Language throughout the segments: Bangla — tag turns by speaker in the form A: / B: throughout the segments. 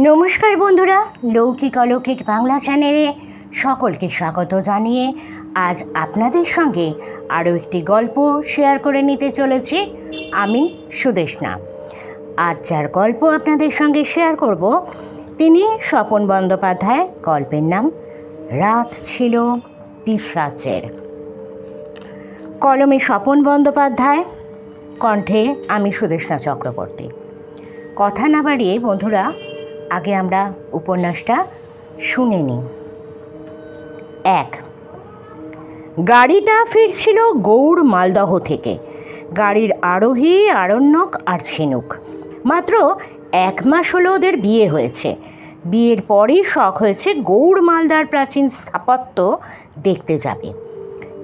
A: নমস্কার বন্ধুরা, লৌকিক অলৌকিক বাংলা চ্যানেলে সকলকে স্বাগত জানিয়ে আজ আপনাদের সঙ্গে আরও একটি গল্প শেয়ার করে নিতে চলেছি আমি সুদেষ্ণা। আজ যার গল্প আপনাদের সঙ্গে শেয়ার করব তিনি স্বপন বন্দ্যোপাধ্যায়। গল্পের নাম রাত ছিল পিশাচের। কলমে স্বপন বন্দ্যোপাধ্যায়, কণ্ঠে আমি সুদেষ্ণা চক্রবর্তী। কথা না বাড়িয়ে বন্ধুরা, আগে আমরা উপন্যাসটা শুনে নিই। 1। গাড়িটা ফিরছিল গৌড় মালদহ থেকে। গাড়ির আরোহী আরণ্যক আর ঝিনুক। মাত্র 1 মাস হলো ওদের বিয়ে হয়েছে। বিয়ের পরই শখ হয়েছে গৌড় মালদার প্রাচীন স্থাপত্য দেখতে যাবে।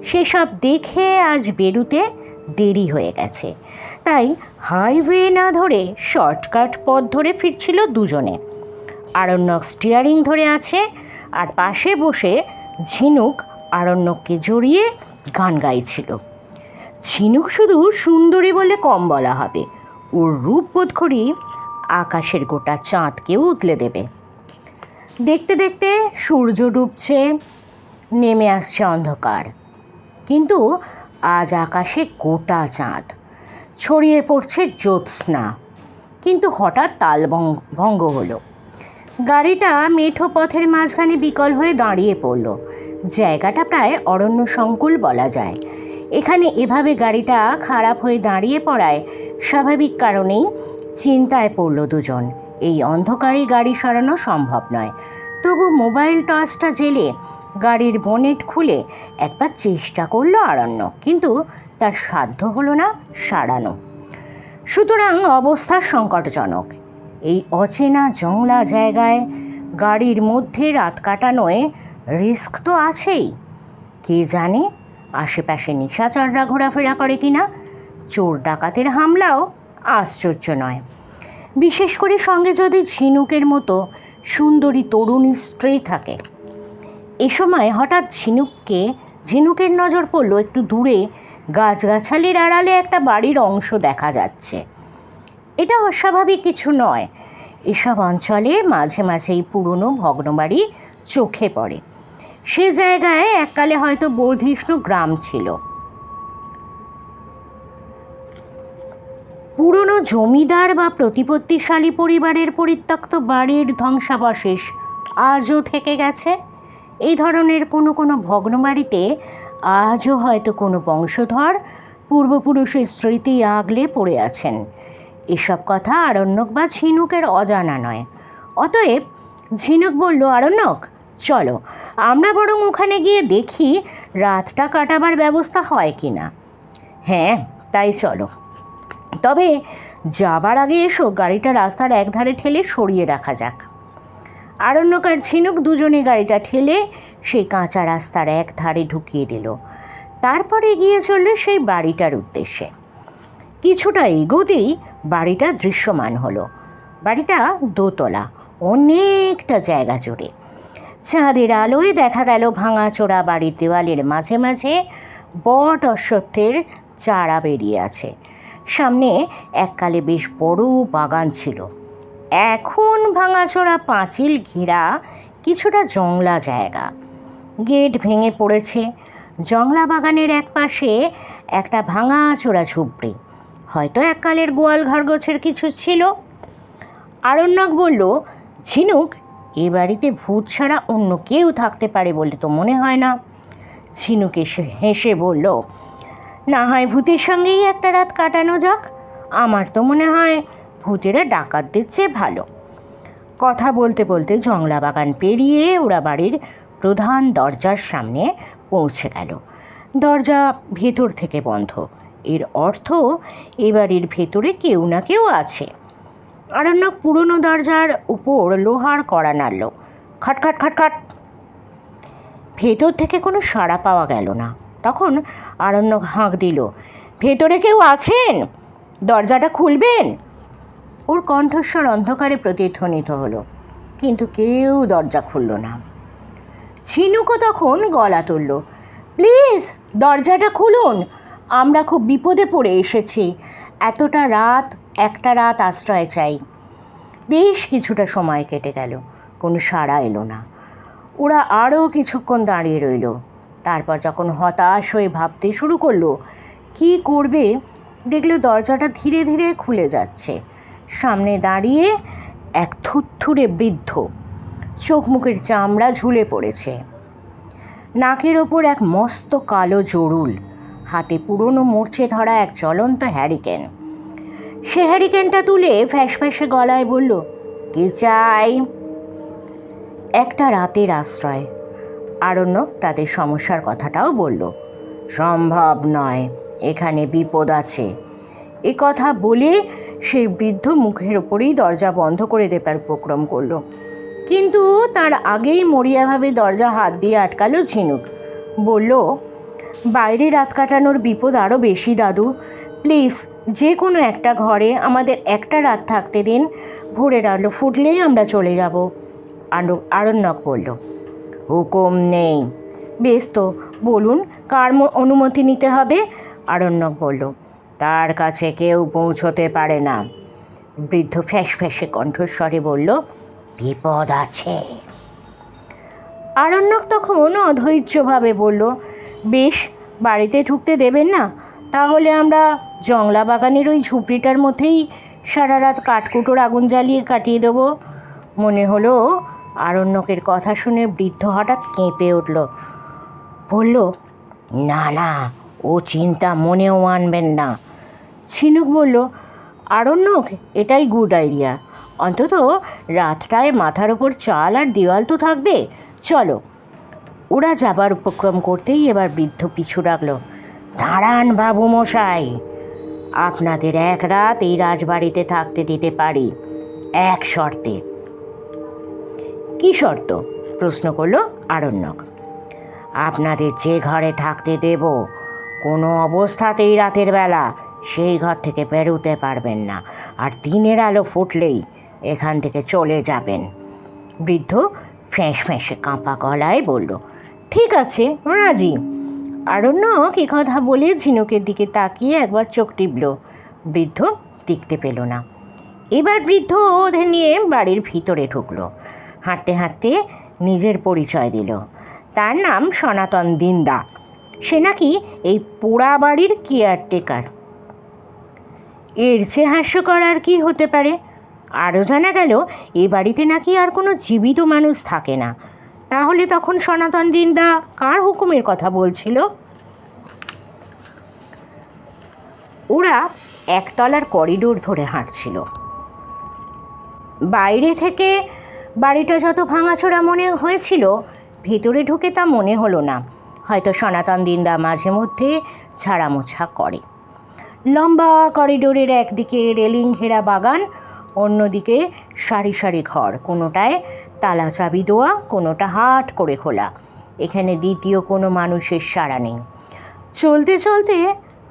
A: সেসব দেখে আজ বেরুতে দেরি হয়ে গেছে, তাই হাইওয়ে না ধরে শর্টকাট পথ ধরে ফিরছিল দুজনে। আরণ্যক স্টিয়ারিং ধরে আছে, আর পাশে বসে ঝিনুক আরণ্যককে জড়িয়ে গান গাইছিল। ঝিনুক শুধু সুন্দরী বলে কম বলা হবে, ওর রূপ বোধ করি আকাশের গোটা চাঁদকেও উতলে দেবে। দেখতে দেখতে সূর্য ডুবছে, নেমে আসছে অন্ধকার, কিন্তু আজ আকাশে গোটা চাঁদ, ছড়িয়ে পড়ছে জ্যোৎস্না। কিন্তু হঠাৎ তাল ভঙ্গ হলো। গাড়িটা মেঠো পথের মাঝখানে বিকল হয়ে দাঁড়িয়ে পড়ল। জায়গাটা প্রায় অরণ্য সংকুল বলা যায়। এখানে এভাবে গাড়িটা খারাপ হয়ে দাঁড়িয়ে পড়ায় স্বাভাবিক কারণেই চিন্তায় পড়ল দুজন। এই অন্ধকারে গাড়ি সরানো সম্ভব নয়। তবু মোবাইল টর্চটা জেলে গাড়ির বনেট খুলে একবার চেষ্টা করলো আরণ্যক, কিন্তু তার সাধ্য হলো না সারানো। সুতরাং অবস্থা সংকটজনক। এই অচেনা জংলা জায়গায় গাড়ির মধ্যে রাত কাটানোয় রিস্ক তো আছেই। কে জানে আশেপাশে নিশাচররা ঘোরাফেরা করে কিনা। চোর ডাকাতের হামলাও আশ্চর্য নয়, বিশেষ করে সঙ্গে যদি ঝিনুকের মতো সুন্দরী তরুণী স্ত্রী থাকে। এ সময় হঠাৎ ঝিনুকের নজর পড়ল একটু দূরে গাছগাছালির আড়ালে একটা বাড়ির অংশ দেখা যাচ্ছে। এটা অস্বাভাবিক কিছু নয়। এসব অঞ্চলে মাঝে মাঝেই পুরনো ভগ্নবাড়ি চোখে পড়ে। সে জায়গায় এককালে হয়তো বর্ধিষ্ণু গ্রাম ছিল। পুরনো জমিদার বা প্রতিপত্তিশালী পরিবারের পরিত্যক্ত বাড়ির ধ্বংসাবশেষ আজও থেকে গেছে। এই ধরনের কোনো কোনো ভগ্নবাড়িতে আজও হয়তো কোনো বংশধর পূর্বপুরুষের স্মৃতি আগলে পড়ে আছেন। এসব কথা আরণ্যক বা ঝিনুকের অজানা নয়। অতএব ঝিনুক বলল, আরণ্যক চলো, আমরা বরং ওখানে গিয়ে দেখি রাতটা কাটাবার ব্যবস্থা হয় কি না। হ্যাঁ, তাই চলো। তবে যাবার আগে এসো গাড়িটা রাস্তার একধারে ঠেলে সরিয়ে রাখা যাক। আরণ্যক আর ঝিনুক দুজনে গাড়িটা ঠেলে সেই কাঁচা রাস্তার এক ধারে ঢুকিয়ে দিল। তারপরে এগিয়ে চলল সেই বাড়িটার উদ্দেশ্যে। কিছুটা এগোতেই বাড়িটা দৃশ্যমান হলো। বাড়িটা দোতলা, অনেকটা জায়গা জুড়ে। চাঁদের আলোয় দেখা গেল ভাঙাচোরা বাড়ির দেওয়ালের মাঝে মাঝে বট অশ্বত্থের চারা বেরিয়ে আছে। সামনে এককালে বেশ বড় বাগান ছিল। এখন ভাঙাচোরা পাঁচিল ঘেরা কিছুটা জংলা জায়গা। গেট ভেঙে পড়েছে। জংলা বাগানের এক পাশে একটা ভাঙাচোরা ঝুপড়ি, হয়তো এককালের গোয়াল ঘর গোছের কিছু ছিল। আরণ্যক বলল, ঝিনুক, এ বাড়িতে ভূত ছাড়া অন্য কেউ থাকতে পারে বলে তো মনে হয় না। ঝিনুক হেসে বলল, না হয় ভূতের সঙ্গেই একটা রাত কাটানো যাক। আমার তো মনে হয় ভূতেরা ডাকাতদের চেয়ে ভালো। কথা বলতে বলতে জংলা বাগান পেরিয়ে ওরা বাড়ির প্রধান দরজার সামনে পৌঁছে গেল। দরজা ভেতর থেকে বন্ধ। এর অর্থ এ বাড়ির ভেতরে কেউ না কেউ আছে। আরণ্যক পুরনো দরজার উপর লোহার কড়া নাড়ল। খটখট খটখট। ভেতর থেকে কোনো সাড়া পাওয়া গেল না। তখন আরণ্যক হাঁক দিল, ভেতরে কেউ আছেন? দরজাটা খুলবেন? ওর কণ্ঠস্বর অন্ধকারে প্রতিধ্বনিত হলো, কিন্তু কেউ দরজা খুলল না। ঝিনুকও তখন গলা তুলল, প্লিজ দরজাটা খুলুন, আমরা খুব বিপদে পড়ে এসেছি। এতটা রাত, একটা রাত আশ্রয় চাই। বেশ কিছুটা সময় কেটে গেল, কোনো সাড়া এলো না। ওরা আরও কিছুক্ষণ দাঁড়িয়ে রইল। তারপর যখন হতাশ হয়ে ভাবতে শুরু করলো কি করবে, দেখলো দরজাটা ধীরে ধীরে খুলে যাচ্ছে। সামনে দাঁড়িয়ে এক থুরথুরে বৃদ্ধ, চোখ মুখের চামড়া ঝুলে পড়েছে, নাকের ওপর এক মস্ত কালো জরুল, হাতে পুরনো মরচে ধরা এক জ্বলন্ত হ্যারিকেন। সে হ্যারিকেনটা তুলে ফ্যাঁসে গলায় বলল, কি চাই? একটা রাতের আশ্রয়। আরণ্যক তাদের সমস্যার কথাটাও বলল। সম্ভব নয়, এখানে বিপদ আছে। এ কথা বলে সেই বৃদ্ধ মুখের ওপরেই দরজা বন্ধ করে দেবার উপক্রম করল, কিন্তু তার আগেই মরিয়াভাবে দরজা হাত দিয়ে আটকালো ঝিনুক। বলল, বাইরে রাত কাটানোর বিপদ আরও বেশি দাদু, প্লিজ যে কোনো একটা ঘরে আমাদের একটা রাত থাকতে দিন, ভোরের আলো ফুটলেই আমরা চলে যাব। আরণ্যক বলল, হুকুম নেই। বেশ তো, বলুন কার অনুমতি নিতে হবে? আরণ্যক বলল, তার কাছে কেউ পৌঁছতে পারে না। বৃদ্ধ ফ্যাঁসে কণ্ঠস্বরে বলল, বিপদ আছে। আরণ্যক তখন অধৈর্যভাবে বলল, বেশ, বাড়িতে ঢুকতে দেবেন না? তাহলে আমরা জংলা বাগানের ওই ঝুপড়িটার মধ্যেই সারা রাত কাঠকুটোর আগুন জ্বালিয়ে কাটিয়ে দেবো। মনে হলো আরণ্যকের কথা শুনে বৃদ্ধ হঠাৎ কেঁপে উঠল। বলল, না না, ও চিন্তা মনেও আনবেন না। ঝিনুক বলল, আরণ্যক, এটাই গুড আইডিয়া। অন্তত রাতটায় মাথার ওপর চাল আর দেওয়াল তো থাকবে। চলো। ওরা যাবার উপক্রম করতেই এবার বৃদ্ধ পিছু রাখল। দাঁড়ান বাবু মশাই, আপনাদের এক রাত এই রাজবাড়িতে থাকতে দিতে পারি, এক শর্তে। কি শর্ত? প্রশ্ন করল আরণ্যক। আপনাদের যে ঘরে থাকতে দেব, কোনো অবস্থাতেই রাতের বেলা সেই ঘর থেকে বেরোতে পারবেন না, আর দিনের আলো ফুটলেই এখান থেকে চলে যাবেন। বৃদ্ধ ফ্যাঁসে কাঁপা গলায় বলল, ঠিক আছে, রাজি। আরণ্যক এ কথা বলে ঝিনুকের দিকে তাকিয়ে একবার চোখ টিপল। বৃদ্ধ দেখতে পেল না। এবার বৃদ্ধ ওদের নিয়ে বাড়ির ভিতরে ঢুকলো। হাঁটতে হাঁটতে নিজের পরিচয় দিল। তার নাম সনাতন দিন্দা। সে নাকি এই পোড়া বাড়ির কেয়ারটেকার। এর চেয়ে হাস্যকর আর কি হতে পারে? আরও জানা গেল এ বাড়িতে নাকি আর কোনো জীবিত মানুষ থাকে না। তাহলে তখন সনাতন দিন্দা কার হুকুমের কথা বলছিল? ওরা একতলার করিডোর ধরে হাঁটছিল। বাইরে থেকে বাড়িটা যত ভাঙাচোরা মনে হয়েছিল, ভেতরে ঢুকে তা মনে হলো না। হয়তো সনাতন দিন্দা মাঝে মধ্যে ঝাড়ামোছা করে। লম্বা করিডোরের একদিকে রেলিং ঘেরা বাগান, অন্যদিকে সারি সারি ঘর, কোনোটায় তালা চাবি দেওয়া, কোনোটা হাট করে খোলা। এখানে দ্বিতীয় কোনো মানুষের সাড়া নেই। চলতে চলতে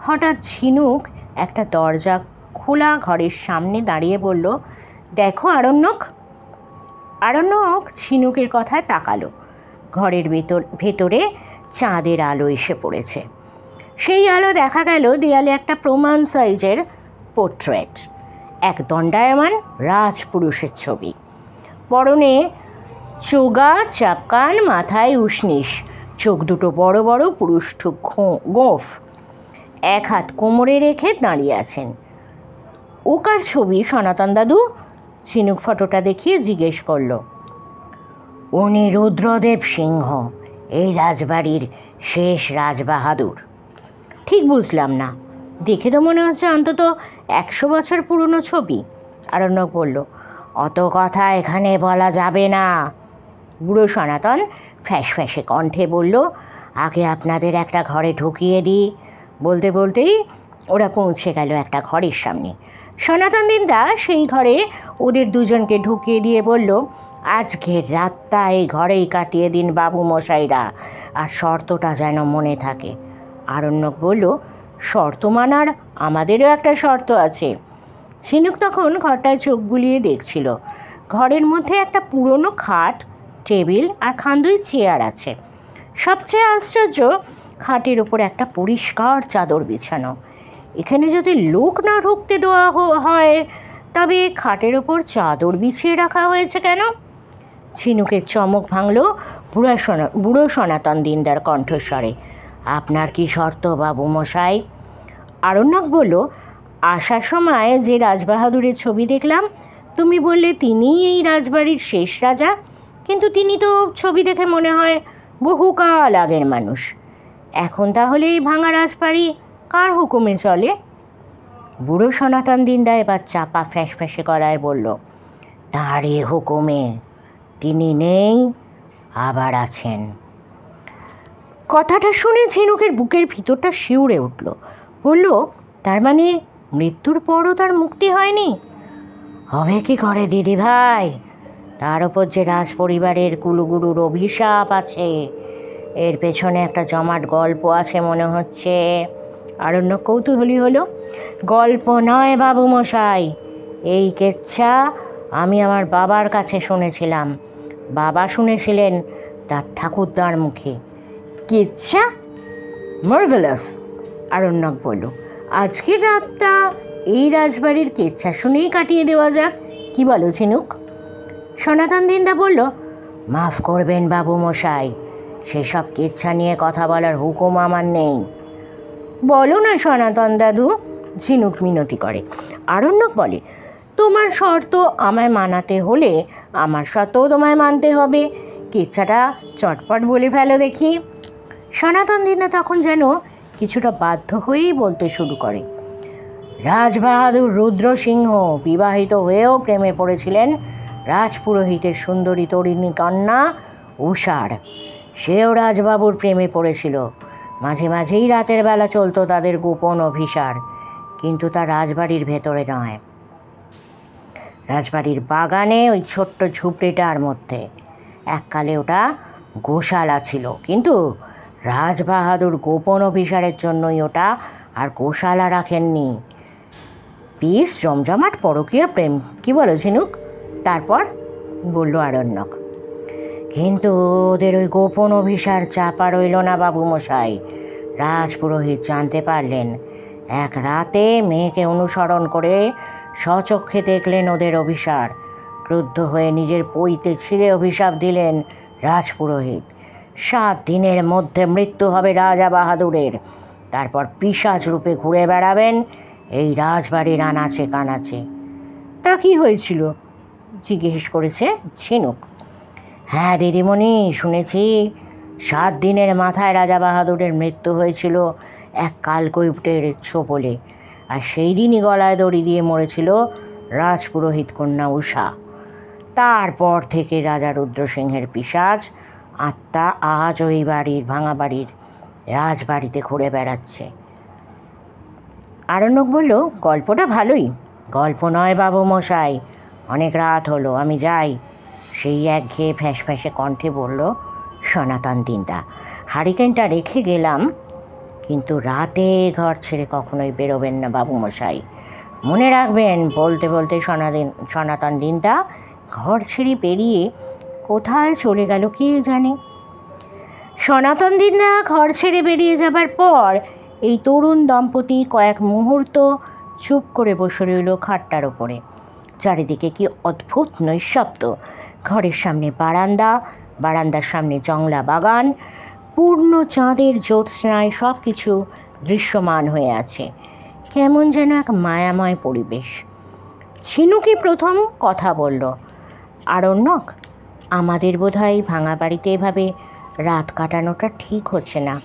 A: হঠাৎ ঝিনুক একটা দরজা খোলা ঘরের সামনে দাঁড়িয়ে বলল, দেখো আরণ্যক। আরণ্যক ঝিনুকের কথায় তাকালো। ঘরের ভেতরে চাঁদের আলো এসে পড়েছে। সেই আলো দেখা গেল দেয়ালে একটা প্রমাণ সাইজের পোর্ট্রেট, এক দণ্ডায়মান রাজপুরুষের ছবি। পরনে চোগা চাপকান, মাথায় উষ্ণিস, চোখ দুটো বড় বড় পুরুষ্ঠুক গোঁফ, এক হাত কোমরে রেখে দাঁড়িয়ে আছেন। ওকার ছবি সনাতন দাদু? ঝিনুক ফটোটা দেখিয়ে জিজ্ঞেস করল। উনি রুদ্রদেব সিংহ, এই রাজবাড়ির শেষ রাজবাহাদুর। ঠিক বুঝলাম না, দেখে তো মনে হচ্ছে অন্তত 100 বছর পুরনো ছবি। আরণ্যক বলল, অত কথা এখানে বলা যাবে না। বুড়ো সনাতন ফ্যাঁসে কণ্ঠে বলল, আগে আপনাদের একটা ঘরে ঢুকিয়ে দিই। বলতে বলতেই ওরা পৌঁছে গেল একটা ঘরের সামনে। সনাতন দিন্দা সেই ঘরে ওদের দুজনকে ঢুকিয়ে দিয়ে বলল, আজকের রাতটা এই ঘরেই কাটিয়ে দিন বাবু মশাইরা, আর শর্তটা যেন মনে থাকে। আরণ্যক বলল, শর্ত মানার আমাদেরও একটা শর্ত আছে। ঝিনুক তখন ঘরটায় চোখ বুলিয়ে দেখছিল। ঘরের মধ্যে একটা পুরনো খাট, টেবিল আর খান্দুই চেয়ার আছে। সবচেয়ে আশ্চর্য, খাটের ওপর একটা পরিষ্কার চাদর বিছানো। এখানে যদি লোক না ঢুকতে দেওয়া হয় তবে খাটের ওপর চাদর বিছিয়ে রাখা হয়েছে কেন? ঝিনুকের চমক ভাঙল বুড়ো সনাতন দিনদার কণ্ঠস্বরে। আপনার কি শর্ত বাবু মশাই? আরণ্যক বলল, আসার সময় যে রাজবাহাদুরের ছবি দেখলাম, তুমি বললে তিনিই এই রাজবাড়ির শেষ রাজা, কিন্তু তিনি তো ছবি দেখে মনে হয় বহুকাল আগের মানুষ। এখন তাহলে এই ভাঙা রাজবাড়ি কার হুকুমে চলে? বুড়ো সনাতন দিনদা এবার চাপা ফ্যাঁসে গলায় বলল, তাঁরই হুকুমে। তিনি নেই, আবার আছেন। কথাটা শুনে ঝিনুকের বুকের ভিতরটা শিউরে উঠল। বলল, তার মানে মৃত্যুর পরও তার মুক্তি হয়নি? হবে কি করে দিদি ভাই? তার ওপর যে রাজ পরিবারের কুলুগুরুর অভিশাপ আছে, এর পেছনে একটা জমাট গল্প আছে মনে হচ্ছে। আরণ্যক কৌতূহলী হলো। গল্প নয় বাবু মশাই, এই কেচ্ছা আমি আমার বাবার কাছে শুনেছিলাম। বাবা শুনেছিলেন তার ঠাকুরদার মুখে। কেচ্ছা? মার্ভেলাস! আরণ্যক বলল, আজকের রাতটা এই রাজবাড়ির কেচ্ছা শুনেই কাটিয়ে দেওয়া যাক, কি বলো ঝিনুক? সনাতন দিনদা বলল, মাফ করবেন বাবু মশাই, সেসব কেচ্ছা নিয়ে কথা বলার হুকুম আমার নেই। বলো না সনাতন দাদু, ঝিনুক মিনতি করে। আরণ্যক বলে, তোমার শর্ত আমায় মানাতে হলে আমার শর্তও তোমায় মানতে হবে। কেচ্ছাটা চটপট বলে ফেলো দেখি। সনাতন দিনদা তখন যেন কিছুটা বাধ্য হয়েই বলতে শুরু করে। রাজবাহাদুর রুদ্রসিংহ বিবাহিত হয়েও প্রেমে পড়েছিলেন রাজপুরোহিতের সুন্দরী তরুণী কন্যা উষার। সেও রাজবাবুর প্রেমে পড়েছিল। মাঝে মাঝেই রাতের বেলা চলতো তাদের গোপন অভিসার, কিন্তু তা রাজবাড়ির ভেতরে নয়, রাজবাড়ির বাগানে ওই ছোট্ট ঝুপড়িটার মধ্যে। এককালে ওটা গোশালা ছিল, কিন্তু রাজবাহাদুর গোপন অভিসারের জন্যই ওটা আর গোশালা রাখেননি। বেশ জমজমাট পরকীয়া প্রেম, কি বলো ঝিনুক? তারপর বলল আরণ্যক, কিন্তু ওদের ওই গোপন অভিসার চাপা রইল না বাবু মশাই। রাজপুরোহিত জানতে পারলেন। এক রাতে মেয়েকে অনুসরণ করে স্বচক্ষে দেখলেন ওদের অভিসার। ক্রুদ্ধ হয়ে নিজের পৈতে ছিঁড়ে অভিশাপ দিলেন রাজপুরোহিত। 7 দিনের মধ্যে মৃত্যু হবে রাজা বাহাদুরের। তারপর পিশাচ রূপে ঘুরে বেড়াবেন এই রাজবাড়ির আনাচে কানাচে। তা কি হয়েছিল জিজ্ঞেস করেছে ঝিনুক। হ্যাঁ দিদিমণি, শুনেছি 7 দিনের মাথায় রাজা বাহাদুরের মৃত্যু হয়েছিল এক কালকৈটের ছোপলে, আর সেই দিনই গলায় দড়ি দিয়ে মরেছিল রাজপুরোহিত কন্যা উষা। তারপর থেকে রাজা রুদ্রসিংহের পিশাচ আত্মা আজ ওই বাড়ির ভাঙা বাড়ির রাজবাড়িতে ঘুরে বেড়াচ্ছে। আরণ্যক বলল, গল্পটা ভালোই। গল্প নয় বাবু মশাই, অনেক রাত হলো, আমি যাই। সেই একঘেয়ে ফ্যাঁসে কণ্ঠে বলল সনাতন দিনদা। হারিকেনটা রেখে গেলাম, কিন্তু রাতে ঘর ছেড়ে কখনোই বেরোবেন না বাবু মশাই, মনে রাখবেন। বলতে বলতে সনাতন দিনদা ঘর ছেড়ে বেরিয়ে কোথায় চলে গেল কে জানে। সনাতন দিনদা ঘর ছেড়ে বেরিয়ে যাবার পর এই তরুণ দম্পতি কয়েক মুহূর্ত চুপ করে বসে রইল খাটটার ওপরে। চারিদিকে কি অদ্ভুত নৈঃশব্দ। ঘরের সামনে বারান্দা, বারান্দার সামনে জংলা বাগান, পূর্ণ চাঁদের জ্যোৎস্নায় সব কিছু দৃশ্যমান হয়ে আছে। কেমন যেন এক মায়াময় পরিবেশ। ঝিনুকই প্রথম কথা বলল, আরণ্যক, আমাদের বোধহয় ভাঙা বাড়িতে এভাবে রাত কাটানোটা ঠিক হচ্ছে না।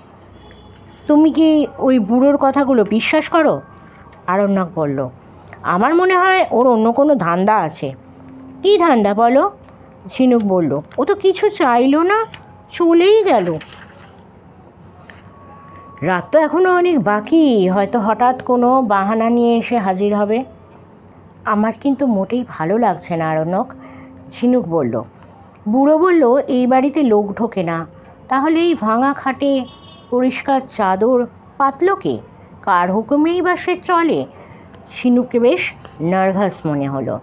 A: তুমি কি ওই বুড়োর কথাগুলো বিশ্বাস করো? আরণ্যক বলল, আমার মনে হয় ওর অন্য কোনো ধান্দা আছে। কী ধান্দা বলো? ঝিনুক বলল, ও তো কিছু চাইলো না, চলেই গেল। রাত তো এখনও অনেক বাকি, হয়তো হঠাৎ কোনো বাহানা নিয়ে এসে হাজির হবে। আমার কিন্তু মোটেই ভালো লাগছে না আরণ্যক, ঝিনুক বলল। বুড়ো বলল, এই বাড়িতে লোক ঢোকে না, তাহলে এই ভাঙা খাটে পরিষ্কার চাদর পাতলো কে? কার হুকুমেই বা সে চলে? ঝিনুককে বেশ নার্ভাস মনে হলো।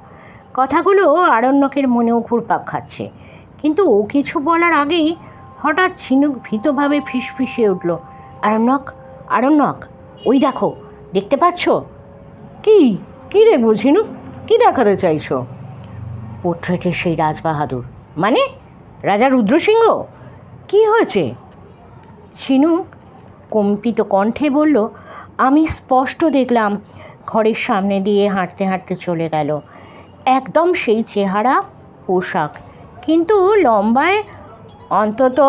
A: কথাগুলো আরণ্যকের মনেও ঘুরপাক খাচ্ছে, কিন্তু ও কিছু বলার আগেই হঠাৎ ঝিনুক ভীতভাবে ফিসফিসিয়ে উঠল, আরণ্যক, আরণ্যক, ওই দেখো, দেখতে পাচ্ছ? কি কি দেখবো ঝিনুক? কি দেখাতে চাইছো? পোর্ট্রেটের সেই রাজবাহাদুর, মানে রাজা রুদ্রসিংহ? কি হয়েছে? ঝিনুক কম্পিত কণ্ঠে বলল, আমি স্পষ্ট দেখলাম ঘরের সামনে দিয়ে হাঁটতে হাঁটতে চলে গেল। একদম সেই চেহারা, পোশাক, কিন্তু লম্বায় অন্তত।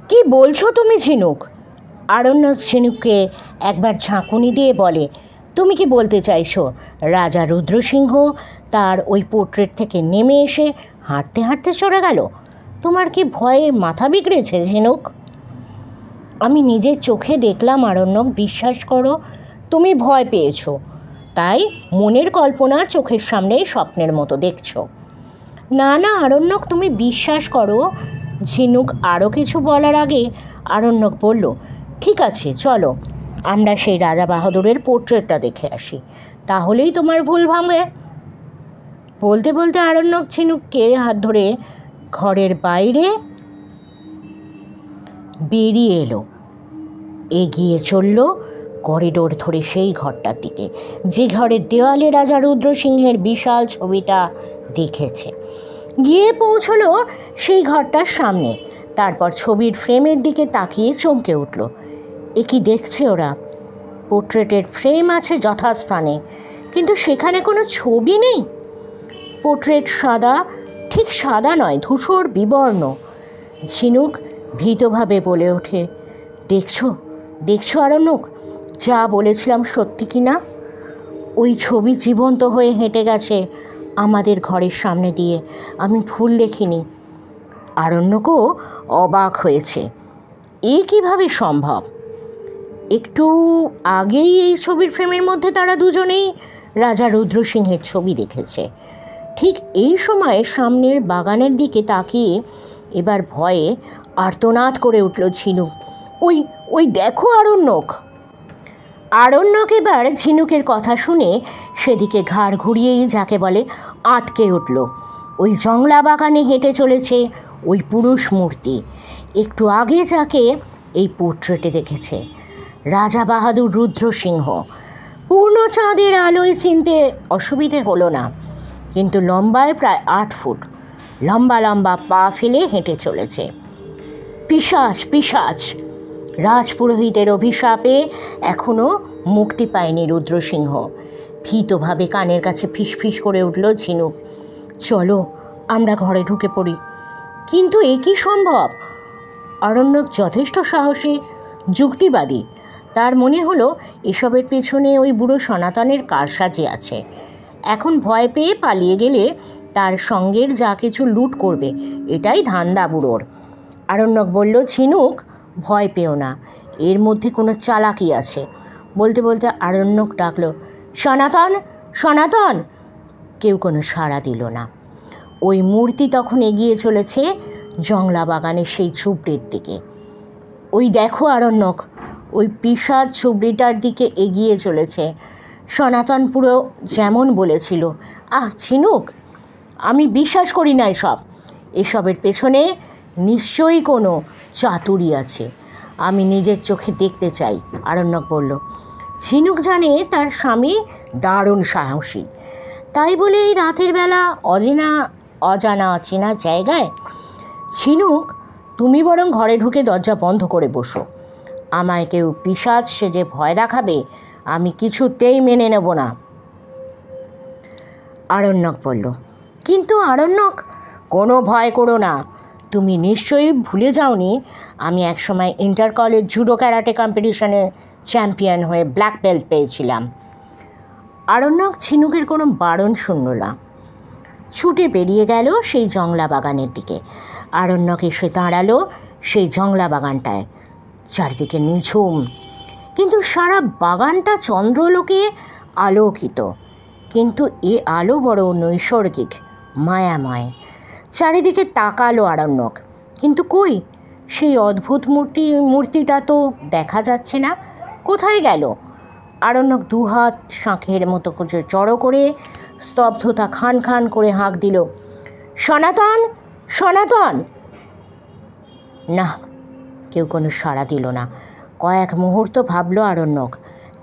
A: কি বলছো তুমি ঝিনুক? আরণ্যক ঝিনুককে একবার ঝাঁকুনি দিয়ে বলে, তুমি কি বলতে চাইছো রাজা রুদ্রসিংহ তার ওই পোর্ট্রেট থেকে নেমে এসে হাঁটতে হাঁটতে চলে গেল? তোমার কি ভয়ে মাথা বিগড়েছে ঝিনুক? আমি নিজের চোখে দেখলাম আরণ্যক, বিশ্বাস করো। তুমি ভয় পেয়েছো, তাই মনের কল্পনা চোখের সামনে স্বপ্নের মতো দেখছো। না না আরণ্যক, তুমি বিশ্বাস করো। ঝিনুক আরও কিছু বলার আগে আরণ্যক বলল, ঠিক আছে চলো, আমরা সেই রাজা বাহাদুরের পোর্ট্রেটটা দেখে আসি, তাহলেই তোমার ভুল ভাঙবে। বলতে বলতে আরণ্যক ঝিনুককে হাত ধরে ঘরের বাইরে বেরিয়ে এলো, এগিয়ে চলল করিডোর ধরে সেই ঘরটার দিকে, যে ঘরের দেওয়ালে রাজা রুদ্রসিংহের বিশাল ছবিটা দেখেছে। গিয়ে পৌঁছলো সেই ঘরটার সামনে, তারপর ছবির ফ্রেমের দিকে তাকিয়ে চমকে উঠল। এ কি দেখছে ওরা? পোর্ট্রেটের ফ্রেম আছে যথাস্থানে, কিন্তু সেখানে কোনো ছবি নেই। পোর্ট্রেট সাদা, ঠিক সাদা নয়, ধূসর বিবর্ণ। ঝিনুক ভীতভাবে বলে ওঠে, দেখছো দেখছো আরণ্যক, যা বলেছিলাম সত্যি কি না? ওই ছবি জীবন্ত হয়ে হেঁটে গেছে আমাদের ঘরের সামনে দিয়ে, আমি ভুল দেখিনি। আরণ্যকও অবাক হয়েছে, এ কিভাবে সম্ভব? একটু আগেই এই ছবির ফ্রেমের মধ্যে তারা দুজনেই রাজা রুদ্রসিংহের ছবি দেখেছে। ঠিক এই সময় সামনের বাগানের দিকে তাকিয়ে এবার ভয়ে আর্তনাদ করে উঠল ঝিনুক, ওই ওই দেখো আরণ্যক। আরণ্যক এবার ঝিনুকের কথা শুনে সেদিকে ঘাড় ঘুরিয়েই যাকে বলে আটকে উঠল। ওই জংলা বাগানে হেঁটে চলেছে ওই পুরুষ মূর্তি, একটু আগে যাকে এই পোর্ট্রেটে দেখেছে, রাজা বাহাদুর রুদ্রসিংহ। পূর্ণ চাঁদের আলোয় চিনতে অসুবিধে হলো না, কিন্তু লম্বায় প্রায় 8 ফুট, লম্বা লম্বা পা ফেলে হেঁটে চলেছে। পিশাচ পিশাচ! রাজপুরোহিতের অভিশাপে এখনও মুক্তি পায়নি রুদ্রসিংহ। ভীতভাবে কানের কাছে ফিসফিস করে উঠল ঝিনুক, চলো আমরা ঘরে ঢুকে পড়ি। কিন্তু এ কি সম্ভব? আরণ্যক যথেষ্ট সাহসী, যুক্তিবাদী। তার মনে হলো এসবের পেছনে ওই বুড়ো সনাতনের কারসাজি আছে। এখন ভয় পেয়ে পালিয়ে গেলে তার সঙ্গের যা কিছু লুট করবে, এটাই ধান্দা বুড়োর। আরণ্যক বলল, ঝিনুক ভয় পেও না, এর মধ্যে কোনো চালাকি আছে। বলতে বলতে আরণ্যক ডাকল, সনাতন সনাতন! কেউ কোনো সাড়া দিল না। ওই মূর্তি তখন এগিয়ে চলেছে জংলা বাগানের সেই ঝুপড়ির দিকে। ওই দেখো আরণ্যক, ওই পিশাচ ঝুপড়িটার দিকে এগিয়ে চলেছে। সনাতন পুরো যেমন বলেছিল। ঝিনুক, আমি বিশ্বাস করি না এসবের পেছনে নিশ্চয়ই কোনো চাতুরি আছে, আমি নিজের চোখে দেখতে চাই। আরণ্যক বলল। ঝিনুক জানে তার স্বামী দারুণ সাহসী, তাই বলে এই রাতের বেলা অজানা অচেনা জায়গায়। ঝিনুক, তুমি বরং ঘরে ঢুকে দরজা বন্ধ করে বসো। আমায় কেউ পিশাচ সেজে ভয় দেখাবে, আমি কিছুতেই মেনে নেব না। আরণ্যক বলল। কিন্তু আরণ্যক, কোনো ভয় করো না, তুমি নিশ্চয়ই ভুলে যাওনি আমি একসময় ইন্টার কলেজ জুডো ক্যারাটে কম্পিটিশনে চ্যাম্পিয়ন হয়ে ব্ল্যাক বেল্ট পেয়েছিলাম। আরণ্যক ঝিনুকের কোনো বারণ শুনল না, ছুটে বেরিয়ে গেল সেই জংলা বাগানের দিকে। আরণ্যক এসে দাঁড়ালো সেই জংলা বাগানটায়, চারদিকে নিঝুম, কিন্তু সারা বাগানটা চন্দ্রলোকে আলোকিত। কিন্তু এ আলো বড় নৈসর্গিক, মায়াময়। চারিদিকে তাকালো আরণ্যক, কিন্তু কই সেই অদ্ভুত মূর্তিটা তো দেখা যাচ্ছে না, কোথায় গেল? আরণ্যক দুহাত শাঁখের মতো জড়ো করে স্তব্ধতা খান খান করে হাঁক দিল, সনাতন সনাতন! না, কেউ কোনো সাড়া দিল না। কয়েক মুহূর্ত ভাবল আরণ্যক,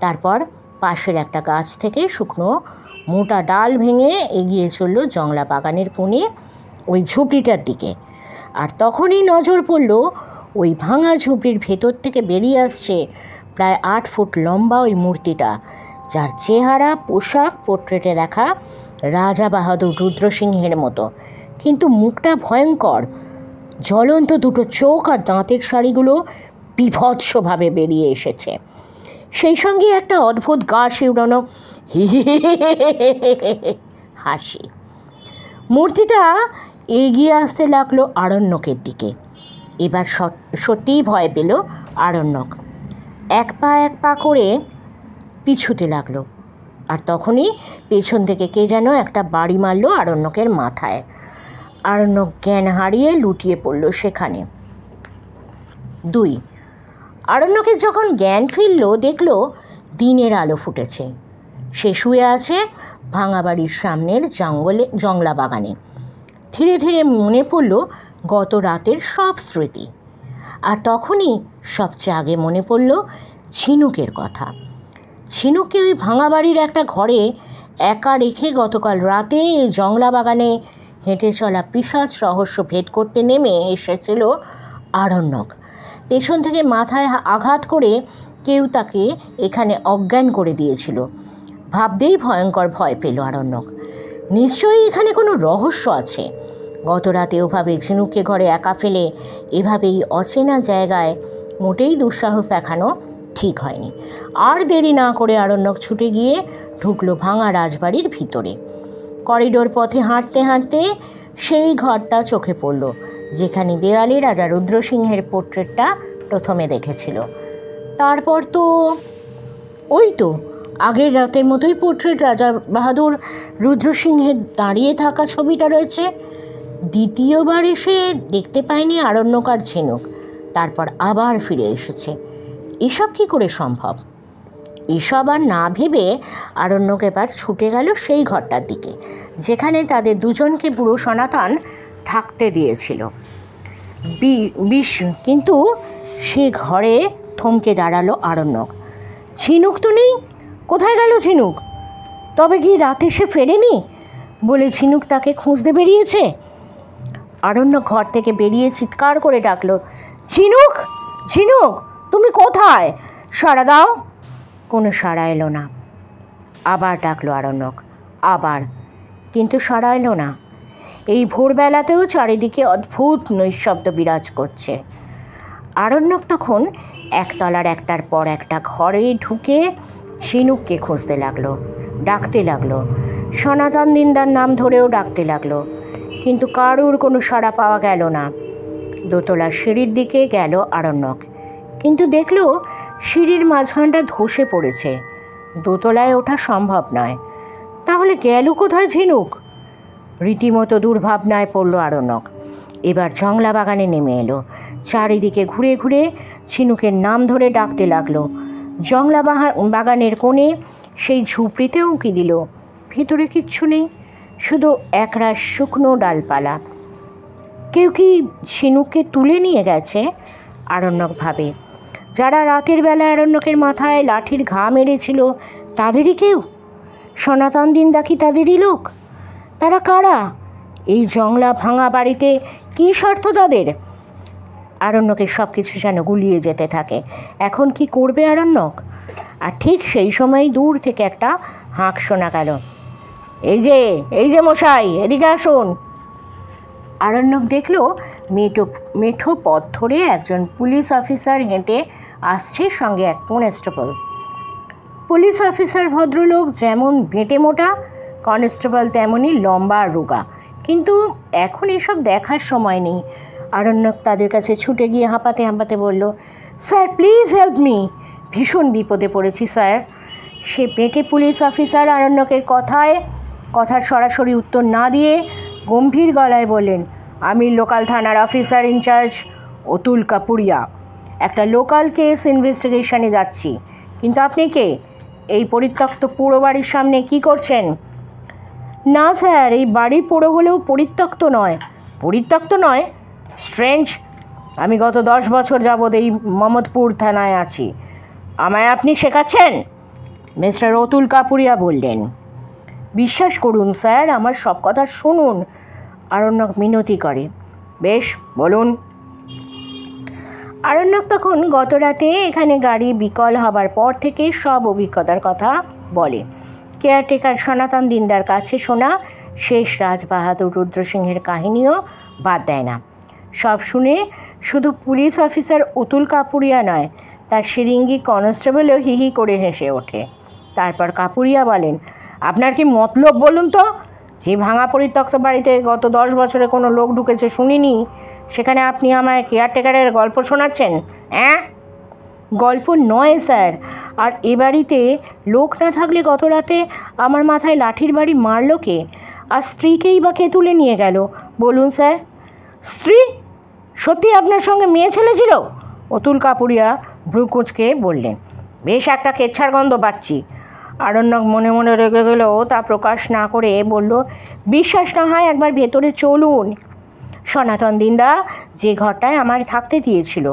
A: তারপর পাশের একটা গাছ থেকে শুকনো মোটা ডাল ভেঙে এগিয়ে চলল জংলা বাগানের কোণে ওই ঝুপড়িটার দিকে। আর তখনই নজর পড়ল ওই ভাঙা ঝুপড়ির ভেতর থেকে বেরিয়ে আসছে প্রায় 8 ফুট লম্বা ওই মূর্তিটা, যার চেহারা পোশাক পোর্ট্রেটে দেখা রাজা বাহাদুর রুদ্রসিংহের মতো, কিন্তু মুখটা ভয়ঙ্কর। জ্বলন্ত দুটো চোখ আর দাঁতের শাড়িগুলো বীভৎসভাবে বেরিয়ে এসেছে। সেই সঙ্গে একটা অদ্ভুত গা শিউড়ানো হাসি। মূর্তিটা এগিয়ে আসতে লাগলো আরণ্যকের দিকে। এবার সত্যিই ভয় পেল আরণ্যক। এক পা করে পিছুতে লাগলো। আর তখনই পেছন থেকে কে যেন একটা বাড়ি মারল আরণ্যকের মাথায়। আরণ্যক জ্ঞান হারিয়ে লুটিয়ে পড়ল সেখানে। 2 আরণ্যকের যখন জ্ঞান ফিরল, দেখল দিনের আলো ফুটেছে। সে শুয়ে আছে ভাঙা বাড়ির সামনের জংলা বাগানে। ধীরে ধীরে মনে পড়ল গত রাতের সব স্মৃতি। আর তখনই সবচেয়ে আগে মনে পড়ল ঝিনুকের কথা। ঝিনুককে ওই ভাঙা বাড়ির একটা ঘরে একা রেখে গতকাল রাতে এই জংলা বাগানে হেঁটে চলা পিশাচ রহস্য ভেদ করতে নেমে এসেছিল আরণ্যক। পেছন থেকে মাথায় আঘাত করে কেউ তাকে এখানে অজ্ঞান করে দিয়েছিল। ভাবতেই ভয়ঙ্কর ভয় পেল আরণ্যক। নিশ্চয়ই এখানে কোনো রহস্য আছে। গত রাতে ওভাবে ঝিনুককে ঘরে একা ফেলে এভাবেই অচেনা জায়গায় মোটেই দুঃসাহস দেখানো ঠিক হয়নি। আর দেরি না করে আরণ্যক ছুটে গিয়ে ঢুকলো ভাঙা রাজবাড়ির ভিতরে। করিডোর পথে হাঁটতে হাঁটতে সেই ঘরটা চোখে পড়ল যেখানে দেওয়ালে রাজা রুদ্রসিংহের পোর্ট্রেটটা প্রথমে দেখেছিল। তারপর তো ওই তো আগের রাতের মতোই পোর্ট্রেট রাজা বাহাদুর রুদ্রসিংহের দাঁড়িয়ে থাকা ছবিটা রয়েছে। দ্বিতীয়বার এসে দেখতে পায়নি আরণ্যক আর ঝিনুক, তারপর আবার ফিরে এসেছে। এসব কি করে সম্ভব? এসব আর না ভেবে আরণ্যক এবার ছুটে গেল সেই ঘরটার দিকে যেখানে তাদের দুজনকে বুড়ো সনাতন থাকতে দিয়েছিল। কিন্তু সে ঘরে থমকে দাঁড়ালো আরণ্যক। ঝিনুক তো নেই। কোথায় গেল ঝিনুক? তবে কি রাতে সে ফেরেনি বলে ঝিনুক তাকে খুঁজতে বেরিয়েছে? আরণ্যক ঘর থেকে বেরিয়ে চিৎকার করে ডাকলো, ঝিনুক, ঝিনুক, তুমি কোথায়? সাড়া দাও। কোনো সাড়া এলো না। আবার ডাকলো আরণ্যক, আবার, কিন্তু সাড়া এলো না। এই ভোরবেলাতেও চারিদিকে অদ্ভুত নৈঃশব্দ বিরাজ করছে। আরণ্যক তখন একতলার একটার পর একটা ঘরে ঢুকে ঝিনুককে খুঁজতে লাগলো, ডাকতে লাগলো। সনাতন দিনদার নাম ধরেও ডাকতে লাগলো, কিন্তু কারুর কোনো সাড়া পাওয়া গেল না। দোতলার সিঁড়ির দিকে গেল আরণ্যক, কিন্তু দেখলো সিঁড়ির মাঝখানটা ধসে পড়েছে। দোতলায় ওঠা সম্ভব নয়। তাহলে গেল কোথায় ঝিনুক? রীতিমতো দুর্ভাবনায় পড়ল আরণ্যক। এবার জংলা বাগানে নেমে এলো। চারিদিকে ঘুরে ঘুরে ঝিনুকের নাম ধরে ডাকতে লাগলো। জংলা বাগানের কোণে সেই ঝুপড়িতে উঁকি দিল। ভিতরে কিচ্ছু নেই, শুধু একরাশ শুকনো ডালপালা। কেউ কি ঝিনুককে তুলে নিয়ে গেছে? আরণ্যক ভাবে। যারা রাতের বেলা আরণ্যকের মাথায় লাঠির ঘা মেরেছিল তাদেরই কেউ? সনাতন দিনদা কি তাদেরই লোক? তারা কারা? এই জংলা ভাঙা বাড়িতে কী স্বার্থ তাদের? আরণ্যকের সব কিছু যেন গুলিয়ে যেতে থাকে। এখন কি করবে আরণ্যক? আর ঠিক সেই সময়ই দূর থেকে একটা হাঁক শোনা গেল, এই যে মশাই, এদিকে আসুন। আরণ্যক দেখল মেঠো পথ ধরে একজন পুলিশ অফিসার হেঁটে আসছে, সঙ্গে এক কনস্টেবল। পুলিশ অফিসার ভদ্রলোক যেমন বেঁটে মোটা, কনস্টেবল তেমনই লম্বা আর রোগা। কিন্তু এখন এসব দেখার সময় নেই। আরণ্যক তাদের কাছে ছুটে গিয়ে হাঁপাতে হাঁপাতে বলল, স্যার প্লিজ হেল্প মি, ভীষণ বিপদে পড়েছি স্যার। সে বেঁটে পুলিশ অফিসার আরণ্যকের কথার সরাসরি উত্তর না দিয়ে গম্ভীর গলায় বললেন, আমি লোকাল থানার অফিসার ইনচার্জ অতুল কাপুরিয়া। একটা লোকাল কেস ইনভেস্টিগেশনে যাচ্ছি। কিন্তু আপনি কে? এই পরিত্যক্ত পুরো বাড়ির সামনে কি করছেন? না স্যার, এই বাড়ি পুরো হলেও পরিত্যক্ত নয়। পরিত্যক্ত নয়? স্ট্রেঞ্জ। আমি গত 10 বছর যাবৎ এই মমদপুর থানায় আছি। আমায় আপনি শেখাচ্ছেন? মিস্টার অতুল কাপুরিয়া বললেন। বিশ্বাস করুন স্যার, আমার সব কথা শুনুন। আরণ্যক মিনতি করে। বেশ, বলুন। আরণ্যক তখন গত রাতে এখানে গাড়ি বিকল হবার পর থেকে সব অভিজ্ঞতার কথা বলে। কেয়ারটেকার সনাতন দিনদার কাছে শোনা শেষ রাজবাহাদুর রুদ্র সিংহের কাহিনীও বাদ দেয় না। সব শুনে শুধু পুলিশ অফিসার অতুল কাপুরিয়া নয়, তার শিরিঙ্গি কনস্টেবলও হিহি করে হেসে ওঠে। তারপর কাপুরিয়া বলেন, আপনার কি মতলব বলুন তো? যে ভাঙা পরিত্যক্ত বাড়িতে গত 10 বছরে কোনো লোক ঢুকেছে শুনিনি, সেখানে আপনি আমায় কেয়ারটেকারের গল্প শোনাচ্ছেন? হ্যাঁ, গল্প নয় স্যার। আর এ বাড়িতে লোক না থাকলে গত রাতে আমার মাথায় লাঠির বাড়ি মারল কে? আর স্ত্রীকেই বা কে তুলে নিয়ে গেল বলুন স্যার? স্ত্রী? সত্যি আপনার সঙ্গে মেয়ে ছেলে ছিল? অতুল কাপুরিয়া ভ্রু কুঁচকে বললেন। বেশ একটা কেচ্ছার গন্ধ পাচ্ছি। আরণ্যক মনে মনে রেগে গেলেও তা প্রকাশ না করে বলল, বিশ্বাস না হয় একবার ভেতরে চলুন। সনাতন দিনদা যে ঘরটায় আমার থাকতে দিয়েছিল।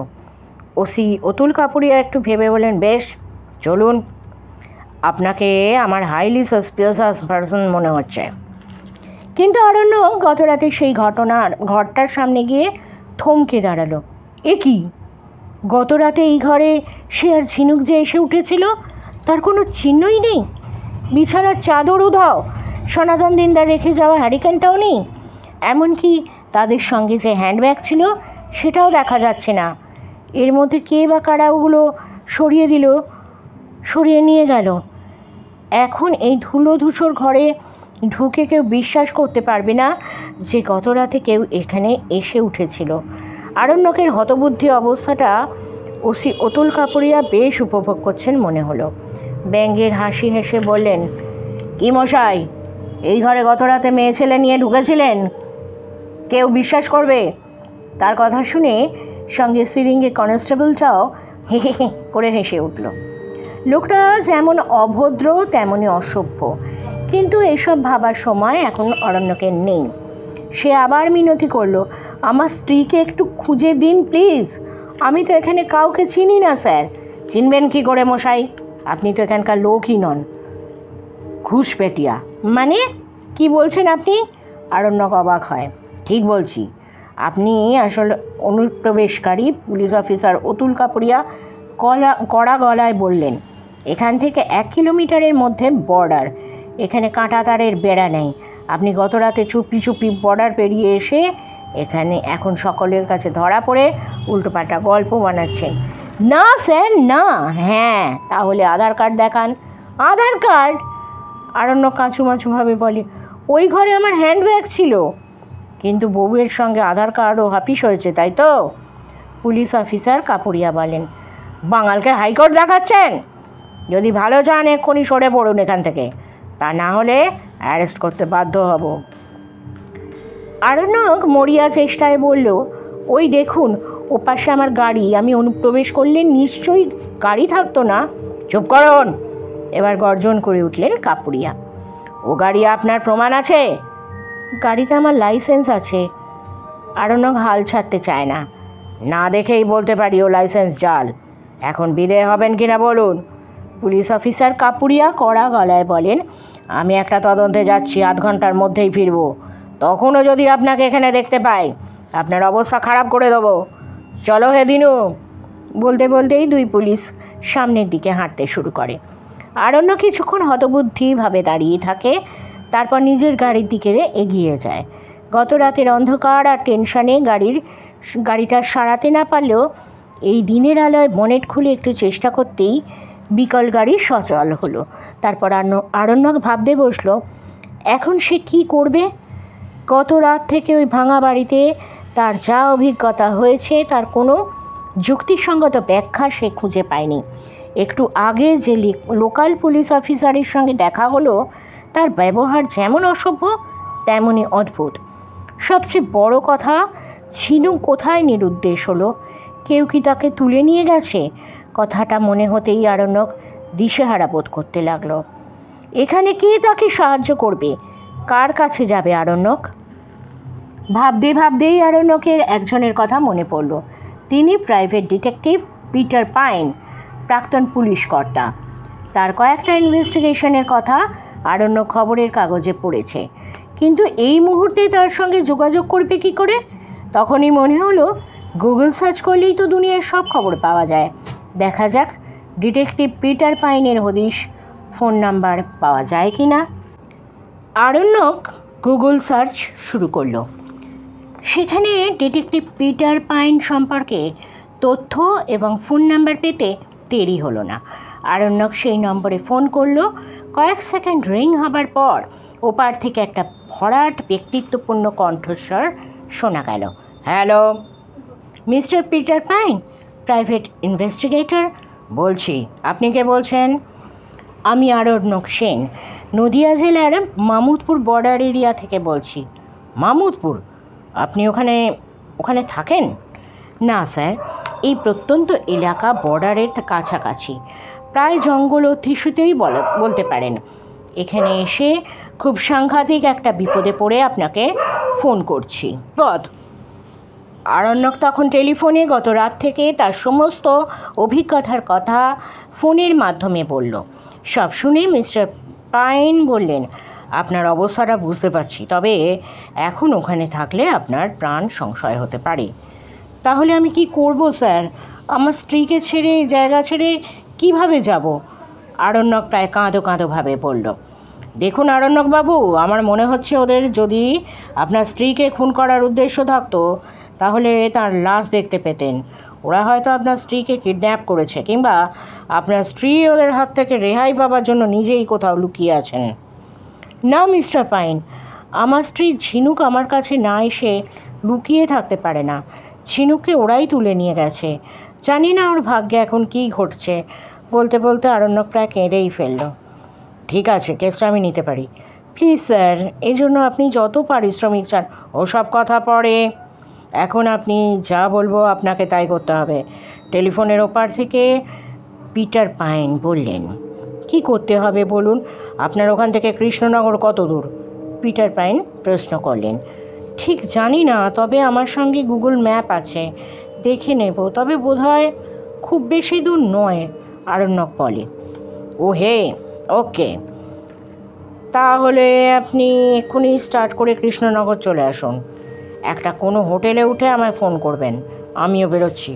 A: ওসি অতুল কাপুরিয়া একটু ভেবে বলেন, বেশ চলুন। আপনাকে আমার হাইলি সাসপিশিয়াস পারসন মনে হচ্ছে। কিন্তু আরণ্যক গত রাতে সেই ঘরটার সামনে গিয়ে থমকে দাঁড়ালো। এ কি? গত রাতে এই ঘরে সে আর ঝিনুক যে এসে উঠেছিল তার কোনো চিহ্নই নেই। বিছানার চাদর উধাও, সনাতন দিনদার রেখে যাওয়া হ্যারিকেনটাও নেই। এমনকি তাদের সঙ্গে যে হ্যান্ডব্যাগ ছিল সেটাও দেখা যাচ্ছে না। এর মধ্যে কে বা কারা ওগুলো সরিয়ে নিয়ে গেল? এখন এই ধুলো ধূসর ঘরে ঢুকে কেউ বিশ্বাস করতে পারবে না যে গত রাতে কেউ এখানে এসে উঠেছিল। আরণ্যকের হতবুদ্ধি অবস্থাটা ওসি অতুল কাপুরিয়া বেশ উপভোগ করছেন মনে হলো। ব্যঙ্গের হাসি হেসে বললেন, কি মশাই, এই ঘরে গত রাতে মেয়ে ছেলে নিয়ে ঢুকেছিলেন? কেউ বিশ্বাস করবে? তার কথা শুনে সঙ্গে সিরিঙ্গে কনস্টেবলটাও হে হে হে করে হেসে উঠল। লোকটা যেমন অভদ্র তেমনই অসভ্য, কিন্তু এসব ভাবার সময় এখন অরণ্যকের নেই। সে আবার মিনতি করলো, আমার স্ত্রীকে একটু খুঁজে দিন প্লিজ। আমি তো এখানে কাউকে চিনি না স্যার। চিনবেন কি করে মশাই? আপনি তো এখানকার লোকই নন। ঘুষপেটিয়া মানে কি বলছেন আপনি? আরণ্যক অবাক হয়। ঠিক বলছি, আপনি আসলে অনুপ্রবেশকারী। পুলিশ অফিসার অতুল কাপুরিয়া কড়া গলায় বললেন। এখান থেকে 1 কিলোমিটারের মধ্যে বর্ডার। এখানে কাঁটা তারের বেড়া নেই। আপনি গত রাতে চুপি চুপি বর্ডার পেরিয়ে এসে এখানে এখন সকলের কাছে ধরা পড়ে উল্টোপাল্টা গল্প বানাচ্ছেন। না স্যার না। হ্যাঁ, তাহলে আধার কার্ড দেখান। আধার কার্ড? আরণ্যক কাঁচুমাচুভাবে বলে, ওই ঘরে আমার হ্যান্ডব্যাগ ছিল। কিন্তু বউয়ের সঙ্গে আধার কার্ডও হাপিস হয়েছে, তাই তো? পুলিশ অফিসার কাপুরিয়া বলেন। বাঙালকে হাইকোর্ট দেখাচ্ছেন? যদি ভালো চান এক্ষুনি সরে পড়ুন এখান থেকে, তা না হলে অ্যারেস্ট করতে বাধ্য হব। আরণ্যক মরিয়া চেষ্টায় বলল, ওই দেখুন ওপাশে আমার গাড়ি। আমি অনুপ্রবেশ করলে নিশ্চয়ই গাড়ি থাকতো না। চুপ করুন, এবার গর্জন করে উঠলেন কাপুরিয়া। ও গাড়ি আপনার প্রমাণ আছে? গাড়িতে আমার লাইসেন্স আছে। আরণ্যক হাল ছাড়তে চায় না। না দেখেই বলতে পারি ও লাইসেন্স জাল। এখন বিদেয় হবেন কিনা বলুন। পুলিশ অফিসার কাপুরিয়া কড়া গলায় বলেন, আমি একটা তদন্তে যাচ্ছি, 8 ঘন্টার মধ্যেই ফিরব। তখনও যদি আপনাকে এখানে দেখতে পাই আপনার অবস্থা খারাপ করে দেবো। চলো হে দিনু। বলতে বলতেই 2 পুলিশ সামনের দিকে হাঁটতে শুরু করে। আরণ্য কিছুক্ষণ হতবুদ্ধিভাবে দাঁড়িয়ে থাকে, তারপর নিজের গাড়ির দিকে এগিয়ে যায়। গত রাতের অন্ধকার আর টেনশনে গাড়িটা সারাতে না পারলেও এই দিনের আলোয় বনেট খুলে একটু চেষ্টা করতেই বিকল গাড়ি সচল হলো। তারপর আরণ্যক ভাবতে বসলো, এখন সে কি করবে? গত রাত থেকে ওই ভাঙা বাড়িতে তার যা অভিজ্ঞতা হয়েছে তার কোনো যুক্তিসঙ্গত ব্যাখ্যা সে খুঁজে পায়নি। একটু আগে যে লোকাল পুলিশ অফিসারের সঙ্গে দেখা হলো তার ব্যবহার যেমন অসভ্য তেমনই অদ্ভুত। সবচেয়ে বড় কথা, ঝিনুক কোথায় নিরুদ্দেশ হলো? কেউ কি তাকে তুলে নিয়ে গেছে? কথাটা মনে হতেই আরণ্যক দিশেহারা বোধ করতে লাগলো। এখানে কে তাকে সাহায্য করবে? কার কাছে যাবে আরণ্যক? ভাবতে ভাবতেই আরণ্যকের একজনের কথা মনে পড়ল। তিনি প্রাইভেট ডিটেকটিভ পিটার পাইন, প্রাক্তন পুলিশ কর্তা। তার কয়েকটা ইনভেস্টিগেশনের কথা আরণ্য খবরের কাগজে পড়েছে, কিন্তু এই মুহূর্তে তার সঙ্গে যোগাযোগ করবে কী করে? তখনই মনে হলো গুগল সার্চ করলেই তো দুনিয়ার সব খবর পাওয়া যায়। দেখা যাক ডিটেকটিভ পিটার পাইনের হদিশ ফোন নাম্বার পাওয়া যায় কি না। আরণ্যক গুগল সার্চ শুরু করলো। সেখানে ডিটেকটিভ পিটার পাইন সম্পর্কে তথ্য এবং ফোন নাম্বার পেতে দেরি হলো না। আরণ্যক সেই নম্বরে ফোন করলো। কয়েক সেকেন্ড রিং হবার পর ওপার থেকে একটা ভরাট ব্যক্তিত্বপূর্ণ কণ্ঠস্বর শোনা গেল। Hello, mister Peter pine, private investigator বলছি। আপনি কে বলছেন? আমি আরণ্যক সেন, নদিয়া জেলার মামুদপুর বর্ডার এরিয়া থেকে বলছি। মামুদপুর? আপনি ওখানে থাকেন? না স্যার, এই প্রত্যন্ত এলাকা বর্ডারের কাছাকাছি, প্রায় জঙ্গল ও টিস্যুতেই বলতে পারেন। এখানে এসে খুব সাংঘাতিক একটা বিপদে পড়ে আপনাকে ফোন করছি। আরণ্যক তখন টেলিফোনে গত রাত থেকে তার সমস্ত অভিজ্ঞতার কথা ফোনের মাধ্যমে বলল। সব শুনে মিস্টার পাইন বললেন, আপনার অবস্থাটা বুঝতে পারছি, তবে এখন ওখানে থাকলে আপনার প্রাণ সংশয় হতে পারে। তাহলে আমি কি করব স্যার? আমার স্ত্রীকে ছেড়ে, জায়গা ছেড়ে কিভাবে যাব? আরণ্যক প্রায় কাঁদো ভাবে বলল, দেখুন আরণ্যকবাবু, আমার মনে হচ্ছে ওদের যদি আপনার স্ত্রীকে খুন করার উদ্দেশ্য থাকতো তাহলে তার লাশ দেখতে পেতেন। ওরা হয়তো আপনার স্ত্রীকে কিডন্যাপ করেছে, কিংবা আপনার স্ত্রী ওদের হাত থেকে রেহাই পাবার জন্য নিজেই কোথাও লুকিয়ে আছেন। না মিস্টার পাইন, আমার স্ত্রী ঝিনুক আমার কাছে না এসে লুকিয়ে থাকতে পারে না। ঝিনুককে ওরাই তুলে নিয়ে গেছে। জানি না ওর ভাগ্যে এখন কী ঘটছে। বলতে বলতে আরণ্যক প্রায় কেঁদেই ফেলল। ঠিক আছে, কেসটা আমি নিতে পারি। প্লিজ স্যার, এই জন্য আপনি যত পারিশ্রমিক চান ওসব কথা পরে। এখন আপনি যা বলবো আপনাকে তাই করতে হবে। টেলিফোনের ওপার থেকে পিটার পাইন বললেন, কি করতে হবে বলুন? আপনার ওখান থেকে কৃষ্ণনগর কত দূর? পিটার পাইন প্রশ্ন করলেন। ঠিক জানি না, তবে আমার সঙ্গে গুগল ম্যাপ আছে, দেখে নেব। তবে বোধহয় খুব বেশি দূর নয়, আরণ্যক বলে। ও হে, ওকে, তাহলে আপনি এক্ষুনি স্টার্ট করে কৃষ্ণনগর চলে আসুন। একটা কোনো হোটেলে উঠে আমায় ফোন করবেন, আমিও বেরোচ্ছি,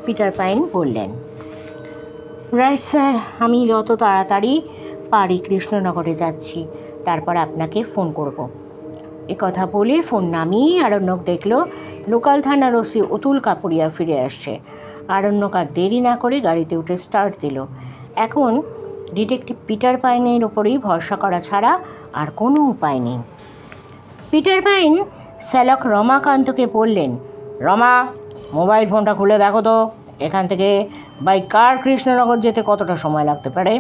A: পিটার পাইন বললেন। রাইট স্যার, আমি যত তাড়াতাড়ি পারি কৃষ্ণনগরে যাচ্ছি, তারপর আপনাকে ফোন করব। কথা বলে ফোন নামিয়ে আরণ্যক দেখল লোকাল থানার ওসি অতুল কাপুরিয়া ফিরে আসছে। আরণ্যক আর দেরি না করে গাড়িতে উঠে স্টার্ট দিল। এখন ডিটেকটিভ পিটার পাইনের ওপরেই ভরসা করা ছাড়া আর কোনো উপায় নেই। পিটার পাইন শ্যালক রমাকান্তকে বললেন, রমা, মোবাইল ফোনটা খুলে দেখো তো, এখান থেকে বাই কার কৃষ্ণনগর যেতে কতটা সময় লাগতে পারে?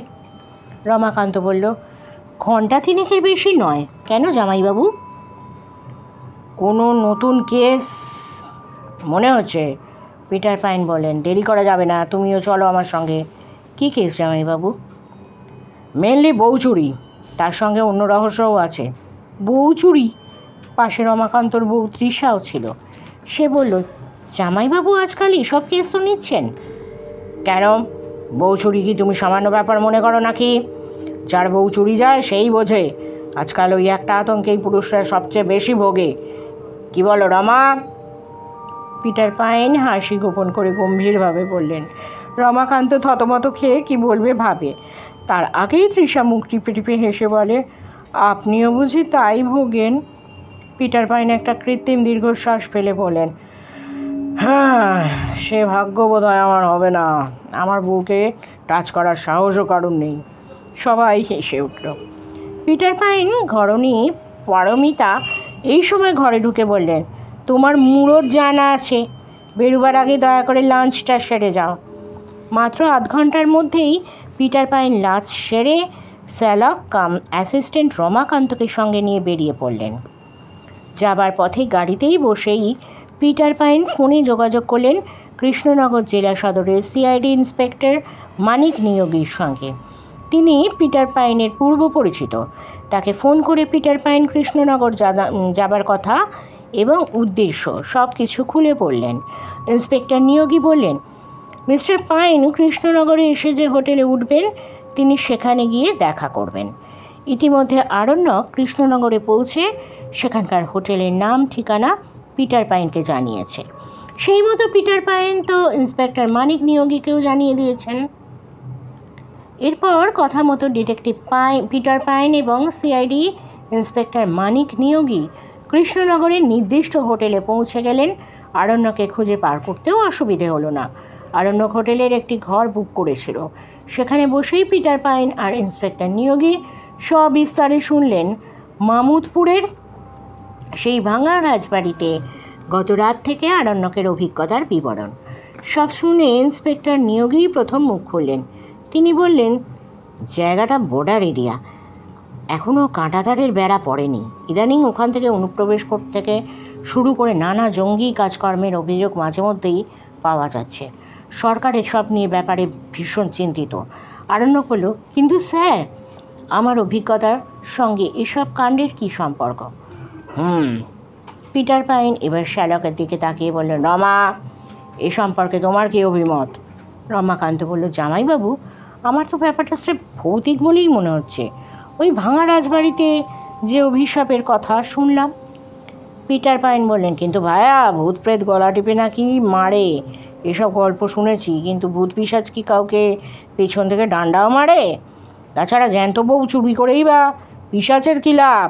A: রমাকান্ত বলল, ঘণ্টা তিনেকের বেশি নয়। কেন জামাইবাবু? কোনো নতুন কেস মনে হচ্ছে? পিটার পাইন বলেন, দেরি করা যাবে না, তুমিও চলো আমার সঙ্গে। কী কেস জামাইবাবু? মেনলি বউ চুরি, তার সঙ্গে অন্য রহস্যও আছে। বউ চুরি? পাশে রমাকান্তর বউ তৃষাও ছিল। সে বলল, জামাইবাবু আজকাল এসব কেস তো নিচ্ছেন কেন? বউ চুরি কি তুমি সামান্য ব্যাপার মনে করো নাকি? যার বউ চুরি যায় সেই বোঝে। আজকাল ওই একটা আতঙ্কেই পুরুষরা সবচেয়ে বেশি ভোগে। কি বলো রমা? পিটার পাইন হাসি গোপন করে গম্ভীরভাবে বললেন। রমাকান্ত থতমত খেয়ে কি বলবে ভাবে। তার আগেই তৃষা মুখ টিপে টিপে হেসে বলে, আপনিও বুঝি তাই ভোগেন? পিটার পাইন একটা কৃত্রিম দীর্ঘশ্বাস ফেলে বলেন, হ্যাঁ, সে ভাগ্য বোধহয় আমার হবে না। আমার বউকে টাচ করার সাহসও কারণ নেই। সবাই হেসে উঠল। পিটার পাইন ঘরণী পারমিতা এই সময় ঘরে ঢুকে বললেন, তোমার মুরত জানা আছে, বেরোবার আগে দয়া করে লাঞ্চটা সেরে যাও। মাত্র আধ ঘন্টার মধ্যেই পিটার পাইন লাঞ্চ সেরে শ্যালক কাম অ্যাসিস্ট্যান্ট রমাকান্তকে সঙ্গে নিয়ে বেরিয়ে পড়লেন। যাবার পথে গাড়িতেই বসেই পিটার পাইন ফোনে যোগাযোগ করলেন কৃষ্ণনগর জেলা সদরের সিআইডি ইন্সপেক্টর মানিক নিয়োগীর সঙ্গে। তিনি পিটার পাইনের পূর্ব পরিচিত। তাকে ফোন করে পিটার পাইন কৃষ্ণনগর যাবার কথা এবং উদ্দেশ্য সব কিছু খুলে বললেন। ইন্সপেক্টর নিয়োগী বললেন, মিস্টার পাইন কৃষ্ণনগরে এসে যে হোটেলে উঠবেন তিনি সেখানে গিয়ে দেখা করবেন। ইতিমধ্যে আরণ্যক কৃষ্ণনগরে পৌঁছে সেখানকার হোটেলের নাম ঠিকানা পিটার পাইনকে জানিয়েছে। সেই মতো পিটার পাইন তো ইন্সপেক্টর মানিক নিয়োগীকেও জানিয়ে দিয়েছেন। এরপর কথা মতো ডিটেকটিভ পিটার পাইন এবং সিআইডি ইন্সপেক্টর মানিক নিয়োগী কৃষ্ণনগরের নির্দিষ্ট হোটেলে পৌঁছে গেলেন। আরণ্যকে খুঁজে পার করতেও অসুবিধে হলো না। আরণ্যক হোটেলের একটি ঘর বুক করেছিল। সেখানে বসেই পিটার পাইন আর ইন্সপেক্টর নিয়োগী সবিস্তারে শুনলেন মামুদপুরের সেই ভাঙা রাজবাড়িতে গত রাত থেকে আরণ্যকের অভিজ্ঞতার বিবরণ। সব শুনে ইন্সপেক্টর নিয়োগী প্রথম মুখ খুললেন। তিনি বললেন, জায়গাটা বর্ডার এরিয়া, এখনও কাঁটাতারের বেড়া পড়েনি। ইদানিং ওখান থেকে অনুপ্রবেশ থেকে শুরু করে নানা জঙ্গি কাজকর্মের অভিযোগ মাঝে মধ্যেই পাওয়া যাচ্ছে। সরকার এসব নিয়ে ব্যাপারে ভীষণ চিন্তিত। আরণ্যক বলল, কিন্তু স্যার, আমার অভিজ্ঞতার সঙ্গে এসব কাণ্ডের কী সম্পর্ক? পিটার পাইন এবার শ্যালকের দিকে তাকিয়ে বললেন, রমা, এ সম্পর্কে তোমার কী অভিমত? রমাকান্ত বলল, জামাইবাবু, আমার তো ব্যাপারটা স্রেফ ভৌতিক বলেই মনে হচ্ছে। ওই ভাঙা রাজবাড়িতে যে অভিশাপের কথা শুনলাম। পিটার পাইন বললেন, কিন্তু ভায়া, ভূত প্রেত গলা টিপে নাকি মারে, এসব গল্প শুনেছি, কিন্তু ভূত পিশাচ কি কাউকে পেছন থেকে ডান্ডাও মারে? তাছাড়া জ্যান্ত বউ চুরি করেই বা পিশাচের কী লাভ?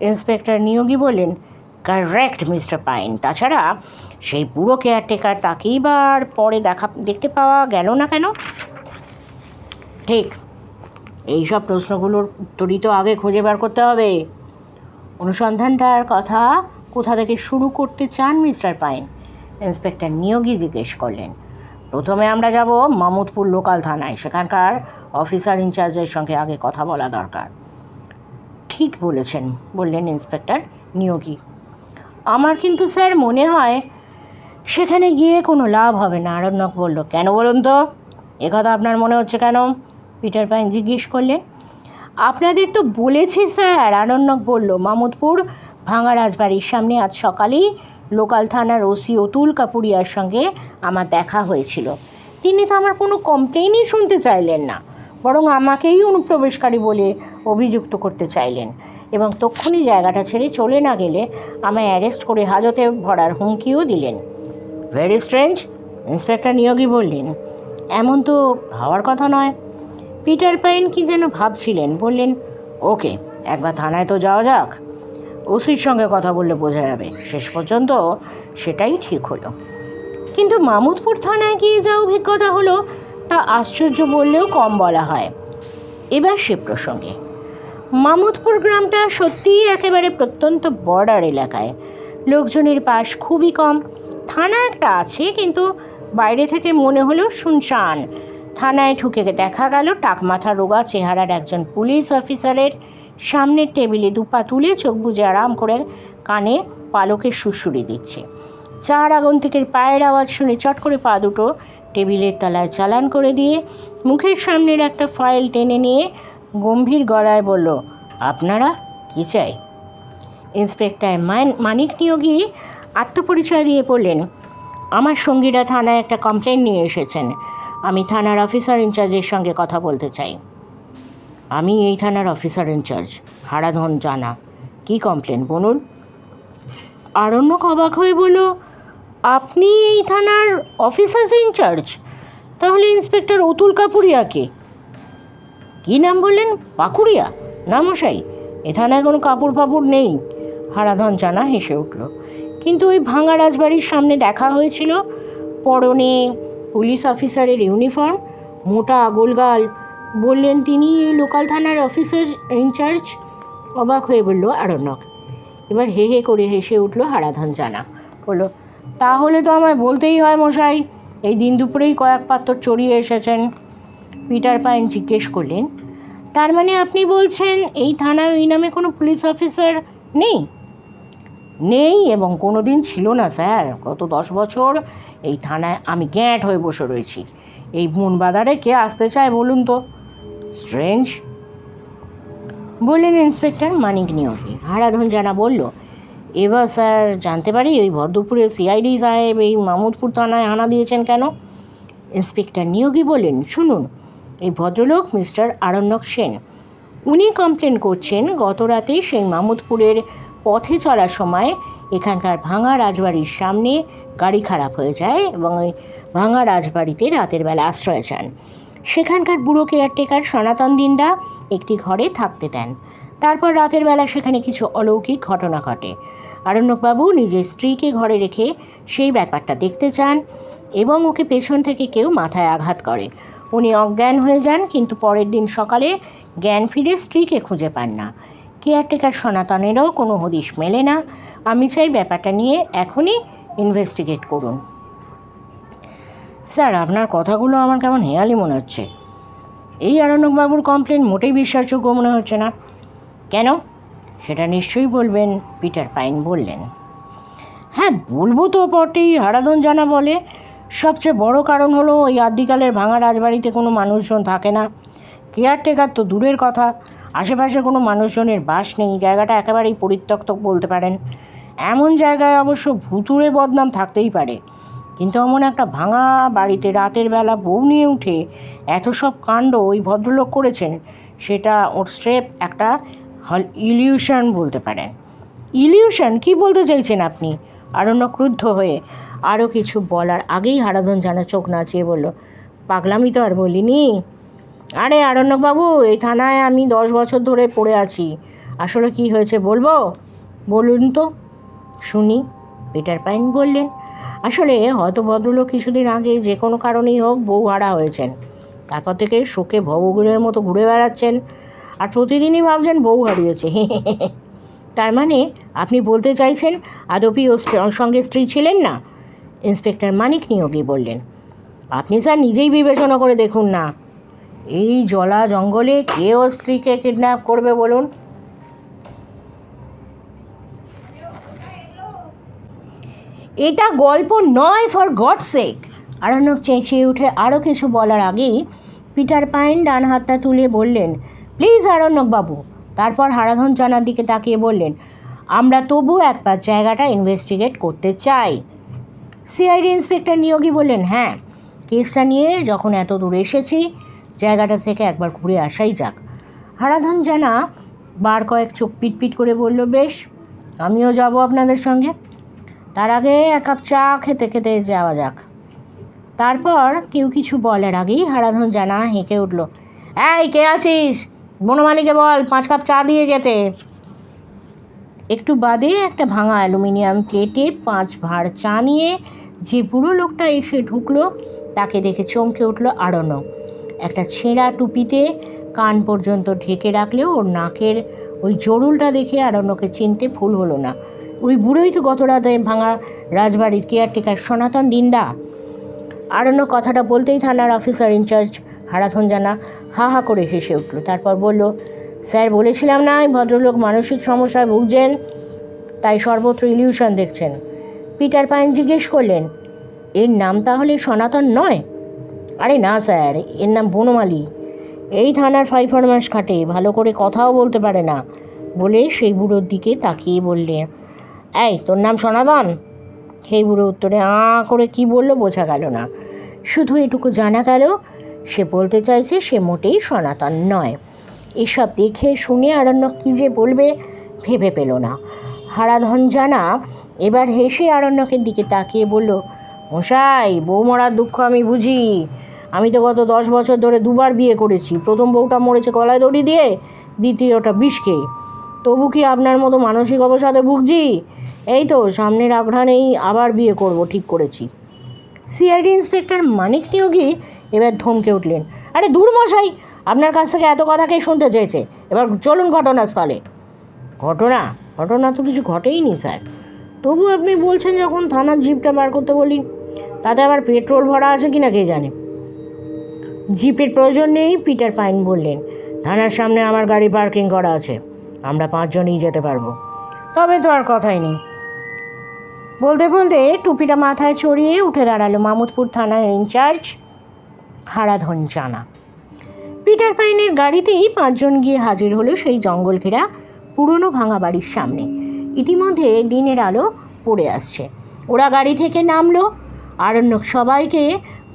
A: ইন্সপেক্টর নিয়োগী বললেন, কারেক্ট মিস্টার পাইন। তাছাড়া সেই পুরো কেয়ারটেকার, তাকেই বা আর পরে দেখতে পাওয়া গেল না কেন? ঠিক, এইসব প্রশ্নগুলোর উত্তরই তো আগে খুঁজে বার করতে হবে। অনুসন্ধানটার কথা কোথা থেকে শুরু করতে চান মিস্টার পাইন? ইন্সপেক্টর নিয়োগী জিজ্ঞেস করলেন। প্রথমে আমরা যাব মামুদপুর লোকাল থানায়। সেখানকার অফিসার ইনচার্জের সঙ্গে আগে কথা বলা দরকার। ঠিক বলেছেন, বললেন ইন্সপেক্টর নিয়োগী। আমার কিন্তু স্যার মনে হয় সেখানে গিয়ে কোনো লাভ হবে না। আরণ্যক বলল, কেন বলুন তো? একথা আপনার মনে হচ্ছে কেন? পিটার পাইন জিজ্ঞেস করলেন। আপনাদের তো বলেছি স্যার, আরণ্যক বলল। মামুদপুর ভাঙা রাজবাড়ির সামনে আজ সকালেই লোকাল থানার ওসি অতুল কাপুরিয়ার সঙ্গে আমার দেখা হয়েছিল। তিনি তো আমার কোনো কমপ্লেনই শুনতে চাইলেন না, বরং আমাকেই অনুপ্রবেশকারী বলে অভিযুক্ত করতে চাইলেন এবং তক্ষুনি জায়গাটা ছেড়ে চলে না গেলে আমায় অ্যারেস্ট করে হাজতে ভরার হুমকিও দিলেন। ভেরি স্ট্রেঞ্জ, ইন্সপেক্টর নিয়োগী বললেন। এমন তো হওয়ার কথা নয়। পিটার পাইন কি যেন ভাবছিলেন, বললেন, ওকে, একবার থানায় তো যাওয়া যাক। ওসির সঙ্গে কথা বললে বোঝা যাবে। শেষ পর্যন্ত সেটাই ঠিক হলো। কিন্তু মামুদপুর থানায় গিয়ে যা অভিজ্ঞতা হলো তা আশ্চর্য বললেও কম বলা হয়। এবার সে প্রসঙ্গে, মামুদপুর গ্রামটা সত্যিই একেবারে প্রত্যন্ত বর্ডার এলাকায়। লোকজনের পাশ খুবই কম। থানা একটা আছে, কিন্তু বাইরে থেকে মনে হলো শুনশান। থানায় ঢুকে দেখা গেল টাকমাথা রোগা চেহারার একজন পুলিশ অফিসারের সামনের টেবিলে দুপা তুলে চোখ বুজে আরাম করে কানে পালকের সুড়সুড়ি দিচ্ছে। চার আগন্তুকের পায়ের আওয়াজ শুনে চট করে পা দুটো টেবিলের তলায় চালান করে দিয়ে মুখের সামনের একটা ফাইল টেনে নিয়ে গম্ভীর গলায় বলল, আপনারা কি চাই? ইন্সপেক্টর মানিক নিয়োগী আত্মপরিচয় দিয়ে বললেন, আমার সঙ্গীরা থানায় একটা কমপ্লেন নিয়ে এসেছেন। আমি থানার অফিসার ইনচার্জের সঙ্গে কথা বলতে চাই। আমি এই থানার অফিসার ইনচার্জ, হারাধন জানা। কি কমপ্লেন বলুন? আরণ্যক অবাক হয়ে বলল, আপনি এই থানার অফিসার ইনচার্জ? তাহলে ইন্সপেক্টর অতুল কাপুরিয়াকে? কী নাম বললেন? পাকুড়িয়া? না মশাই, এ থানায় কোনো কাপড় ফাপড় নেই। হারাধন জানা হেসে উঠল। কিন্তু ওই ভাঙা রাজবাড়ির সামনে দেখা হয়েছিল, পরনে পুলিশ অফিসারের ইউনিফর্ম, মোটা গোলগাল। বললেন তিনি এই লোকাল থানার অফিসার ইনচার্জ। অবাক হয়ে বলল আরণ্যক। এবার হে হে করে হেসে উঠল হারাধন জানা। বলল, তাহলে তো আমায় বলতেই হয় মশাই, এই দিন দুপুরেই কয়েক পাত্র চড়িয়ে এসেছেন। পিটার পাইন জিজ্ঞেস করলেন, তার মানে আপনি বলছেন এই থানায় ওই নামে কোনো পুলিশ অফিসার নেই? নেই, এবং কোনো দিন ছিল না স্যার। গত 10 বছর এই থানায় আমি গ্যাঁট হয়ে বসে রয়েছি। এই মনবাদারে কে আসতে চায় বলুন তো? স্ট্রেঞ্জ, বললেন ইন্সপেক্টর মানিক নিয়োগী। হারাধন জানা বলল, এবার স্যার জানতে পারি ওই ভর দুপুরে সিআইডি সাহেব এই মামুদপুর থানায় হানা দিয়েছেন কেন? ইন্সপেক্টর নিয়োগী বললেন, শুনুন, এই ভদ্রলোক মিস্টার আরণ্যক সেন, উনি কমপ্লেন করছেন গত রাতে সেই মামুদপুরের পথে চলার সময় এখানকার ভাঙা রাজবাড়ির সামনে গাড়ি খারাপ হয়ে যায় এবং ওই ভাঙা রাজবাড়িতে রাতের বেলা আশ্রয় চান। সেখানকার বুড়ো কেয়ারটেকার সনাতন দিন্দা একটি ঘরে থাকতে দেন। তারপর রাতের বেলা সেখানে কিছু অলৌকিক ঘটনা ঘটে। আরণ্যকবাবু নিজের স্ত্রীকে ঘরে রেখে সেই ব্যাপারটা দেখতে চান এবং ওকে পেছন থেকে কেউ মাথায় আঘাত করে। উনি অজ্ঞান হয়ে যান, কিন্তু পরের দিন সকালে জ্ঞান ফিরে স্ত্রীকে খুঁজে পান না। কেয়ারটেকার সনাতনেরও কোনো হদিশ মেলে না। আমি চাই ব্যাপারটা নিয়ে এখনই ইনভেস্টিগেট করুন। স্যার, আপনার কথাগুলো আমার কেমন হেয়ালি মনে হচ্ছে। এই আরণ্যকবাবুর কমপ্লেন মোটেই বিশ্বাসযোগ্য মনে হচ্ছে না। কেন? সেটা নিশ্চয়ই বলবেন, পিটার পাইন বললেন। হ্যাঁ, বলবো তো বটেই, হারাধন জানা বলে। সবচেয়ে বড় কারণ হলো ওই আদ্যিকালের ভাঙা রাজবাড়িতে কোনো মানুষজন থাকে না। কেয়ারটেকার তো দূরের কথা, আশেপাশে কোনো মানুষজনের বাস নেই। জায়গাটা একেবারেই পরিত্যক্ত বলতে পারেন। এমন জায়গায় অবশ্য ভুতুড়ে বদনাম থাকতেই পারে, কিন্তু এমন একটা ভাঙা বাড়িতে রাতের বেলা বউ নিয়ে উঠে এত সব কাণ্ড ওই ভদ্রলোক করেছেন, সেটা ওর স্রেফ একটা ইলিউশন বলতে পারেন। ইলিউশন? কি বলতে চাইছেন আপনি? আরণ্য ক্রুদ্ধ হয়ে আরও কিছু বলার আগেই হারাধন জানা চোখ নাচিয়ে বলল, পাগলামি তো আর বলিনি। আরে আরণ্যকবাবু, এই থানায় আমি 10 বছর ধরে পড়ে আছি। আসলে কি হয়েছে বলবো? বলুন তো শুনি, পিটার পাইন বললেন। আসলে হয়তো ভদ্রলোক কিছুদিন আগে যে কোনো কারণেই হোক বউ হারা হয়েছেন। তারপর থেকে শোকে ভবগুড়ের মতো ঘুরে বেড়াচ্ছেন আর প্রতিদিনই ভাবছেন বউ হারিয়েছে। তার মানে আপনি বলতে চাইছেন আদপি ওর সঙ্গে স্ত্রী ছিলেন না? ইন্সপেক্টর মানিক নিয়োগী বললেন। আপনি স্যার নিজেই বিবেচনা করে দেখুন না, এই জলা জঙ্গলে কে ওর স্ত্রীকে কিডন্যাপ করবে বলুন? এটা গল্প নয়, ফর গড সেক। আরণ্যক চেঁচিয়ে উঠে আরও কিছু বলার আগেই পিটার পাইন ডান হাতটা তুলে বললেন, প্লিজ আরণ্যকবাবু। তারপর হারাধন জানার দিকে তাকিয়ে বললেন, আমরা তবু একবার জায়গাটা ইনভেস্টিগেট করতে চাই। সিআইডি ইন্সপেক্টর নিয়োগী বললেন, হ্যাঁ, কেসটা নিয়ে যখন এত দূর এসেছি, জায়গাটা থেকে একবার ঘুরে আসাই যাক। হারাধন জানা বার কয়েক চোখ পিটপিট করে বলল, বেশ, আমিও যাব আপনাদের সঙ্গে। তার আগে এক কাপ চা খেতে খেতে যাওয়া যাক। তারপর কেউ কিছু বলার আগেই হারাধন জানা হেঁকে উঠল, এই কে আছিস? বনমালীকে বল 5 কাপ চা দিয়ে যেতে। একটু বাদে একটা ভাঙা অ্যালুমিনিয়াম প্লেটে 5 ভাঁড় চা নিয়ে যে বুড়ো লোকটা এসে ঢুকলো, তাকে দেখে চমকে উঠল আরণ্যক। একটা ছেঁড়া টুপিতে কান পর্যন্ত ঢেকে রাখলেও ওর নাকের ওই জরুলটা দেখে আরণ্যকে চিনতে ভুল হলো না। ওই বুড়োই তো গত রাতে ভাঙা রাজবাড়ির কেয়ারটেকার সনাতন দিন্দা। আরণ্য কথাটা বলতেই থানার অফিসার ইনচার্জ হারাধন জানা হা হা করে হেসে উঠল। তারপর বলল, স্যার, বলেছিলাম না এই ভদ্রলোক মানসিক সমস্যায় ভুগছেন, তাই সর্বত্র ইলিউশন দেখছেন। পিটার পাইন জিজ্ঞেস করলেন, এর নাম তাহলে সনাতন নয়? আরে না স্যার, এর নাম বনমালী। এই থানার 5 ফরমাস খাটে, ভালো করে কথাও বলতে পারে না। বলে সেই বুড়োর দিকে তাকিয়ে বললে, এই তোর নাম সনাতন? সেই বুড়ো উত্তরে করে কি বলল বোঝা গেল না। শুধু এটুকু জানা গেল সে বলতে চাইছে সে মোটেই সনাতন নয়। এসব দেখে শুনে আরণ্যক কী যে বলবে ভেবে পেল না। হারাধন জানা এবার হেসে আরণ্যকের দিকে তাকিয়ে বলল, মশাই, বউ মরার দুঃখ আমি বুঝি। আমি তো গত 10 বছর ধরে 2বার বিয়ে করেছি। প্রথম বউটা মরেছে গলায় দড়ি দিয়ে, দ্বিতীয়টা বিষ খেয়ে। তবু কি আপনার মতো মানসিক অবসাদে ভুগছি? এই তো সামনের আঘ্রাণেই আবার বিয়ে করব ঠিক করেছি। সিআইডি ইন্সপেক্টর মানিক নিয়োগী এবার ধমকে উঠলেন, আরে দূর মশাই, আপনার কাছ থেকে এত কথা কে শুনতে চেয়েছে? এবার চলুন ঘটনাস্থলে। ঘটনা তো কিছু ঘটেই নি স্যার। তবু আপনি বলছেন যখন থানার জিপটা বার করতে বলি, তাতে আবার পেট্রোল ভরা আছে কিনা কে জানে। জিপের প্রয়োজন নেই, পিটার পাইন বললেন। থানার সামনে আমার গাড়ি পার্কিং করা আছে, আমরা 5 জনই যেতে পারবো। তবে তো আর কথাই নেই। বলতে বলতে টুপিটা মাথায় চড়িয়ে উঠে দাঁড়ালো মামুদপুর থানার ইনচার্জ হারাধন জানা। পিটার পাইনের গাড়িতেই 5 জন গিয়ে হাজির হলো সেই জঙ্গল ঘেরা পুরনো ভাঙা বাড়ির সামনে। ইতিমধ্যে দিনের আলো পড়ে আসছে। ওরা গাড়ি থেকে নামলো। আরণ্যক সবাইকে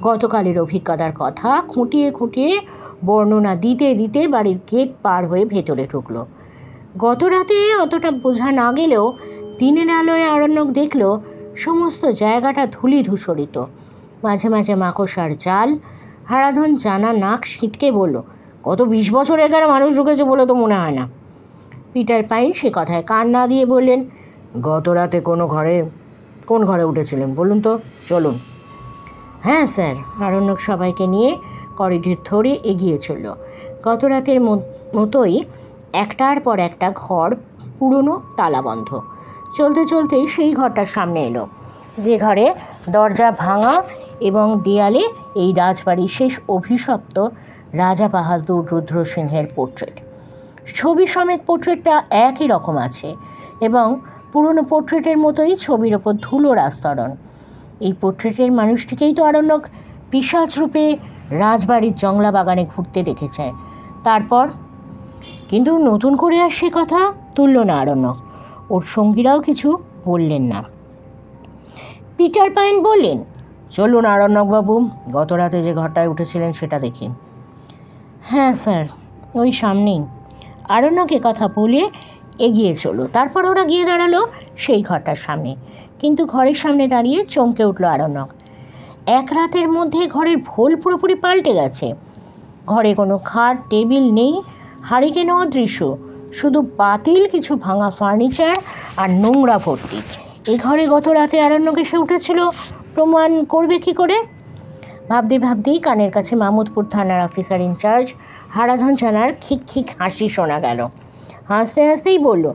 A: গতকালের অভিজ্ঞতার কথা খুঁটিয়ে খুঁটিয়ে বর্ণনা দিতে দিতে বাড়ির গেট পার হয়ে ভেতরে ঢুকলো। গত রাতে অতটা বোঝা না গেলেও দিনের আলোয় আরণ্যক দেখল সমস্ত জায়গাটা ধূলি ধূসরিত, মাঝে মাঝে মাকড়সার জাল। হারাধন জানা নাক ছিটকে বলল, গত 20 বছর এখানে মানুষ ঢুকেছে বলে তো মনে হয় না। পিটার পাইন সে কথায় কান না দিয়ে বললেন, গত রাতে কোন ঘরে উঠেছিলেন বলুন তো, চলুন। হ্যাঁ স্যার। আরণ্যক সবাইকে নিয়ে করিডোর ধরে এগিয়ে চলল। গত রাতের মতোই একটার পর একটা ঘর, পুরনো, তালাবন্ধ। চলতে চলতেই সেই ঘরটার সামনে এলো, যে ঘরে দরজা ভাঙা এবং দেয়ালে এই রাজবাড়ির শেষ অভিশপ্ত রাজা বাহাদুর রুদ্র সিংহের পোর্ট্রেট। ছবি সমেত পোর্ট্রেটটা একই রকম আছে এবং পুরনো পোর্ট্রেটের মতোই ছবির ওপর ধুলোর আস্তরণ। এই পোর্ট্রেটের মানুষটিকেই তো আরণ্যক পিশাচ রূপে রাজবাড়ির জংলা বাগানে ঘুরতে দেখেছে। তারপর কিন্তু নতুন করে আর সে কথা তুলল না আরণ্যক। ওর সঙ্গীরাও কিছু বললেন না। পিটার পাইন বললেন, চলুন আরণ্যকবাবু, গত রাতে যে ঘরটায় উঠেছিলেন সেটা দেখি। হ্যাঁ স্যার, ওই সামনেই। আরণ্যক কথা বলে এগিয়ে চলো। তারপর ওরা গিয়ে দাঁড়ালো সেই ঘরটার সামনে। কিন্তু ঘরের সামনে দাঁড়িয়ে চমকে উঠল আরণ্যক। এক রাতের মধ্যে ঘরের ভোল পুরোপুরি পাল্টে গেছে। ঘরে কোনো খাট টেবিল নেই, হারিকেন অদৃশ্য, শুধু পাতিল, কিছু ভাঙা ফার্নিচার আর নোংরা ভর্তি। এই ঘরে গত রাতে আরণ্যক এসে উঠেছিল প্রমাণ করবে কি করে? ভাবতে ভাবতেই কানের কাছে মামুদপুর থানার অফিসার ইনচার্জ হারাধন জানার খিক খিক হাসি শোনা গেল। হাসতে হাসতেই বলল,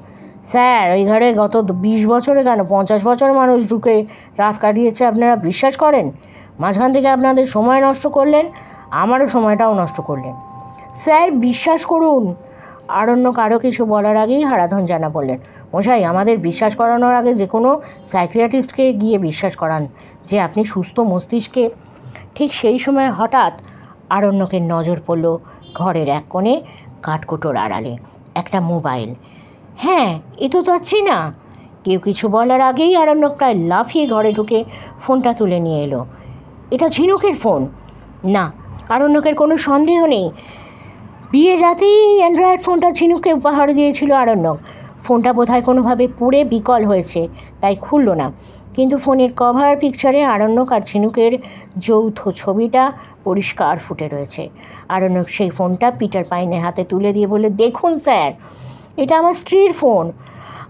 A: স্যার, ওই ঘরে গত 20 বছরে কেন 50 বছর মানুষ ঢুকে রাত কাটিয়েছে আপনারা বিশ্বাস করেন? মাঝখান থেকে আপনাদের সময় নষ্ট করলেন, আমারও সময়টাও নষ্ট করলেন। স্যার বিশ্বাস করুন। আরণ্যক আরও কিছু বলার আগেই হারাধন জানা বললেন, মশাই, আমাদের বিশ্বাস করানোর আগে যে কোনো সাইকিয়াট্রিস্টকে গিয়ে বিশ্বাস করান যে আপনি সুস্থ মস্তিষ্কে। ঠিক সেই সময় হঠাৎ আরণ্যকের নজর পড়ল ঘরের এক কোণে কাঠকুটোর আড়ালে একটা মোবাইল। হ্যাঁ, এ তো যাচ্ছি না। কেউ কিছু বলার আগেই আরণ্যক প্রায় লাফিয়ে ঘরে ঢুকে ফোনটা তুলে নিয়ে এলো। এটা ঝিনুকের ফোন। না, আরণ্যকের কোনো সন্দেহ নেই। বিয়ের রাতেই এই অ্যান্ড্রয়েড ফোনটা ঝিনুককে উপহার দিয়েছিল আরণ্যক। ফোনটা বোধহয় কোনোভাবে পুড়ে বিকল হয়েছে, তাই খুলল না। কিন্তু ফোনের কভার পিকচারে আরণ্যক আর ঝিনুকের যৌথ ছবিটা পরিষ্কার ফুটে রয়েছে। আরণ্যক সেই ফোনটা পিটার পাইনের হাতে তুলে দিয়ে বলে, দেখুন স্যার, এটা আমার স্ত্রীর ফোন।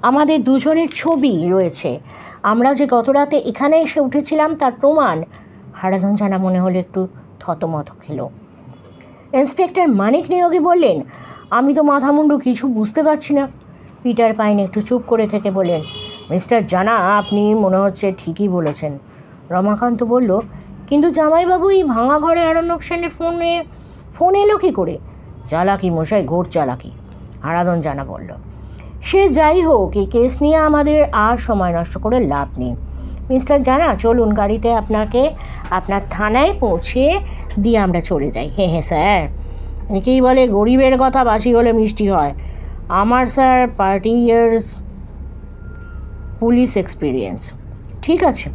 A: আমাদের দুজনের ছবি রয়েছে। আমরা যে গত রাতে এখানে এসে উঠেছিলাম তার প্রমাণ। হারাধন জানা মনে হলো একটু থতমত খেল। ইন্সপেক্টর মানিক নিয়োগী বললেন, আমি তো মাথামুন্ডু কিছু বুঝতে পারছি না। পিটার পাইন একটু চুপ করে থেকে বললেন, মিস্টার জানা, আপনি মনে হচ্ছে ঠিকই বলেছেন। রমাকান্ত বলল, কিন্তু জামাইবাবু, এই ভাঙা ঘরে আরণ্যক সেনের ফোন এলো কী করে? চালাকি মশাই, ঘোর চালাকি, হারাধন জানা বলল। সে যাই হোক, এই কেস নিয়ে আমাদের আর সময় নষ্ট করে লাভ নেই। মিস্টার জানা, চলুন, গাড়িতে আপনাকে আপনার থানায় পৌঁছে দিয়ে আমরা চলে যাই। হ্যাঁ হ্যাঁ স্যার, একেই বলে গরিবের কথা বাসি হলে মিষ্টি হয়। আমার স্যার 30 ইয়ার্স পুলিশ এক্সপিরিয়েন্স। ঠিক আছে,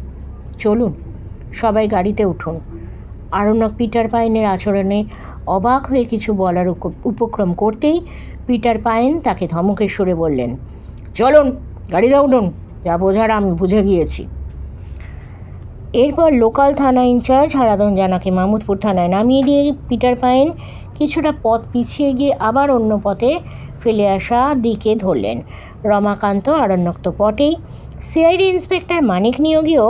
A: চলুন। সবাই গাড়িতে উঠুন। আরণ্যক পিটার পাইনের আচরণে অবাক হয়ে কিছু বলার উপক্রম করতেই পিটার পাইন তাকে ধমকের সুরে বললেন, চলুন, গাড়িতে উঠুন, যা বোঝার আমি বুঝে গিয়েছি। এরপর লোকাল থানা ইনচার্জ হারাধন জানাকে মামুদপুর থানায় নামিয়ে দিয়ে পিটার পাইন কিছুটা পথ পিছিয়ে গিয়ে আবার অন্য পথে ফেলে আসা দিকে ধরলেন। রমাকান্ত আরণ্যক তো পটেই, সিআইডি ইন্সপেক্টর মানিক নিয়োগীও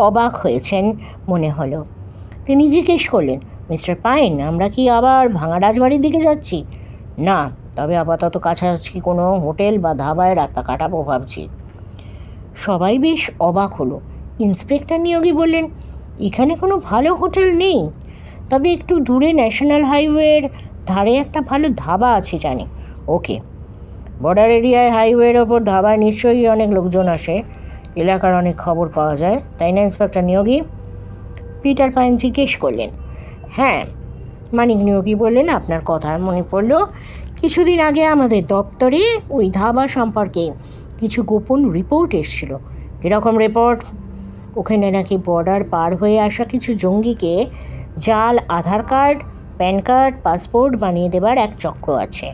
A: অবাক হয়েছেন মনে হলো। তিনি জিজ্ঞেস করলেন, মিস্টার পাইন, আমরা কি আবার ভাঙা রাজবাড়ির দিকে যাচ্ছি? না, তবে আপাতত কাছাকাছি কোনো হোটেল বা ধাবায় রাতটা কাটাবো ভাবছি। সবাই বেশ অবাক হলো। ইন্সপেক্টর নিয়োগী বললেন, এখানে কোনো ভালো হোটেল নেই, তবে একটু দূরে ন্যাশনাল হাইওয়ের ধারে একটা ভালো ধাবা আছে জানি। ওকে, বর্ডার এরিয়ায় হাইওয়ের ওপর ধাবায় নিশ্চয়ই অনেক লোকজন আসে, এলাকার অনেক খবর পাওয়া যায়, তাই না ইন্সপেক্টর নিয়োগী? পিটার পাইন জিজ্ঞেস করলেন। হ্যাঁ, মানিক নিয়োগী বললেন, আপনার কথা মনে পড়ল, কিছুদিন আগে আমাদের দপ্তরে ওই ধাবা সম্পর্কে কিছু গোপন রিপোর্ট এসেছিল। কীরকম রিপোর্ট? ওখানে নাকি বর্ডার পার হয়ে আসা কিছু জঙ্গিকে জাল আধার কার্ড, প্যান কার্ড, পাসপোর্ট বানিয়ে দেবার এক চক্র আছে।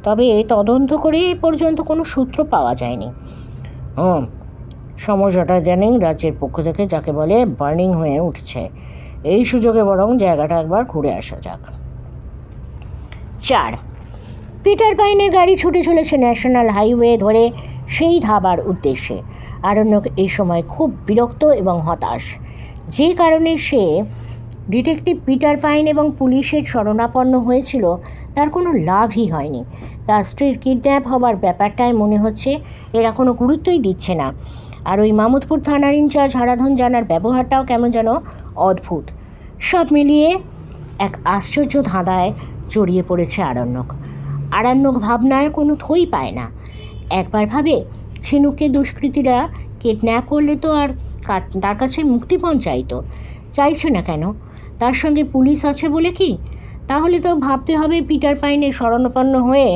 A: তবে তদন্ত করে এ পর্যন্ত কোনো সূত্র পাওয়া যায়নি। সমস্যাটা জানেন রাজ্যের পক্ষ থেকে যাকে বলে বার্নিং হয়ে উঠছে। এই সুযোগে বরং জায়গাটা একবার ঘুরে আসা যাক। 4 পিটার পাইনের গাড়ি ছুটে চলেছে ন্যাশনাল হাইওয়ে ধরে সেই ধাবার উদ্দেশ্যে। আরণ্যক এই সময় খুব বিরক্ত এবং হতাশ, যে কারণে সে ডিটেকটিভ পিটার পাইন এবং পুলিশের শরণাপন্ন হয়েছিল তার কোনো লাভই হয়নি। তার স্ত্রীর কিডন্যাপ হবার ব্যাপারটায় মনে হচ্ছে এরা কোনো গুরুত্বই দিচ্ছে না। আর ওই মামুদপুর থানার ইনচার্জ হারাধন জানার ব্যবহারটাও কেমন যেন অদ্ভুত। সব মিলিয়ে এক আশ্চর্য ধাঁধায় জড়িয়ে পড়েছে আরণ্যক ভাবনার কোনো থই পায় না। একবার ভাবে ঝিনুককে দুষ্কৃতীরা কিডন্যাপ করলে তো আর তার কাছে মুক্তিপণ চাইছে না কেন? তার সঙ্গে পুলিশ আছে বলে কি? তাহলে তো ভাবতে হবে পিটার পাইনের শরণাপন্ন হয়ে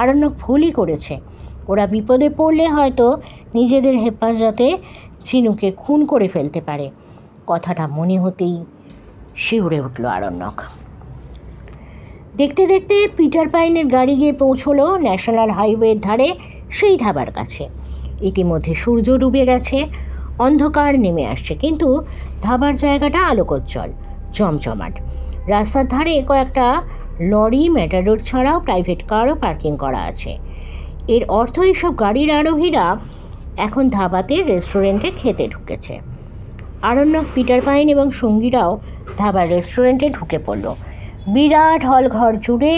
A: আরণ্যক ভুলই করেছে। ওরা বিপদে পড়লে হয়তো নিজেদের হেফাজতে ঝিনুকে খুন করে ফেলতে পারে। কথাটা মনে হতেই শিউরে উঠল আরণ্যক। দেখতে দেখতে পিটার পাইনের গাড়ি গিয়ে পৌঁছলো ন্যাশনাল হাইওয়ের ধারে সেই ধাবার কাছে। ইতিমধ্যে সূর্য ডুবে গেছে, অন্ধকার নেমে আসছে, কিন্তু ধাবার জায়গাটা আলোকোজ্জ্বল, জমজমাট। রাস্তার ধারে কয়েকটা লরি, ম্যাটাডোর ছাড়াও প্রাইভেট কারও পার্কিং করা আছে। এর অর্থ এইসব গাড়ির আরোহীরা এখন ধাবাতে, রেস্টুরেন্টে খেতে ঢুকেছে। আরণ্যক, পিটার পাইন এবং সঙ্গীরাও ধাবার রেস্টুরেন্টে ঢুকে পড়ল। বিরাট হল ঘর জুড়ে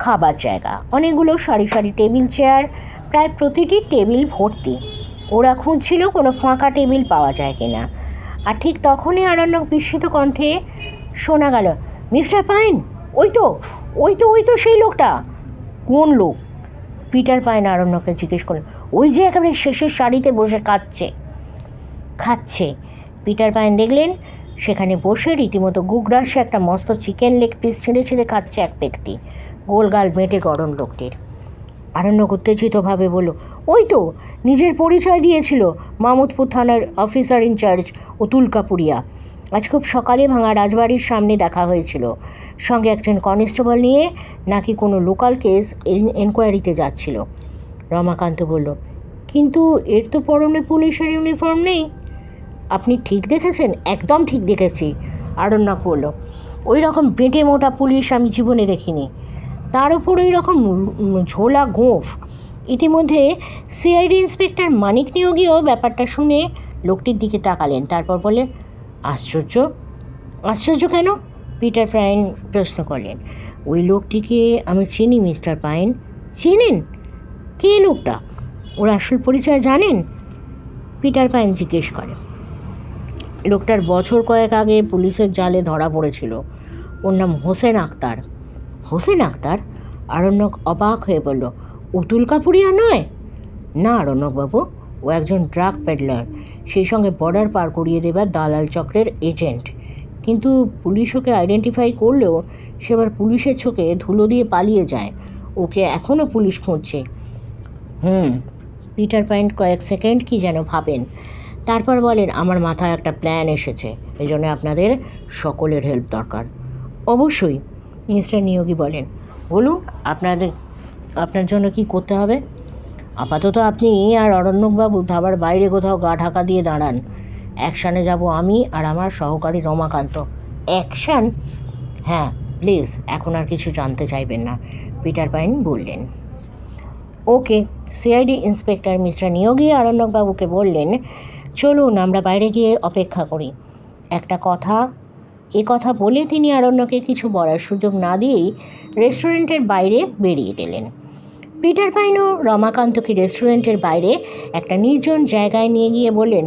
A: খাবার জায়গা, অনেকগুলো সারি সারি টেবিল চেয়ার, প্রায় প্রতিটি টেবিল ভর্তি। ওরা খুঁজছিল কোনো ফাঁকা টেবিল পাওয়া যায় কিনা। আর ঠিক তখনই আরণ্যক বিস্মিত কণ্ঠে শোনা গেল, মিস্টার পাইন, ওই তো সেই লোকটা। কোন লোক? পিটার পাইন আরণ্যককে জিজ্ঞেস করলেন। ওই যে একেবারে শেষের সারিতে বসে খাচ্ছে। পিটার পাইন দেখলেন সেখানে বসে রীতিমতো গুগরাসে একটা মস্ত চিকেন লেগ পিস ছিঁড়ে খাচ্ছে এক ব্যক্তি, গোলগাল মেটে গরম লোকটির। আরণ্যক উত্তেজিতভাবে বলল, ওই তো, নিজের পরিচয় দিয়েছিল, মামুদপুর থানার অফিসার ইনচার্জ অতুল কাপুরিয়া। আজ খুব সকালে ভাঙা রাজবাড়ির সামনে দেখা হয়েছিল। সঙ্গে একজন কনস্টেবল নিয়ে নাকি কোনো লোকাল কেস এনকোয়ারিতে যাচ্ছিল। রমাকান্ত বলল, কিন্তু এর তো পরনে পুলিশের ইউনিফর্ম নেই। আপনি ঠিক দেখেছেন? একদম ঠিক দেখেছি, আরণ্যক বলল। ওই রকম বেঁটে মোটা পুলিশ আমি জীবনে দেখিনি, তার উপর ওই রকম ঝোলা গোঁফ। ইতিমধ্যে সিআইডি ইন্সপেক্টর মানিক নিয়োগীও ব্যাপারটা শুনে লোকটির দিকে তাকালেন। তারপর বললেন, আশ্চর্য কেন? পিটার পাইন প্রশ্ন করলেন। ওই লোকটিকে আমি চিনি, মিস্টার পাইন। চিনেন? কে লোকটা? ওর আসল পরিচয় জানেন? পিটার পাইন জিজ্ঞেস করে। লোকটার বছর কয়েক আগে পুলিশের জালে ধরা পড়েছিল। ওর নাম হোসেন আক্তার। হোসেন আক্তার? আরণ্যক অবাক হয়ে বলল, অতুল কাপুরিয়া নয়? না আরণ্যকবাবু, ও একজন ড্রাগ পেডলার, সেই সঙ্গে বর্ডার পার করিয়ে দেবার দালাল চক্রের এজেন্ট। কিন্তু পুলিশ ওকে আইডেন্টিফাই করলেও সেবার পুলিশের চোখে ধুলো দিয়ে পালিয়ে যায়। ওকে এখনও পুলিশ খুঁজছে। পিটার পাইন কয়েক সেকেন্ড কি যেন ভাবেন, তারপর বলেন, আমার মাথায় একটা প্ল্যান এসেছে, এই জন্য আপনাদের সকলের হেল্প দরকার। অবশ্যই, মিস্টার নিয়োগী বলেন। বলুন, আপনার জন্য কি করতে হবে? আপাতত আপনি আর আরণ্যকবাবু ধাবার বাইরে কোথাও গা ঢাকা দিয়ে দাঁড়ান। অ্যাকশানে যাব আমি আর আমার সহকারী রমাকান্ত। অ্যাকশান? হ্যাঁ, প্লিজ, এখন আর কিছু জানতে চাইবেন না, পিটার পাইন বললেন। ওকে। সিআইডি ইন্সপেক্টর মিস্টার নিয়োগী আরণ্যকবাবুকে বললেন, চলুন আমরা বাইরে গিয়ে অপেক্ষা করি। এ কথা বলে তিনি আরণ্যকে কিছু বলার সুযোগ না দিয়েই রেস্টুরেন্টের বাইরে বেরিয়ে গেলেন। পিটার পাইন ও রমাকান্তকে রেস্টুরেন্টের বাইরে একটা নির্জন জায়গায় নিয়ে গিয়ে বললেন,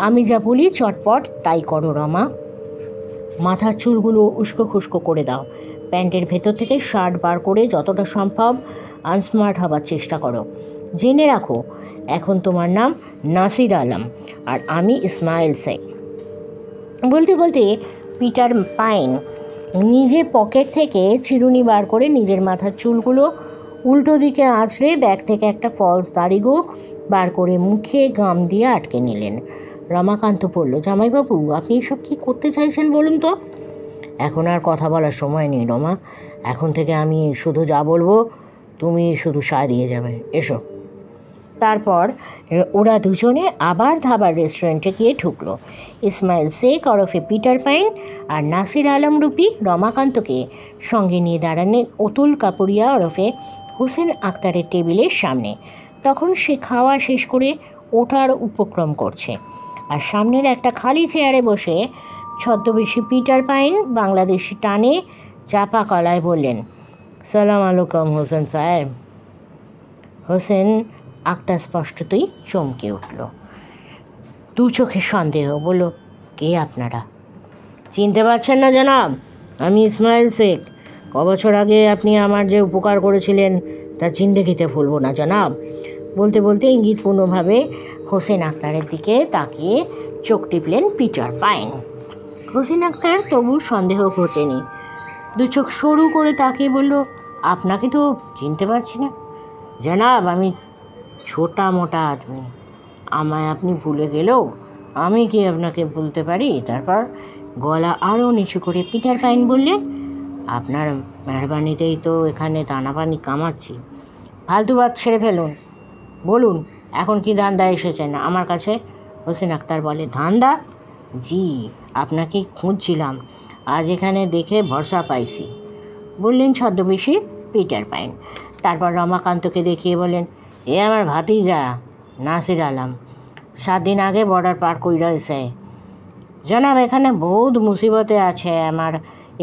A: আমি যা বলি চটপট তাই করো রমা। মাথার চুলগুলো উস্কো খুস্কো করে দাও, প্যান্টের ভেতর থেকে শার্ট বার করে যতটা সম্ভব আনস্মার্ট হবার চেষ্টা করো। জেনে রাখো, এখন তোমার নাম নাসির আলম আর আমি ইসমাইল শেখ। বলতে বলতে পিটার পাইন নিজের পকেট থেকে চিরুনি বার করে নিজের মাথার চুলগুলো উল্টো দিকে আঁচড়ে ব্যাগ থেকে একটা ফলস দাড়িগো বার করে মুখে গাম দিয়ে আটকে নিলেন। রমাকান্ত বলল, জামাইবাবু আপনি এসব কী করতে চাইছেন বলুন তো? এখন আর কথা বলার সময় নেই রমা, এখন থেকে আমি শুধু যা বলবো তুমি শুধু সায় দিয়ে যাবে, এসো। তারপর ওরা দুজনে আবার ধাবার রেস্টুরেন্টে গিয়ে ঢুকলো। ইসমাইল শেখ ওরফে পিটার পাইন আর নাসির আলম রুপি রমাকান্তকে সঙ্গে নিয়ে দাঁড়ালেন অতুল কাপুরিয়া ওরফে হোসেন আক্তারের টেবিলের সামনে। তখন সে খাওয়া শেষ করে ওঠার উপক্রম করছে, আর সামনের একটা খালি চেয়ারে বসে ছদ্মবেশী পিটার পাইন বাংলাদেশি টানে চাপা গলায় বললেন, সালাম আলাইকুম হোসেন সাহেব। হোসেন আক্তার স্পষ্টতই চমকে উঠল, দু চোখে সন্দেহ, বলল, কে আপনারা? চিনতে পারছেন না জনাব? আমি ইসমাইল শেখ। কবছর আগে আপনি আমার যে উপকার করেছিলেন তা জিন্দেগিতে ভুলব না জনাব। বলতে বলতে ইঙ্গিতপূর্ণভাবে হোসেন আক্তারের দিকে তাকিয়ে চোখ টিপলেন পিটার পাইন। হোসেন আক্তার তবু সন্দেহ ঘোচেনি, দু চোখ সরু করে তাকিয়ে বলল, আপনাকে তো চিনতে পারছি না জনাব, আমি ছোটা মোটা আদমি, আমায় আপনি ভুলে গেলেও আমি কি আপনাকে ভুলতে পারি? তারপর গলা আরও নিচু করে পিটার পাইন বললেন, আপনার মেহরবানিতেই তো এখানে দানা পানি কামাচ্ছি, ফালতু বাদ ছেড়ে ফেলুন, বলুন এখন কি ধান্দা এসেছেন আমার কাছে? হোসেন আক্তার বলে, ধান্দা? জি, আপনাকেই খুঁজছিলাম, আজ এখানে দেখে ভরসা পাইছি, বললেন ছদ্মবেশী পিটার পাইন। তারপর রমাকান্তকে দেখিয়ে বলেন, এ আমার ভাতিজা নাসির আলম, 7 দিন আগে বর্ডার পার কইরা এসে। জনাব এখানে বহুত মুসিবতে আছে আমার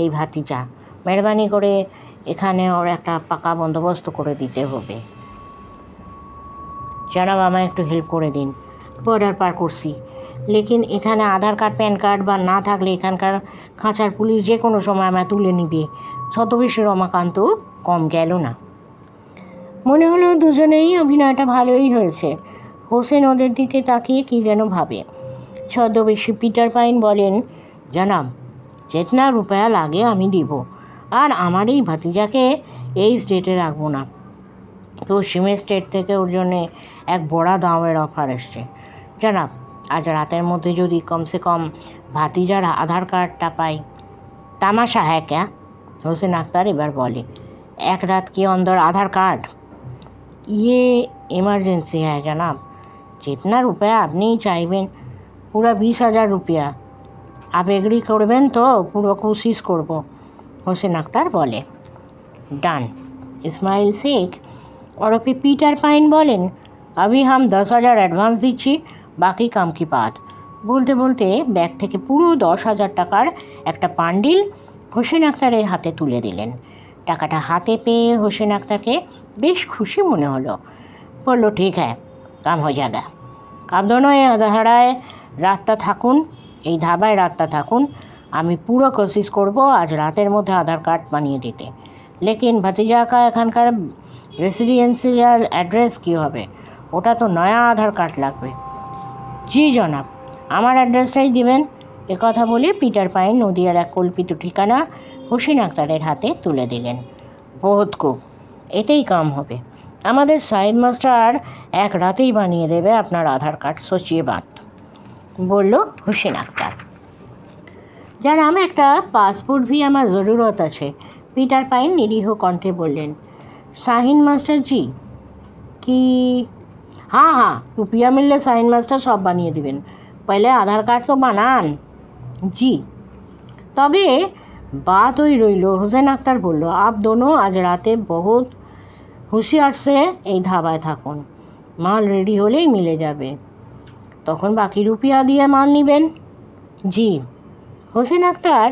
A: এই ভাতিজা, মেহরবানি করে এখানে ওর একটা পাকা বন্দোবস্ত করে দিতে হবে। জনাব আমায় একটু হেল্প করে দিন, বর্ডার পার করছি, লেকিন এখানে আধার কার্ড প্যান কার্ড বা না থাকলে এখানকার খাঁচার পুলিশ যে কোনো সময় আমায় তুলে নিবে। ছদ্মবেশী রমাকান্ত কম গেল না। মনে হলো দুজনেই অভিনয়টা ভালোই হয়েছে। হোসেন ওদের দিকে তাকিয়ে কী যেন ভাবে। ছদ্মবেশী পিটার পাইন বলেন, জনাব যেতনা রুপয়া লাগে আমি দিব, আর আমার এই ভাতিজাকে এই স্টেটে রাখবো না। পশ্চিমের স্টেট থেকে ওর জন্যে এক বড়া দামের অফার এসছে। জনাব আজ রাতের মধ্যে যদি কমসে কম ভাতিজার আধার কার্ডটা পাই। তামাশা হ্যাঁ ক্যা? হোসেন আক্তার এবার বলে, এক রাত के अंदर आधार कार्ड? ये इमरजेंसी है जनाब, जितना रुपया আপনি চাইবেন পুরো 20,000 रुपया, आप एग्री করবেন তো পুরো কোশিশ করব। হোসেন আক্তার বলে, ডান। ইসমাইল শেখ ওরফে পিটার পাইন বলেন, अभी हम 10,000 অ্যাডভান্স দিচ্ছি, বাকি কাম কি বাত। বলতে বলতে ব্যাগ থেকে পুরো 10,000 টাকার একটা বান্ডিল হোসেন আক্তারের হাতে তুলে দিলেন। টাকাটা হাতে পেয়ে হোসেন আক্তারকে বেশ খুশি মনে হলো। বলল, ঠিক হ্যাঁ, কাম হয়ে যাবে। আপ দোনো এই ধারায় রাতটা থাকুন, এই ধাবায় রাতটা থাকুন, আমি পুরো কোশিশ করব আজ রাতের মধ্যে আধার কার্ড বানিয়ে দিতে। লেকিন ভাতিজা কা এখানকার রেসিডেন্সিয়াল অ্যাড্রেস কী হবে? ওটা তো নয়া আধার কার্ড লাগবে। জি জনাব, আমার অ্যাড্রেসটাই দিবেন। কথা বলে পিটার পাইন নদিয়ার এক কল্পিত ঠিকানা হোসেন আক্তারের হাতে তুলে দিলেন। বহুত খুব, এতেই কাম হবে। আমাদের সাইদ মাস্টার এক রাতেই বানিয়ে দেবে আপনার আধার কার্ড, সোচিয়ে বাত, বলল হোসেন আক্তার। যার নামে একটা পাসপোর্ট ভি আমার জরুরত আছে, পিটার পাইন নিরীহ কণ্ঠে বললেন। শাহিন মাস্টার জি কি? हाँ हाँ, रुपया मिलने साइन मास्टर सब বানিয়ে দিবেন, पहले आधार कार्ड तो বানান। জি, তবে बात ওই রইল। হোসেন আক্তার বলল, आप दोनों আজ রাতে বহুত হুঁশিয়ার সে এই ধাবায় থাকুন, মাল রেডি হলেই মিলে যাবে, তখন বাকি রুপিয়া দিয়ে মাল নেবেন। জি। হোসেন আক্তার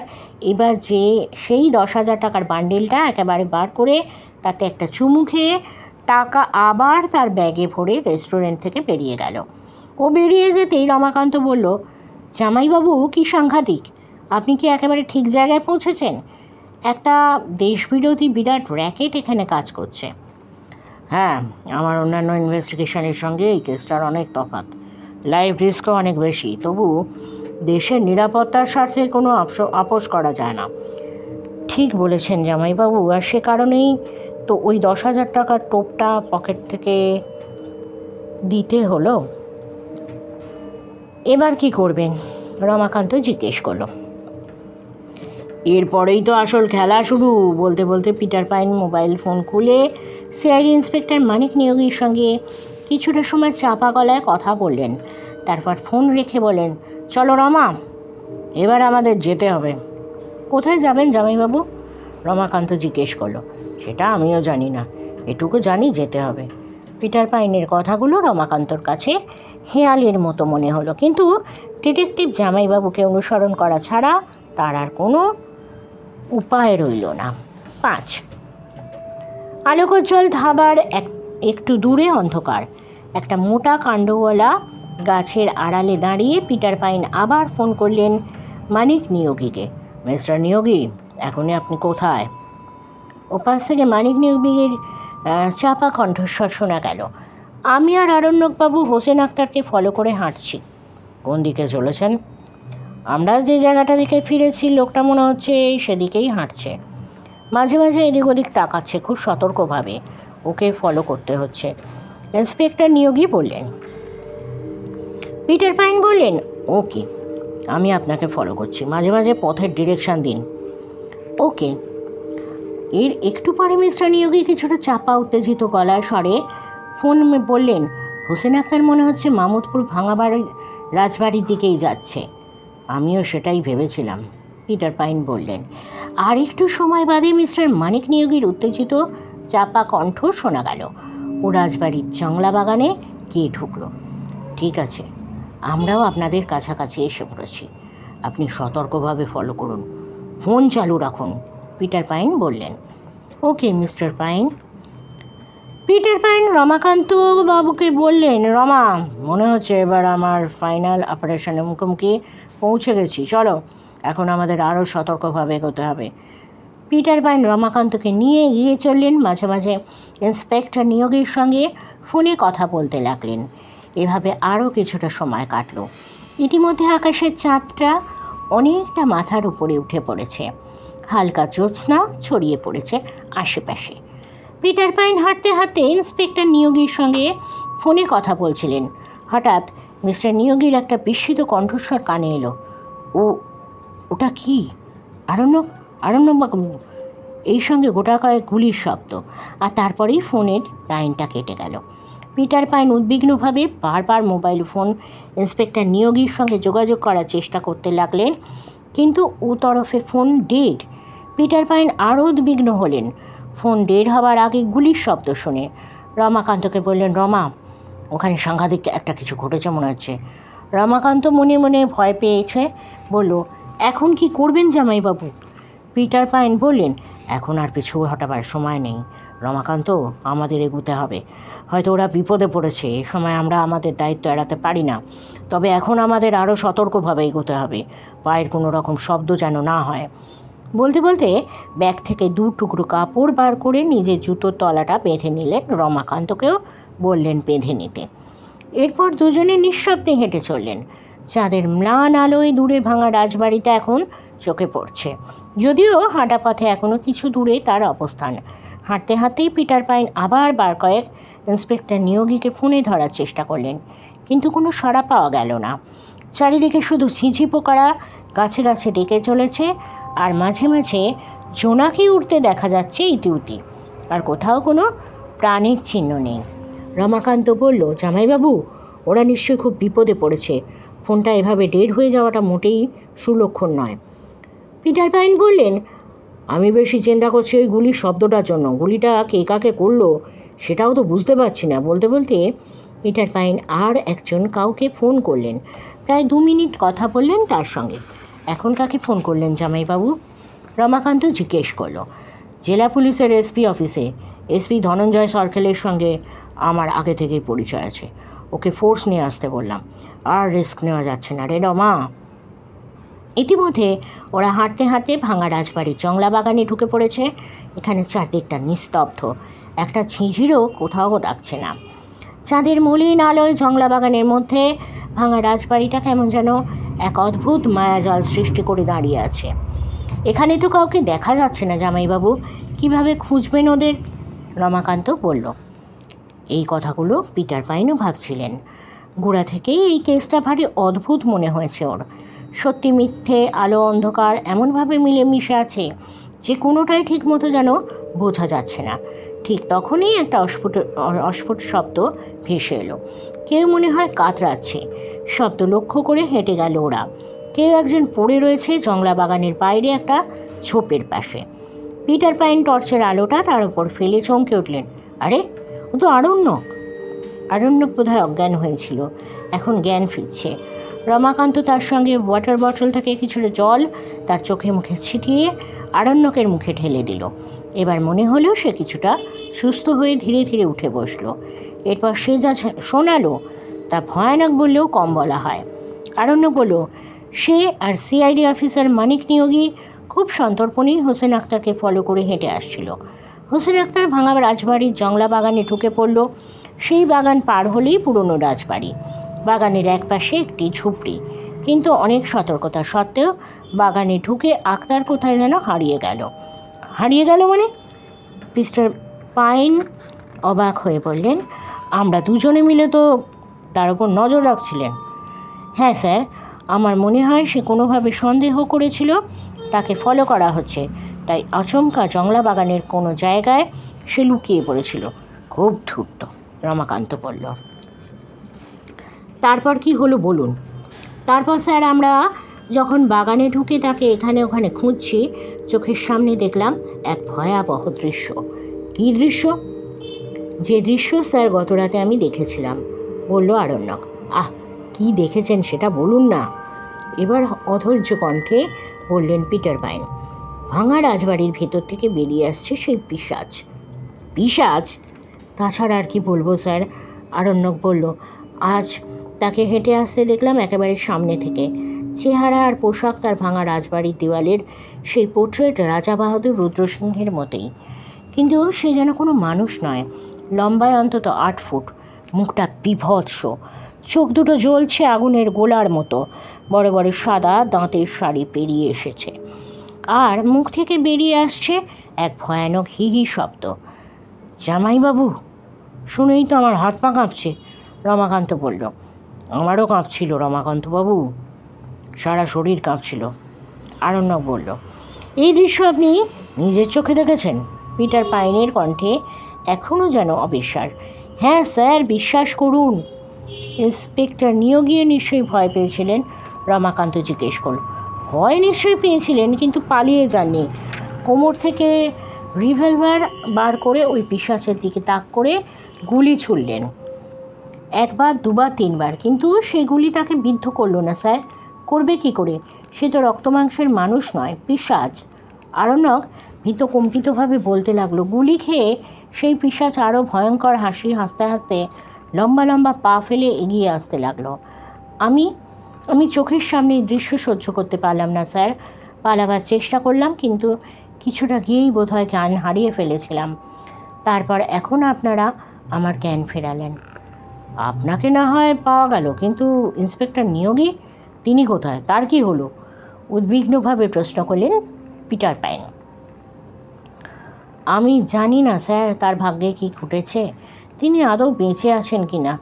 A: এবার যে সেই 10,000 টাকার বান্ডিলটা একেবারে বার করে তাতে একটা চুমু খেয়ে টাকা আবার তার ব্যাগে ভরে রেস্টুরেন্ট থেকে বেরিয়ে গেল। ও বেরিয়ে যেতেই রমাকান্ত বলল, জামাইবাবু কি সাংঘাতিক, আপনি কি একেবারে ঠিক জায়গায় পৌঁছেছেন? একটা দেশবিরোধী বিরাট র্যাকেট এখানে কাজ করছে। হ্যাঁ, আমার অন্যান্য ইনভেস্টিগেশনের সঙ্গে এই কেসটার অনেক তফাৎ, লাইফ রিস্কও অনেক বেশি, তবু দেশের নিরাপত্তার স্বার্থে কোনো আপোষ করা যায় না। ঠিক বলেছেন জামাইবাবু, আর সে কারণেই তো ওই 10,000 টাকার টোপটা পকেট থেকে দিতে হলো। এবার কি করবেন? রমাকান্ত জিজ্ঞেস করলো। এরপরেই তো আসল খেলা শুরু। বলতে বলতে পিটার পাইন মোবাইল ফোন খুলে সিআইডি ইন্সপেক্টর মানিক নিয়োগীর সঙ্গে কিছুটা সময় চাপা গলায় কথা বললেন। তারপর ফোন রেখে বলেন, চলো রমা, এবার আমাদের যেতে হবে। কোথায় যাবেন জামাইবাবু? রমাকান্ত জিজ্ঞেস করলো। সেটা আমিও জানি না, এটুকু জানি যেতে হবে। পিটার পাইনের কথাগুলো রমাকান্তর কাছে হেয়ালের মতো মনে হলো, কিন্তু ডিটেকটিভ জামাইবাবুকে অনুসরণ করা ছাড়া তার আর কোনো উপায় রইল না। 5 আলোকোজ্জ্বল ধাবার একটু দূরে অন্ধকার। একটা মোটা কাণ্ডওয়ালা গাছের আড়ালে দাঁড়িয়ে পিটার পাইন আবার ফোন করলেন মানিক নিয়োগীকে। মিস্টার নিয়োগী, এখনই আপনি কোথায়? ওপাশ থেকে মানিক নিয়োগীর চাপা কণ্ঠস্বর শোনা গেল। আমি আর আরণ্যকবাবু হোসেন আক্তারকে ফলো করে হাঁটছি। কোন দিকে চলেছেন? আমরা যে জায়গাটা থেকে ফিরেছি লোকটা মনে হচ্ছে সেদিকেই হাঁটছে। মাঝে মাঝে এদিক ওদিক তাকাচ্ছে, খুব সতর্কভাবে। ওকে ফলো করতে হচ্ছে, ইন্সপেক্টর নিয়োগী বললেন। পিটার পাইন বললেন, ওকে, আমি আপনাকে ফলো করছি, মাঝে মাঝে পথের ডিরেকশন দিন। ওকে। এর একটু পরে মিস্টার নিয়োগী কিছুটা চাপা উত্তেজিত গলার স্বরে ফোন বললেন, হোসেন আক্তার মনে হচ্ছে মামুদপুর ভাঙাবাড়ির রাজবাড়ির দিকেই যাচ্ছে। আমিও সেটাই ভেবেছিলাম, পিটার পাইন বললেন। আর একটু সময় বাদে মিস্টার মানিক নিয়োগীর উত্তেজিত চাপা কণ্ঠ শোনা গেল, ও রাজবাড়ির জংলা বাগানে গিয়ে ঢুকলো। ঠিক আছে, আমরাও আপনাদের কাছাকাছি এসে পড়েছি, আপনি সতর্কভাবে ফলো করুন, ফোন চালু রাখুন, পিটার পাইন বললেন। Okay mister pine. Peter pine Ramakanta বাবুকে বললেন, রমা, মনে হচ্ছে এবার আমার ফাইনাল অপারেশনের মুখোমুখি পৌঁছে গেছি, চলো এখন আমাদের আরও সতর্কভাবে এগোতে হবে। পিটার পাইন রমাকান্তকে নিয়ে এগিয়ে চললেন। মাঝে মাঝে ইন্সপেক্টর নিয়োগীর সঙ্গে ফোনে কথা বলতে লাগলেন। এভাবে আরও কিছুটা সময় কাটল। ইতিমধ্যে আকাশের চাঁদটা অনেকটা মাথার উপরে উঠে পড়েছে, হালকা জ্যোৎস্না ছড়িয়ে পড়েছে আশেপাশে। পিটার পাইন হাঁটতে হাঁটতে ইন্সপেক্টর নিয়োগীর সঙ্গে ফোনে কথা বলছিলেন। হঠাৎ মিস্টার নিয়োগীর একটা বিস্মিত কণ্ঠস্বর কানে এলো। ওটা কি? আরণ্যকবাবু। এই সঙ্গে গোটা কয়েক গুলির শব্দ, আর তারপরেই ফোনের লাইনটা কেটে গেল। পিটার পাইন উদ্বিগ্নভাবে বারবার মোবাইল ফোন ইন্সপেক্টর নিয়োগীর সঙ্গে যোগাযোগ করার চেষ্টা করতে লাগলেন, কিন্তু ও তরফে ফোন ডেড। পিটার পাইন আরও উদ্বিগ্ন হলেন। ফোন ডেড হওয়ার আগে গুলির শব্দ শুনে রমাকান্তকে বললেন, রমা, ওখানে সাংঘাতিক একটা কিছু ঘটেছে মনে হচ্ছে। রমাকান্ত মনে মনে ভয় পেয়েছে, বলল, এখন কি করবেন জামাইবাবু? পিটার পাইন বললেন, এখন আর পিছু হটাবার সময় নেই রমাকান্ত, আমাদের এগোতে হবে। হয়তো ওরা বিপদে পড়েছে, এ সময় আমরা আমাদের দায়িত্ব এড়াতে পারি না, তবে এখন আমাদের আরও সতর্কভাবে এগোতে হবে, পায়ের কোনো রকম শব্দ যেন না হয়। বলতে বলতে ব্যাগ থেকে 2 টুকরো কাপড় বার করে নিজের জুতোর তলাটা বেঁধে নিলেন। রমাকান্তকেও বললেন বেঁধে নিতে। এরপর দুজনে নিঃশব্দে হেঁটে চললেন। চাঁদের ম্লান আলোয় দূরে ভাঙা রাজবাড়িটা এখন চোখে পড়ছে, যদিও হাঁটা পথে এখনও কিছু দূরে তার অবস্থান। হাঁটতে হাঁটতেই পিটার পাইন আবার বার কয়েক ইন্সপেক্টর নিয়োগীকে ফোনে ধরার চেষ্টা করলেন, কিন্তু কোনো সাড়া পাওয়া গেল না। চারিদিকে শুধু ঝিঝি পোকারা গাছে গাছে ডেকে চলেছে, আর মাঝে মাঝে জোনাকি উঠতে দেখা যাচ্ছে ইতিউতি, আর কোথাও কোনো প্রাণীর চিহ্ন নেই। রমাকান্ত বলল, জামাইবাবু, ওরা নিশ্চয়ই খুব বিপদে পড়েছে, ফোনটা এভাবে ডেড হয়ে যাওয়াটা মোটেই সুলক্ষণ নয়। পিটার পাইন বললেন, আমি বেশি চিন্তা করছি ওই গুলির শব্দটার জন্য, গুলিটা কে কাকে করলো সেটাও তো বুঝতে পারছি না। বলতে বলতে পিটার পাইন আর একজন কাউকে ফোন করলেন। প্রায় 2 মিনিট কথা বললেন তার সঙ্গে। এখন কাকে ফোন করলেন জামাইবাবু? রমাকান্ত জিজ্ঞেস করলো। জেলা পুলিশের এসপি অফিসে। এসপি ধনঞ্জয় সরকেলের সঙ্গে আমার আগে থেকেই পরিচয় আছে, ওকে ফোর্স নিয়ে আসতে বললাম, আর রিস্ক নেওয়া যাচ্ছে না রে রমা। ইতিমধ্যে ওরা হাঁটতে হাঁটতে ভাঙা রাজবাড়ির জংলা বাগানে ঢুকে পড়েছে। এখানে চারদিকটা নিস্তব্ধ, একটা ঝিঝিরও কোথাও ডাকছে না। চাঁদের মলিন আলোয় জংলা বাগানের মধ্যে ভাঙা রাজবাড়িটা কেমন যেন এক অদ্ভুত মায়াজাল সৃষ্টি করে দাঁড়িয়ে আছে। এখানে তো কাউকে দেখা যাচ্ছে না জামাইবাবু, কিভাবে খুঁজবেন ওদের? রমাকান্ত বলল। এই কথাগুলো পিটার পাইনও ভাবছিলেন। গোড়া থেকেই এই কেসটা ভারী অদ্ভুত মনে হয়েছে ওর। সত্যি মিথ্যে, আলো অন্ধকার এমনভাবে মিলেমিশে আছে যে কোনোটাই ঠিকমতো যেন বোঝা যাচ্ছে না। ঠিক তখনই একটা অস্ফুট শব্দ ভেসে এলো। কেউ মনে হয় কাতরাচ্ছে। শব্দ লক্ষ্য করে হেঁটে গেল ওরা। কেউ একজন পড়ে রয়েছে জংলা বাগানের বাইরে একটা ঝোপের পাশে। পিটার পাইন টর্চের আলোটা তার উপর ফেলে চমকে উঠলেন। আরে, ও তো আরণ্যক। আরণ্যক বোধহয় অজ্ঞান হয়েছিল, এখন জ্ঞান ফিরছে। রমাকান্ত তার সঙ্গে ওয়াটার বটল থেকে কিছুটা জল তার চোখে মুখে ছিটিয়ে আরণ্যকের মুখে ঢেলে দিল। এবার মনে হলো সে কিছুটা সুস্থ হয়ে ধীরে ধীরে উঠে বসলো। এরপর সে যা শোনালো তা ভয়ানক বললেও কম বলা হয়। আরণ্যক বলল, সে আর সিআইডি অফিসার মানিক নিয়োগী খুব সন্তর্পণেই হোসেন আক্তারকে ফলো করে হেঁটে আসছিল। হোসেন আক্তার ভাঙা রাজবাড়ির জংলা বাগানে ঢুকে পড়ল। সেই বাগান পার হলেই পুরনো রাজবাড়ি। বাগানের একপাশে একটি ঝুপড়ি, কিন্তু অনেক সতর্কতা সত্ত্বেও বাগানে ঢুকে আক্তার কোথায় যেন হারিয়ে গেল। হারিয়ে গেল মানে? মিস্টার পাইন অবাক হয়ে বললেন, আমরা দুজনে মিলে তো তার উপর নজর রাখছিলেন। হ্যাঁ স্যার, আমার মনে হয় সে কোনোভাবে সন্দেহ করেছিল তাকে ফলো করা হচ্ছে, তাই আচমকা জংলা বাগানের কোনো জায়গায় সে লুকিয়ে পড়েছিল। খুব ধূর্ত, রমাকান্ত বলল। তারপর কি হলো বলুন। তারপর স্যার, আমরা যখন বাগানে ঢুকে তাকে এখানে ওখানে খুঁজছি, চোখের সামনে দেখলাম এক ভয়াবহ দৃশ্য। কী দৃশ্য? যে দৃশ্য স্যার গত রাতে আমি দেখেছিলাম, বলল আরণ্যক। কি দেখেছেন সেটা বলুন না, এবার অধৈর্য কণ্ঠে বললেন পিটার পাইন। ভাঙা রাজবাড়ির ভেতর থেকে বেরিয়ে আসছে সেই পিশাচ। পিশাচ? তাছাড়া আর কি বলবো স্যার, আরণ্যক বলল। আজ তাকে হেঁটে আসতে দেখলাম একেবারে সামনে থেকে। চেহারা আর পোশাক তার ভাঙা রাজবাড়ির দেওয়ালের সেই পোর্ট্রেট রাজা বাহাদুর রুদ্রসিংহের মতোই, কিন্তু সে যেন কোনো মানুষ নয়। লম্বায় অন্তত 8 ফুট, মুখটা বিভৎস, চোখ দুটো জ্বলছে আগুনের গোলার মতো, বড় বড় সাদা দাঁতের সারি পেরিয়ে এসেছে, আর মুখ থেকে বেরিয়ে আসছে এক ভয়ানক হিহি শব্দ। জামাইবাবু? শুনেই তো আমার হাত পা কাঁপছে, রমাকান্ত বলল। আমারও কাঁপছিল রমাকান্তবাবু, সারা শরীর কাঁপছিল, আরণ্যক বলল। এই দৃশ্য আপনি নিজের চোখে দেখেছেন? পিটার পাইনের কণ্ঠে এখনও যেন অবিশ্বাস। হ্যাঁ স্যার, বিশ্বাস করুন। ইন্সপেক্টর নিয়োগীও নিশ্চয়ই ভয় পেয়েছিলেন, রমাকান্ত জিজ্ঞেস করল। ভয় নিশ্চয়ই পেয়েছিলেন, কিন্তু পালিয়ে যাননি। কোমর থেকে রিভলভার বার করে ওই পিশাচের দিকে তাক করে গুলি ছুড়লেন, 1 বার 2 বার 3 বার, কিন্তু সেগুলি তাকে বিদ্ধ করলো না স্যার। করবে কি করে? সে তো রক্তমাংসের মানুষ নয়, পিশাচ। আরণ্যক ভীত কম্পিতভাবে বলতে লাগলো। গুলি খেয়ে সেই পিশাচ আরও ভয়ঙ্কর হাসি হাসতে হাসতে লম্বা লম্বা পা ফেলে এগিয়ে আসতে লাগলো। আমি চোখের সামনে দৃশ্য সহ্য করতে পারলাম না স্যার। পালাবার চেষ্টা করলাম, কিন্তু কিছুটা গিয়েই বোধহয় জ্ঞান হারিয়ে ফেলেছিলাম। তারপর এখন আপনারা আমার জ্ঞান ফেরালেন। আপনাকে না হয় পাওয়া গেল, কিন্তু ইন্সপেক্টর নিয়োগী, তিনি কোথায়? তার কি হলো? উদ্বিগ্নভাবে প্রশ্ন করলেন পিটার পাইন। আমি জানি না স্যার তার ভাগ্যে কি ঘটেছে, তিনি আদৌ বেঁচে আছেন কি না।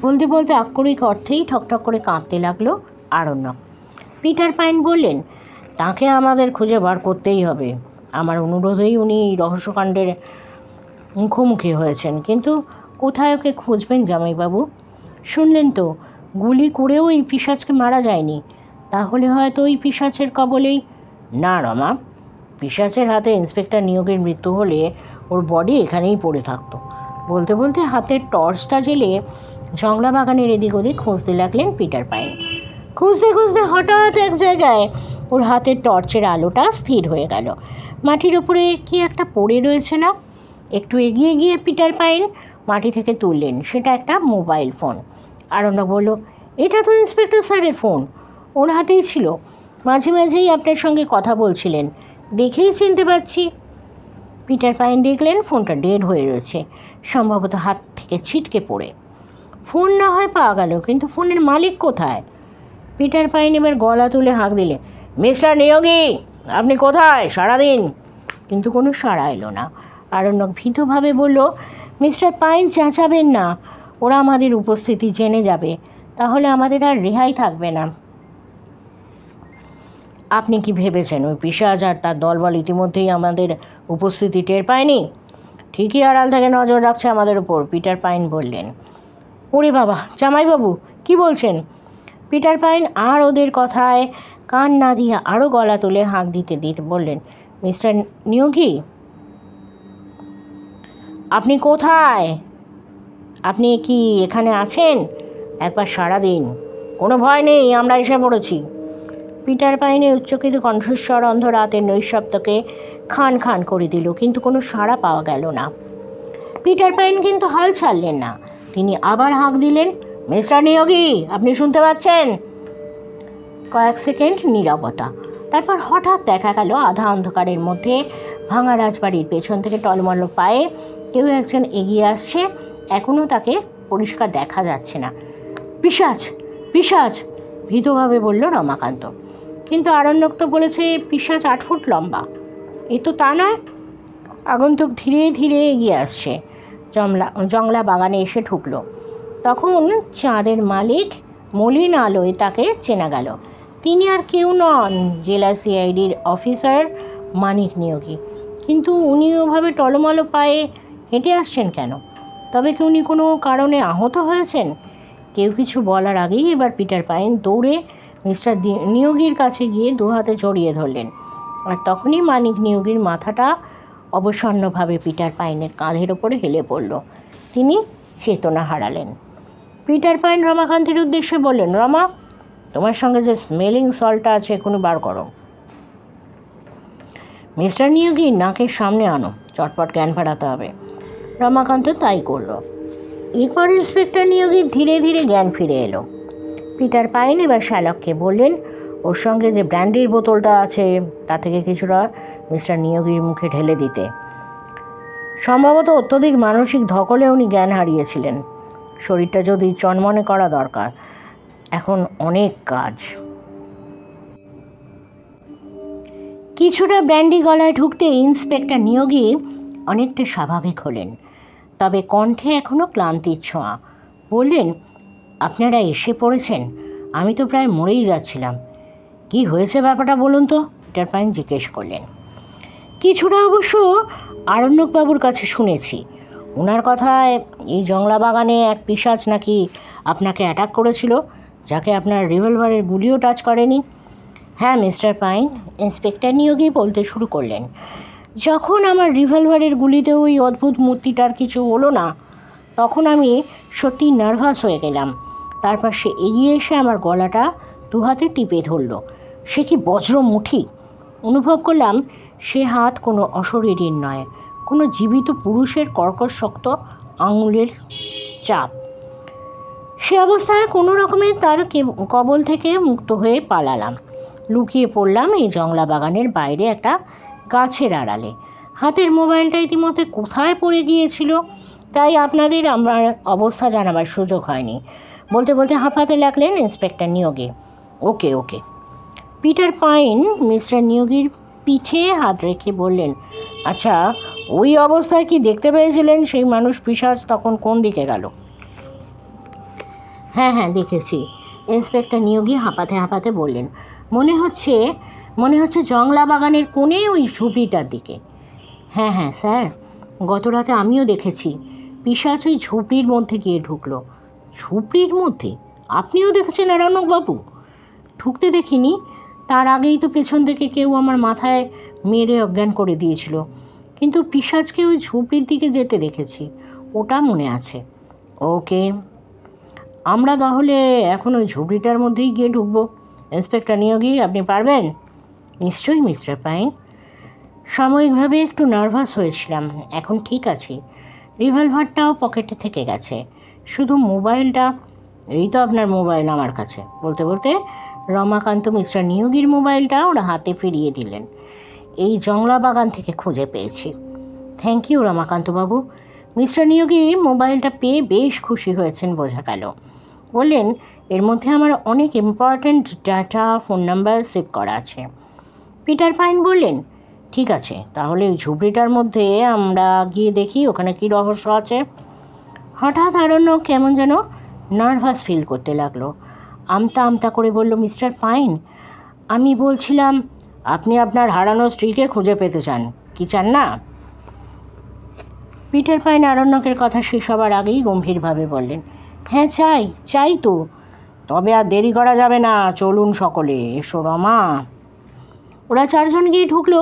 A: বলতে বলতে আক্ষরিক অর্থেই ঠকঠক করে কাঁপতে লাগলো আরণ্যক। পিটার পাইন বললেন, তাকে আমাদের খুঁজে বার করতেই হবে। আমার অনুরোধেই উনি রহস্যকাণ্ডের মুখোমুখি হয়েছেন, কিন্তু কোথায় ওকে খুঁজবেন জামাইবাবু? শুনলেন তো, গুলি করেও এই পিশাচকে মারা যায়নি। তাহলে হয়তো ওই পিশাচের কবলেই। না রমা, পিশাচের হাতে ইন্সপেক্টর নিয়োগের মৃত্যু হলে ওর বডি এখানেই পড়ে থাকতো। বলতে বলতে হাতের টর্চটা জ্বেলে জংলা বাগানের এদিক ওদিক খুঁজতে লাগলেন পিটার পাইন। খুঁজতে খুঁজতে হঠাৎ এক জায়গায় ওর হাতের টর্চের আলোটা স্থির হয়ে গেল। মাটির ওপরে কি একটা পড়ে রয়েছে না? একটু এগিয়ে গিয়ে পিটার পাইন মাটি থেকে তুললেন। সেটা একটা মোবাইল ফোন। আরণ্যক বলল, এটা তো ইন্সপেক্টর স্যারের ফোন, ওর হাতেই ছিল। মাঝে মাঝেই আপনার সঙ্গে কথা বলছিলেন, দেখেই চিনতে পারছি। পিটার পাইন দেখলেন ফোনটা ডেড হয়ে রয়েছে, সম্ভবত হাত থেকে ছিটকে পড়ে। ফোন না হয় পাওয়া গেল, কিন্তু ফোনের মালিক কোথায়? পিটার পাইন এবার গলা তুলে হাঁক দিলে, মিস্টার নিয়োগী, আপনি কোথায় সারাদিন? কিন্তু কোনো সাড়া এলো না। আরণ্যক ভীতভাবে বলল, মিস্টার পাইন চেঁচাবেন না, ওরা আমাদের উপস্থিতি জেনে যাবে। তাহলে আমাদের আর রেহাই থাকবে না। আপনি কি ভেবেছেন ওই পিশাচ আর তার দলবল ইতিমধ্যেই আমাদের উপস্থিতি টের পায়নি? ঠিকই আড়াল থেকে নজর রাখছে আমাদের উপর, পিটার পাইন বললেন। ওরে বাবা, জামাইবাবু কি বলছেন? পিটার পাইন আর ওদের কথায় কান না দিয়ে আরও গলা তুলে হাঁক দিতে দিতে বললেন, মিস্টার নিয়োগী, আপনি কোথায়? আপনি কি এখানে আছেন? একবার সাড়া দিন। কোনো ভয় নেই, আমরা এসে পড়েছি। পিটার পাইনের উচ্চকিত কণ্ঠস্বর অন্ধ রাতের নৈশব্দকে খান খান করে দিল, কিন্তু কোনো সাড়া পাওয়া গেল না। পিটার পাইন কিন্তু হাল ছাড়লেন না। তিনি আবার হাঁক দিলেন, মিস্টার নিয়োগী, আপনি শুনতে পাচ্ছেন? কয়েক সেকেন্ড নীরবতা। তারপর হঠাৎ দেখা গেল আধা অন্ধকারের মধ্যে ভাঙা রাজবাড়ির পেছন থেকে টলমল পায়ে কেউ একজন এগিয়ে আসছে। এখনও তাকে পরিষ্কার দেখা যাচ্ছে না। পিশাচ, পিশাচ, ভীতভাবে বলল রমাকান্ত। কিন্তু আরণ্যক তো বলেছে পিশাচ 8 ফুট লম্বা। এ তো তা নয়। আগন্তুক ধীরে ধীরে এগিয়ে আসছে, জংলা বাগানে এসে ঢুকলো। তখন চাঁদের মালিক মলিন আলোয় তাকে চেনা গেল। তিনি আর কেউ নন, জেলা সিআইডির অফিসার মানিক নিয়োগী। কিন্তু উনি ওভাবে টলমল পায়ে হেঁটে আসছেন কেন? তবে কি উনি কোনো কারণে আহত হয়েছেন? কেউ কিছু বলার আগেই এবার পিটার পাইন দৌড়ে মিস্টার নিয়োগীর কাছে গিয়ে 2 হাতে জড়িয়ে ধরলেন। আর তখনই মানিক নিয়োগীর মাথাটা অবসন্নভাবে পিটার পাইনের কাঁধের ওপরে হেলে পড়ল। তিনি চেতনা হারালেন। পিটার পাইন রমাকান্তের উদ্দেশ্যে বললেন, রমা, তোমার সঙ্গে যে স্মেলিং সল্টটা আছে এখনই বার করো। মিস্টার নিয়োগী নাকের সামনে আনো, চটপট জ্ঞান ফেরাতে হবে। রমাকান্ত তাই করল। এরপর ইন্সপেক্টর নিয়োগী ধীরে ধীরে জ্ঞান ফিরে এলো। পিটার পাইন এবার শ্যালককে বললেন, ওর সঙ্গে যে ব্র্যান্ডির বোতলটা আছে তা থেকে কিছুটা মিস্টার নিয়োগীর মুখে ঢেলে দিতে। সম্ভবত অত্যধিক মানসিক ধকলে উনি জ্ঞান হারিয়েছিলেন। শরীরটা যদি চনমনে করা দরকার, এখন অনেক কাজ। কিছুটা ব্র্যান্ডি গলায় ঢুকতে ইন্সপেক্টর নিয়োগী অনেকটা স্বাভাবিক হলেন, তবে কণ্ঠে এখনও ক্লান্তির ছোঁয়া। বললেন, আপনারা এসে পড়েছেন? আমি তো প্রায় মরেই যাচ্ছিলাম। কি হয়েছে ব্যাপারটা বলুন তো? পিটার পাইন জিজ্ঞেস করলেন। কিছুটা অবশ্য আরণ্যকবাবুর কাছে শুনেছি। ওনার কথায় এই জংলা বাগানে এক পিশাচ নাকি আপনাকে অ্যাটাক করেছিল, যাকে আপনার রিভলভারের গুলিও টাচ করেনি। হ্যাঁ মিস্টার পাইন, ইন্সপেক্টর নিয়োগী বলতে শুরু করলেন। যখন আমার রিভলভারের গুলিতে ওই অদ্ভুত মূর্তিটার কিছু হলো না, তখন আমি সত্যি নার্ভাস হয়ে গেলাম। তারপর সে এগিয়ে এসে আমার গলাটা 2 হাতে টিপে ধরল। সে কি বজ্র মুঠি! অনুভব করলাম সে হাত কোনো অশরীরীর নয়, কোনো জীবিত পুরুষের কর্কশ শক্ত আঙুলের চাপ। সে অবস্থায় কোনো রকমে তার কবল থেকে মুক্ত হয়ে পালালাম। লুকিয়ে পড়লাম এই জংলা বাগানের বাইরে একটা গাছের আড়ালে। হাতের মোবাইলটা ইতিমধ্যে কোথায় পড়ে গিয়েছিল, তাই আপনাদের আমার অবস্থা জানাবার সুযোগ হয়নি। বলতে বলতে হাঁপাতে লাগলেন ইন্সপেক্টর নিয়োগী। ওকে ওকে। পিটার পাইন মিস্টার নিয়োগীর পিঠে হাত রেখে বললেন, আচ্ছা, ওই অবস্থায় কি দেখতে পেয়েছিলেন সেই মানুষ পিশাচ তখন কোন দিকে গেল? হ্যাঁ হ্যাঁ, দেখেছি। ইন্সপেক্টর নিয়োগী হাঁপাতে হাঁপাতে বললেন, মনে হচ্ছে জংলা বাগানের কোণে ওই ঝুপড়িটার দিকে। হ্যাঁ হ্যাঁ স্যার, গত রাতে আমিও দেখেছি পিশাচ ওই ঝুপড়ির মধ্যে গিয়ে ঢুকলো। ঝুপড়ির মধ্যে? আপনিও দেখেছেন আরণ্যকবাবু? ঢুকতে দেখিনি, তার আগেই তো পেছন থেকে কেউ আমার মাথায় মেরে অজ্ঞান করে দিয়েছিল। কিন্তু পিশাচকে ওই ঝুপড়ির দিকে যেতে দেখেছি, ওটা মনে আছে। ওকে, আমরা তাহলে এখন ওই ঝুপড়িটার মধ্যেই গিয়ে ঢুকবো। ইন্সপেক্টর নিয়োগী, আপনি পারবেন? নিশ্চয়ই মিস্টার পাইন। সাময়িকভাবে একটু নার্ভাস হয়েছিলাম, এখন ঠিক আছি। রিভলভারটাও পকেটে থেকে গেছে, শুধু মোবাইলটা। এই তো আপনার মোবাইল আমার কাছে। বলতে বলতে রমাকান্ত মিস্টার নিয়োগীর মোবাইলটা ওরা হাতে ফিরিয়ে দিলেন। এই জংলা বাগান থেকে খুঁজে পেয়েছি। থ্যাংক ইউ রমাকান্তবাবু। মিস্টার নিয়োগী মোবাইলটা পেয়ে বেশ খুশি হয়েছেন বোঝা গেল। বললেন, এর মধ্যে আমার অনেক important data, phone number save করা আছে। পিটার পাইন বললেন, ঠিক আছে, তাহলে ওই ঝুপড়িটার মধ্যে আমরা গিয়ে দেখি ওখানে কী রহস্য আছে। হঠাৎ আরণ্যক কেমন যেন নার্ভাস ফিল করতে লাগলো। আমতা আমতা করে বলল, মিস্টার পাইন, আমি বলছিলাম আপনি আপনার হারানো স্ত্রীকে খুঁজে পেতে চান, কি চান না? পিটার পাইন আরণ্যকের কথা শেষ হবার আগেই গম্ভীরভাবে বললেন, হ্যাঁ চাই তো, তবে আর দেরি করা যাবে না, চলুন সকলে, এসো রমা। ওরা চারজন গিয়ে ঢুকলো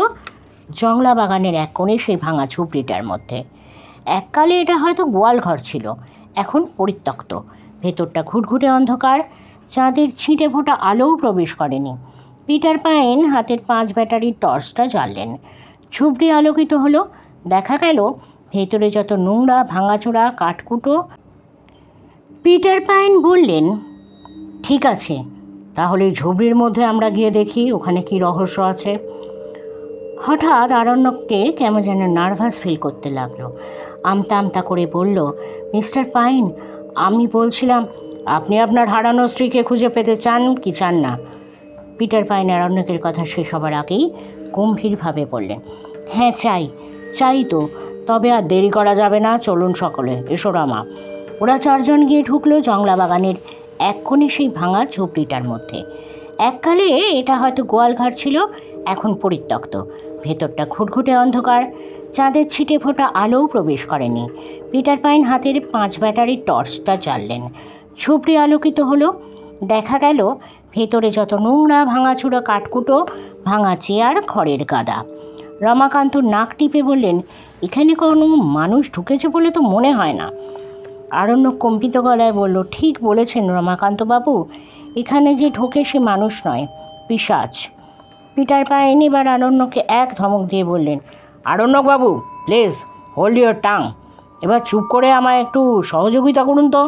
A: জংলা বাগানের এক কোণে সেই ভাঙা ঝুপড়িটার মধ্যে। এককালে এটা হয়তো গোয়াল ঘর ছিল, এখন পরিত্যক্ত। ভেতরটা ঘুটঘুটে অন্ধকার, চাঁদের ছিটে ফোটা আলোও প্রবেশ করেনি। পিটার পাইন হাতের 5 ব্যাটারির টর্চটা জ্বাললেন। ঝুপড়ি আলোকিত হলো। দেখা গেল ভেতরে যত নোংরা ভাঙাচোরা কাঠকুটো। পিটার পাইন বললেন, ঠিক আছে, তাহলে ঝুপড়ির মধ্যে আমরা গিয়ে দেখি ওখানে কি রহস্য আছে। হঠাৎ আরণ্যককে কেমন যেন নার্ভাস ফিল করতে লাগলো। আমতা আমতা করে বলল, মিস্টার পাইন, আমি বলছিলাম আপনি আপনার হারানো স্ত্রীকে খুঁজে পেতে চান কি চান না? পিটার পাইন আরণ্যকের কথা শেষ হবার আগেই গম্ভীরভাবে বললেন, হ্যাঁ চাই তো, তবে আর দেরি করা যাবে না, চলুন সকলে, এসো রমা। ওরা চারজন গিয়ে ঢুকলো জংলা বাগানের এক কোণে সেই ভাঙা ঝুপড়িটার মধ্যে। এককালে এটা হয়তো গোয়ালঘর ছিল, এখন পরিত্যক্ত। ভেতরটা ঘুটঘুটে অন্ধকার, চাঁদের ছিটে ফোটা আলোও প্রবেশ করেনি। পিটার পাইন হাতের 5 ব্যাটারির টর্চটা জ্বাললেন। ঝুপড়ি আলোকিত হলো। দেখা গেল ভেতরে যত নোংরা ভাঙাচুরা কাঠকুটো, ভাঙা চেয়ার, খড়ের গাদা। রমাকান্ত নাক টিপে বললেন, এখানে কোনো মানুষ ঢুকেছে বলে তো মনে হয় না। আরণ্যক কম্পিত গলায় বলল, ঠিক বলেছেন রমাকান্তবাবু, এখানে যে ঢোকে সে মানুষ নয়, পিশাচ। পিটার পাইন এবার আরণ্যকে এক ধমক দিয়ে বললেন, আরণ্যকবাবু, প্লিজ হোল্ড ইউর টাং, এবার চুপ করে আমায় একটু সহযোগিতা করুন তো।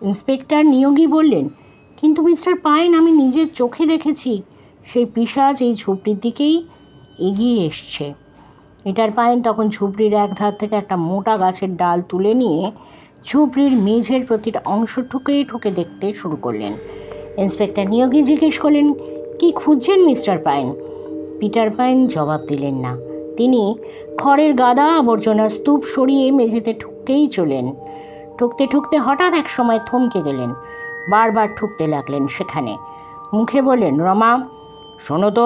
A: ইন্সপেক্টর নিয়োগী বললেন, কিন্তু মিস্টার পাইন, আমি নিজের চোখে দেখেছি সেই পিশাচ এই ঝুপড়ির দিকেই এগিয়ে এসছে। পিটার পাইন তখন ঝুপড়ির এক ধার থেকে একটা মোটা গাছের ডাল তুলে নিয়ে ঝুপড়ির মেঝের প্রতিটা অংশ ঠুকে দেখতে শুরু করলেন। ইন্সপেক্টর নিয়োগী জিজ্ঞেস করলেন, কি খুঁজছেন মিস্টার পাইন? পিটার পাইন জবাব দিলেন না। তিনি খড়ের গাদা আবর্জনা স্তূপ সরিয়ে মেঝেতে ঠুকতেই চলেন। ঠুকতে হঠাৎ এক সময় থমকে গেলেন, বারবার ঠুকতে লাগলেন সেখানে। মুখে বললেন, রমা, শোনো তো,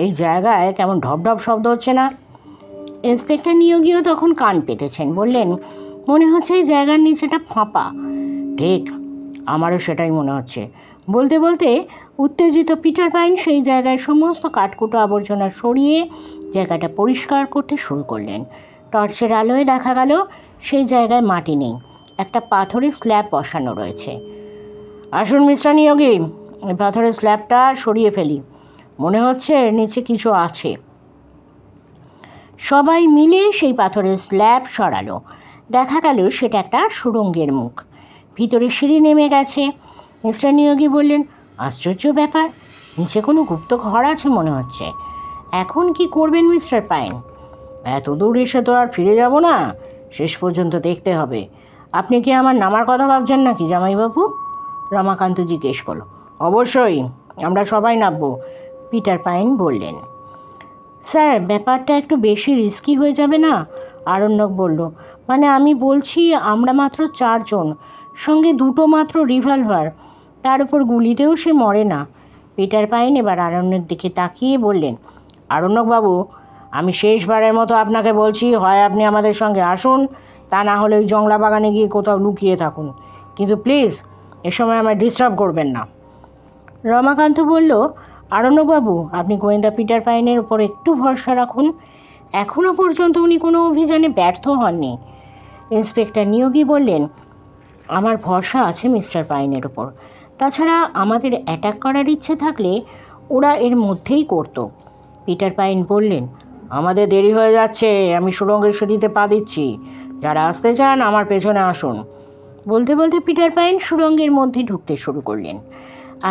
A: এই জায়গায় কেমন ঢপঢপ শব্দ হচ্ছে না? ইন্সপেক্টর নিয়োগীও তখন কান পেতেছেন। বললেন, মনে হচ্ছে এই জায়গার নিচেটা ফাঁপা। ঠিক, আমারও সেটাই মনে হচ্ছে। বলতে বলতে উত্তেজিত পিটার পাইন সেই জায়গায় সমস্ত কাঠকুটো আবর্জনা সরিয়ে জায়গাটা পরিষ্কার করতে শুরু করলেন। টর্চের আলোয় দেখা গেল সেই জায়গায় মাটি নেই, একটা পাথরের স্ল্যাব বসানো রয়েছে। আসুন মিস্টার নিয়োগী, এই পাথরের স্ল্যাবটা সরিয়ে ফেলি, মনে হচ্ছে এর নিচে কিছু আছে। সবাই মিলে সেই পাথরের স্ল্যাব সরালো। দেখা গেল সেটা একটা সুড়ঙ্গের মুখ, ভিতরে সিঁড়ি নেমে গেছে। মিস্টার নিয়োগী বললেন, আশ্চর্য ব্যাপার, নিচে কোনো গুপ্ত ঘর আছে মনে হচ্ছে। এখন কি করবেন মিস্টার পাইন? এত দূর এসে তো আর ফিরে যাব না, শেষ পর্যন্ত দেখতে হবে। আপনি কি আমার নামার কথা ভাবছেন নাকি জামাইবাবু? রমাকান্ত জিজ্ঞেস করলো। অবশ্যই, আমরা সবাই নামবো, পিটার পাইন বললেন। স্যার, ব্যাপারটা একটু বেশি রিস্কি হয়ে যাবে না? আরণ্যক বলল, মানে আমি বলছি আমরা মাত্র 4 জন, সঙ্গে 2টো মাত্র রিভলভার, তার উপর গুলিতেও সে মরে না। পিটার পাইন এবার আরণ্যের দিকে তাকিয়ে বললেন, আরণ্যকবাবু, আমি শেষবারের মতো আপনাকে বলছি, হয় আপনি আমাদের সঙ্গে আসুন, তা না হলে ওই জংলা বাগানে গিয়ে কোথাও লুকিয়ে থাকুন, কিন্তু প্লিজ এ সময় আমায় ডিস্টার্ব করবেন না। রমাকান্ত বলল, আরণ্যকবাবু, আপনি গোয়েন্দা পিটার পাইনের উপর একটু ভরসা রাখুন, এখনও পর্যন্ত উনি কোনো অভিযানে ব্যর্থ হননি। ইন্সপেক্টর নিয়োগী বললেন, আমার ভরসা আছে মিস্টার পাইনের ওপর, তাছাড়া আমাদের অ্যাটাক করার ইচ্ছে থাকলে ওরা এর মধ্যেই করত। পিটার পাইন বললেন, আমাদের দেরি হয়ে যাচ্ছে, আমি সুড়ঙ্গের সিঁড়িতে পা দিচ্ছি, যারা আসতে চান আমার পেছনে আসুন। বলতে বলতে পিটার পাইন সুড়ঙ্গের মধ্যে ঢুকতে শুরু করলেন।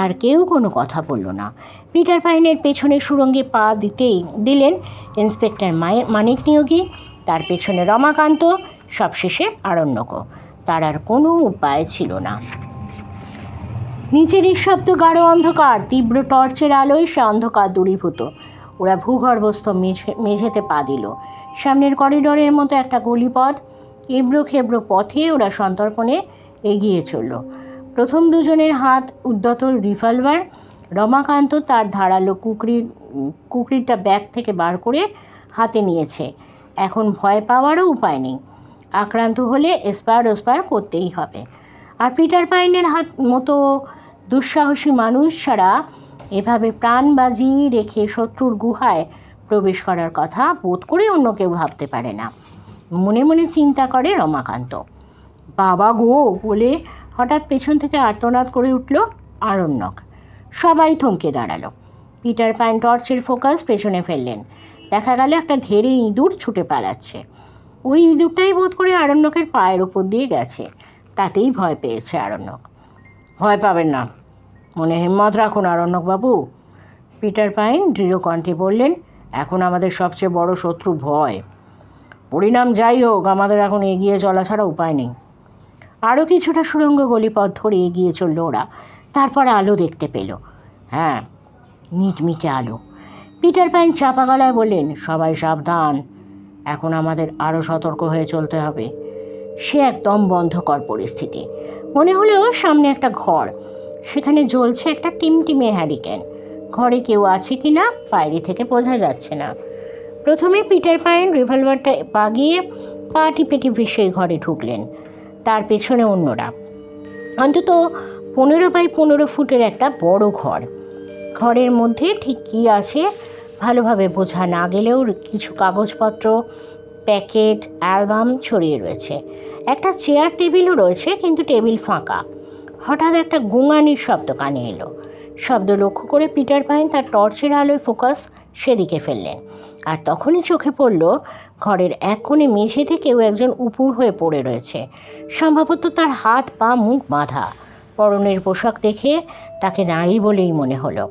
A: আর কেউ কোনো কথা বলল না। পিটার পাইনের পেছনে সুড়ঙ্গে পা দিলেন ইন্সপেক্টর মানিক নিয়োগী, তার পেছনে রমাকান্ত, সবশেষে আরণ্যকও। তার আর কোনো উপায় ছিল না। নিচের নিঃশব্দ গাঢ় অন্ধকার, তীব্র টর্চের আলোয় সে অন্ধকার দূরীভূত। ওরা ভূগর্ভস্থ মেঝেতে পা দিল। সামনের করিডোরের মতো একটা গলিপথ, এবড়ো খেবড়ো পথে ওরা সন্তর্পণে এগিয়ে চলল। প্রথম দুজনের হাত উদ্যত রিভলভার। রমাকান্ত তার ধারালো কুকরিটা ব্যাগ থেকে বার করে হাতে নিয়েছে। এখন ভয় পাওয়ারও উপায় নেই। আক্রান্ত হলে এসপার করতেই হবে। আর পিটার পাইনের মতো দুঃসাহসী মানুষ ছাড়া এভাবে প্রাণ বাজি রেখে শত্রুর গুহায় প্রবেশ করার কথা বোধ করে অন্য কেউ ভাবতে পারে না। মনে মনে চিন্তা করে রমাকান্ত। বাবা গো বলে হঠাৎ পেছন থেকে আর্তনাদ করে উঠল আরণ্যক। সবাই থমকে দাঁড়ালো। পিটার পাইন টর্চের ফোকাস পেছনে ফেললেন। দেখা গেল একটা ধেড়ে ইঁদুর ছুটে পালাচ্ছে। ওই ইঁদুরটাই বোধ করে আরণ্যকের পায়ের ওপর দিয়ে গেছে। তাতেই ভয় পেয়েছে আরণ্যক। ভয় পাবেন না, মনে হিম্মত রাখুন আরণ্যকবাবু, পিটার পাইন দৃঢ় কণ্ঠে বললেন। এখন আমাদের সবচেয়ে বড় শত্রু ভয়। পরিণাম যাই হোক, আমাদের এখন এগিয়ে চলা ছাড়া উপায় নেই। আরও কিছুটা সুড়ঙ্গ গলিপথ ধরে এগিয়ে চলল ওরা। তারপর আলো দেখতে পেল। হ্যাঁ, মিটমিটে আলো। পিটার পাইন চাপা গলায় বললেন, সবাই সাবধান, এখন আমাদের আরও সতর্ক হয়ে চলতে হবে। সে একদম বন্ধকর পরিস্থিতি। মনে হলো সামনে একটা ঘর, সেখানে জ্বলছে একটা টিমটিমে হ্যারিকেন। ঘরে কেউ আছে কি না বাইরে থেকে বোঝা যাচ্ছে না। প্রথমে পিটার পাইন রিভলভারটা বাগিয়ে পা টিপে টিপে সেই ঘরে ঢুকলেন। তার পেছনে অন্যরা। অন্তত 15x15 ফুটের একটা বড় ঘর। ঘরের মধ্যে ঠিক কী আছে ভালোভাবে বোঝা না গেলেও কিছু কাগজপত্র, প্যাকেট, অ্যালবাম ছড়িয়ে রয়েছে। একটা চেয়ার টেবিলও রয়েছে, কিন্তু টেবিল ফাঁকা। হঠাৎ একটা গুঙানির শব্দ কানে এলো। শব্দ লক্ষ্য করে পিটার পাইন তার টর্চের আলোয় ফোকাস সেদিকে ফেললেন। আর তখনই চোখে পড়ল ঘরের এক কোণে মেঝেতে কেউ একজন উপুর হয়ে পড়ে রয়েছে। সম্ভবত তার হাত পা মুখ বাঁধা। পরনের পোশাক দেখে তাকে নারী বলেই মনে হলো।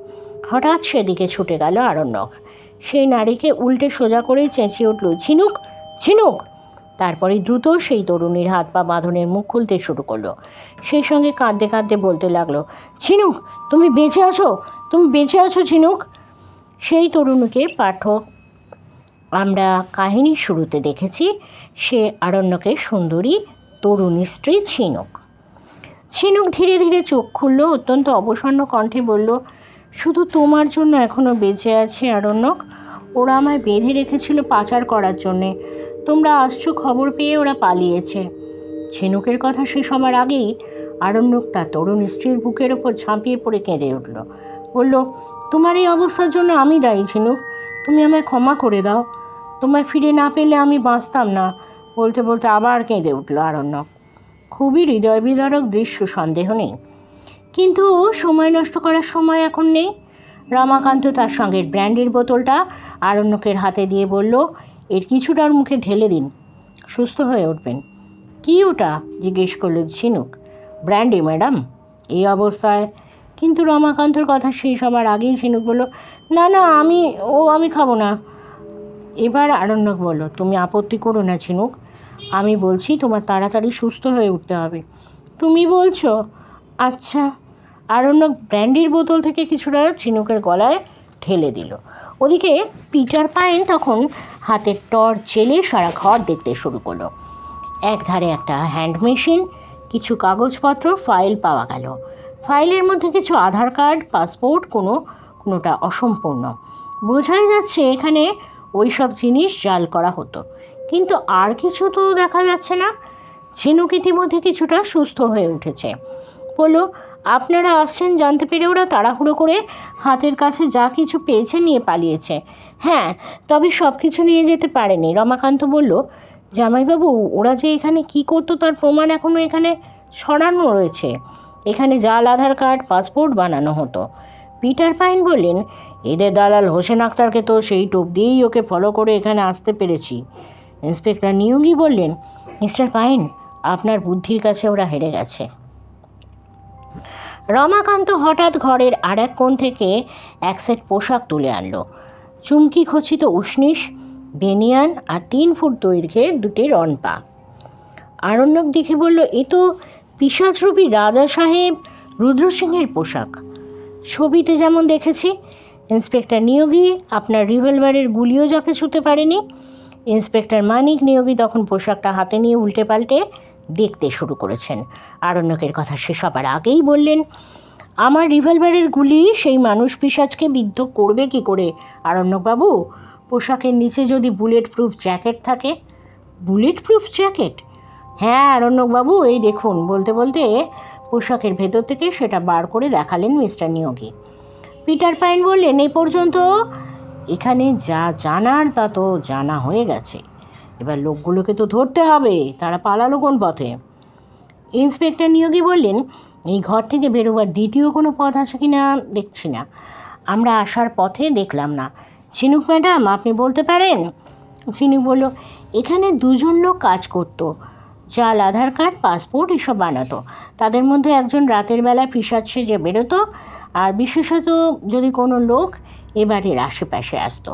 A: হঠাৎ সেদিকে ছুটে গেল আরণ্যক। সেই নারীকে উল্টে সোজা করেই চেঁচিয়ে উঠল, ঝিনুক, ঝিনুক। তারপরে দ্রুত সেই তরুণীর হাত পা বাঁধনের মুখ খুলতে শুরু করলো। সেই সঙ্গে কাঁদতে কাঁদতে বলতে লাগলো, ঝিনুক, তুমি বেঁচে আছো, তুমি বেঁচে আছো ঝিনুক। সেই তরুণীকে পাঠক আমরা কাহিনীর শুরুতে দেখেছি। সে আরণ্যকের সুন্দরী তরুণী স্ত্রী ঝিনুক। ঝিনুক ধীরে ধীরে চোখ খুলল। অত্যন্ত অবসন্ন কণ্ঠে বলল, শুধু তোমার জন্য এখনও বেঁচে আছি আরণ্যক। ওরা আমায় বেঁধে রেখেছিল পাচার করার জন্যে। তোমরা আসছো খবর পেয়ে ওরা পালিয়েছে। ঝিনুকের কথা শেষ হবার আগেই আরণ্যক তার তরুণ স্ত্রীর বুকের ওপর ঝাঁপিয়ে পড়ে কেঁদে উঠল। বলল, তোমার এই অবস্থার জন্য আমি দায়ী ঝিনুক, তুমি আমায় ক্ষমা করে দাও। তোমায় ফিরে না পেলে আমি বাঁচতাম না। বলতে বলতে আবার কেঁদে উঠল আরণ্যক। খুবই হৃদয় বিদারক দৃশ্য, সন্দেহ নেই। কিন্তু সময় নষ্ট করার সময় এখন নেই। রমাকান্ত তার সঙ্গে ব্র্যান্ডির বোতলটা আরণ্যকের হাতে দিয়ে বলল, এর কিছুটার মুখে ঢেলে দিন, সুস্থ হয়ে উঠবেন। কী ওটা? জিজ্ঞেস করল ঝিনুক। ব্র্যান্ডি ম্যাডাম, এই অবস্থায়। কিন্তু রমাকান্তর কথা শেষ হবার আগেই ঝিনুক বলল, না না, আমি খাবো না। এবার আরণ্যক বলল, তুমি আপত্তি করো না ঝিনুক, আমি বলছি তোমার তাড়াতাড়ি সুস্থ হয়ে উঠতে হবে। তুমি বলছো? আচ্ছা। আরণ্যক ব্র্যান্ডির বোতল থেকে কিছুটা ঝিনুকের গলায় ঢেলে দিল। ওদিকে পিটার পাইন তখন হাতের টর্চ জ্বেলে সারা ঘর দেখতে শুরু করলো। একধারে একটা হ্যান্ড মেশিন, কিছু কাগজপত্র, ফাইল পাওয়া গেল। ফাইলের মধ্যে কিছু আধার কার্ড, পাসপোর্ট, কোনোটা অসম্পূর্ণ। বোঝাই যাচ্ছে এখানে ওই সব জিনিস জাল করা হতো। কিন্তু আর কিছু তো দেখা যাচ্ছে না। ঝিনুক ইতিমধ্যে কিছুটা সুস্থ হয়ে উঠেছে। বলল, আপনারা আসছেন জানতে পেরে ওরা তাড়াহুড়ো করে হাতের কাছে যা কিছু পেয়েছে নিয়ে পালিয়েছে। হ্যাঁ, তবে সব কিছু নিয়ে যেতে পারেনি। রমাকান্ত বলল, জামাইবাবু, ওরা যে এখানে কি করতো তার প্রমাণ এখনও এখানে ছড়ানো রয়েছে। এখানে জাল আধার কার্ড, পাসপোর্ট বানানো হতো। পিটার পাইন বললেন, এদের দালাল হোসেন আক্তারকে তো সেই টোপ দিয়েই ওকে ফলো করে এখানে আসতে পেরেছি। ইন্সপেক্টর নিয়োগী বললেন, মিস্টার পাইন, আপনার বুদ্ধির কাছে ওরা হেরে গেছে। রমাকান্ত হঠাৎ ঘরের আর এক কোণ থেকে এক সেট পোশাক তুলে আনলো। চুমকি খচিত উষ্ণিস, বেনিয়ান আর 3 ফুট দৈর্ঘ্যের দুটি রনপা। আরণ্যক দেখে বলল, এ তো পিশাচরূপী রাজা সাহেব রুদ্রসিংহের পোশাক। ছবিতে যেমন দেখেছি। ইন্সপেক্টর নিয়োগী, আপনার রিভলভারের গুলিও যাকে ছুঁতে পারেনি। ইন্সপেক্টর মানিক নিয়োগী তখন পোশাকটা হাতে নিয়ে উল্টে পাল্টে দেখতে শুরু করেছেন। আরণ্যকের কথা শেষ হবার আগেই বললেন, আমার রিভলভারের গুলি সেই মানুষ পিশাচকে বিদ্ধ করবে কি করে আরণ্যকবাবু? পোশাকের নিচে যদি বুলেট প্রুফ জ্যাকেট থাকে। Bullet proof jacket? হ্যাঁ আরণ্যকবাবু, এই দেখুন। বলতে বলতে পোশাকের ভেতর থেকে সেটা বার করে দেখালেন মিস্টার নিয়োগী। পিটার পাইন বললেন, এই পর্যন্ত এখানে যা জানার তা তো জানা হয়ে গেছে, এবার লোকগুলোকে তো ধরতে হবে। তারা পালালো কোন পথে? ইন্সপেক্টর নিয়োগী বললেন, এই ঘর থেকে বেরোবার দ্বিতীয় কোনো পথ আছে কি না দেখছি না। আমরা আসার পথে দেখলাম না। ঝিনুক ম্যাডাম, আপনি বলতে পারেন? ঝিনুক বলল, এখানে দুজন লোক কাজ করতো, জাল আধার কার্ড, পাসপোর্ট এসব বানাতো। তাদের মধ্যে একজন রাতের বেলা পিশাচ সেজে বেরোতো, আর বিশেষত যদি কোনো লোক এ বাড়ির আশেপাশে আসতো।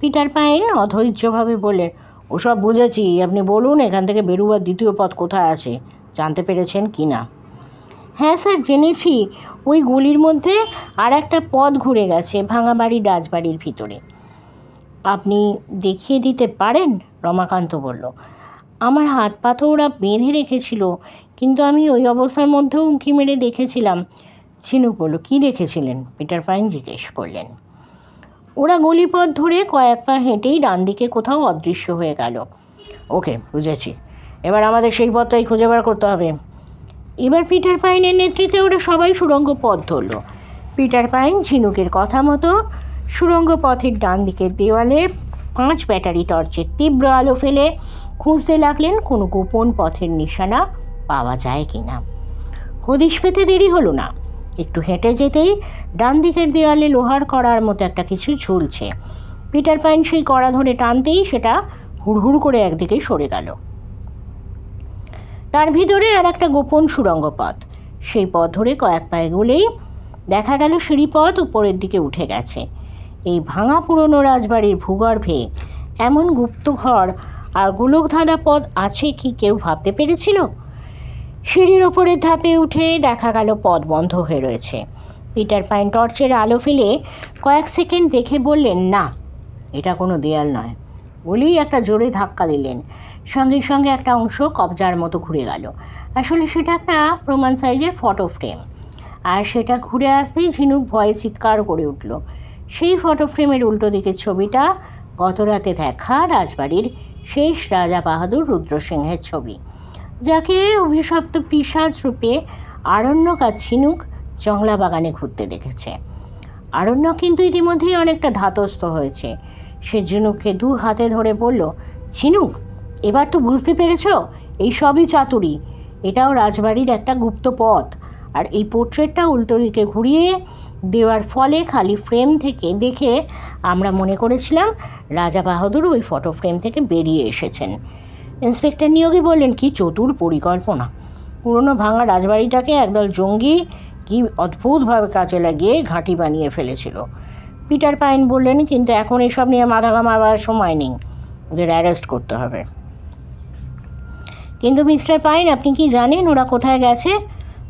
A: পিটার পাইন অধৈর্যভাবে বললেন, ওসব বুঝেছি, আপনি বলুন এখান থেকে বেরোবার দ্বিতীয় পথ কোথায় আছে, জানতে পেরেছেন কি না? হ্যাঁ স্যার, জেনেছি। ওই গলির মধ্যে আর একটা পথ ঘুরে গেছে ভাঙা বাড়ি রাজবাড়ির ভিতরে। আপনি দেখিয়ে দিতে পারেন? রমাকান্ত বলল, আমার হাত পা তো ওরা বেঁধে রেখেছিল, কিন্তু আমি ওই অবস্থার মধ্যেও উঁকি মেরে দেখেছিলাম। ঝিনুক বলল, কী দেখেছিলেন? পিটার পাইন জিজ্ঞেস করলেন। ওরা গলিপথ ধরে কয়েক পা হেঁটেই ডান দিকে কোথাও অদৃশ্য হয়ে গেল। ওকে, বুঝেছি। এবার আমাদের সেই পথটাই খুঁজে বার করতে হবে। এবার পিটার পাইনের নেতৃত্বে ওরা সবাই সুড়ঙ্গ পথ ধরল। পিটার পাইন ঝিনুকের কথা মতো সুড়ঙ্গ পথের ডান দিকের দেওয়ালে 5 ব্যাটারি টর্চের তীব্র আলো ফেলে খুঁজতে লাগলেন কোনো গোপন পথের নিশানা পাওয়া যায় কি না। হদিশ পেতে দেরি হলো না। একটু হেঁটে যেতেই ডান দিকের দেওয়ালে লোহার কড়ার মতো একটা কিছু ঝুলছে। পিটার পাইন সেই কড়া ধরে টানতেই সেটা হুড়হুড় করে একদিকে সরে গেল। তার ভিতরে আর একটা গোপন সুড়ঙ্গ পথ। সেই পথ ধরে কয়েক পা এগোলেই দেখা গেল সিঁড়িপথ উপরের দিকে উঠে গেছে। এই ভাঙা পুরনো রাজবাড়ির ভূগর্ভে এমন গুপ্তঘর আর গোলকধাঁধা পথ আছে কি কেউ ভাবতে পেরেছিল? সিঁড়ির ওপরের ধাপে উঠে দেখা গেল পথ বন্ধ হয়ে রয়েছে। পিটার পাইন টর্চের আলো ফেলে কয়েক সেকেন্ড দেখে বললেন, না, এটা কোনো দেয়াল নয়। বলেই একটা জোরে ধাক্কা দিলেন। সঙ্গে সঙ্গে একটা অংশ কবজার মতো ঘুরে গেল। আসলে সেটা একটা প্রমাণ সাইজের ফটো ফ্রেম। আর সেটা ঘুরে আসতেই ঝিনুক ভয়ে চিৎকার করে উঠল। সেই ফটো ফ্রেমের উল্টো দিকের ছবিটা গত রাতে দেখা রাজবাড়ির শেষ রাজা বাহাদুর রুদ্রসিংহের ছবি, যাকে অভিশপ্ত পিশাচ রূপে আরণ্যক আর ঝিনুক জংলা বাগানে ঘুরতে দেখেছে। আরণ্যক কিন্তু ইতিমধ্যেই অনেকটা ধাতস্থ হয়েছে। সে ঝিনুককে 2 হাতে ধরে বলল, ঝিনুক, এবার তো বুঝতে পেরেছ, এই সবই চাতুরি। এটাও রাজবাড়ির একটা গুপ্ত পথ। আর এই পোর্ট্রেটটা উল্টো দিকে ঘুরিয়ে দেওয়ার ফলে খালি ফ্রেম থেকে দেখে আমরা মনে করেছিলাম রাজা বাহাদুর ওই ফটো ফ্রেম থেকে বেরিয়ে এসেছেন। ইন্সপেক্টর নিয়োগী বললেন, কি চতুর পরিকল্পনা! পুরনো ভাঙা রাজবাড়িটাকে একদল জঙ্গি কি অদ্ভুতভাবে কাজে লাগিয়ে ঘাঁটি বানিয়ে ফেলেছিল। পিটার পাইন বললেন, কিন্তু এখন এসব নিয়ে মাথা ঘামাবার সময় নেই, ওদের অ্যারেস্ট করতে হবে। কিন্তু মিস্টার পাইন, আপনি কি জানেন ওরা কোথায় গেছে?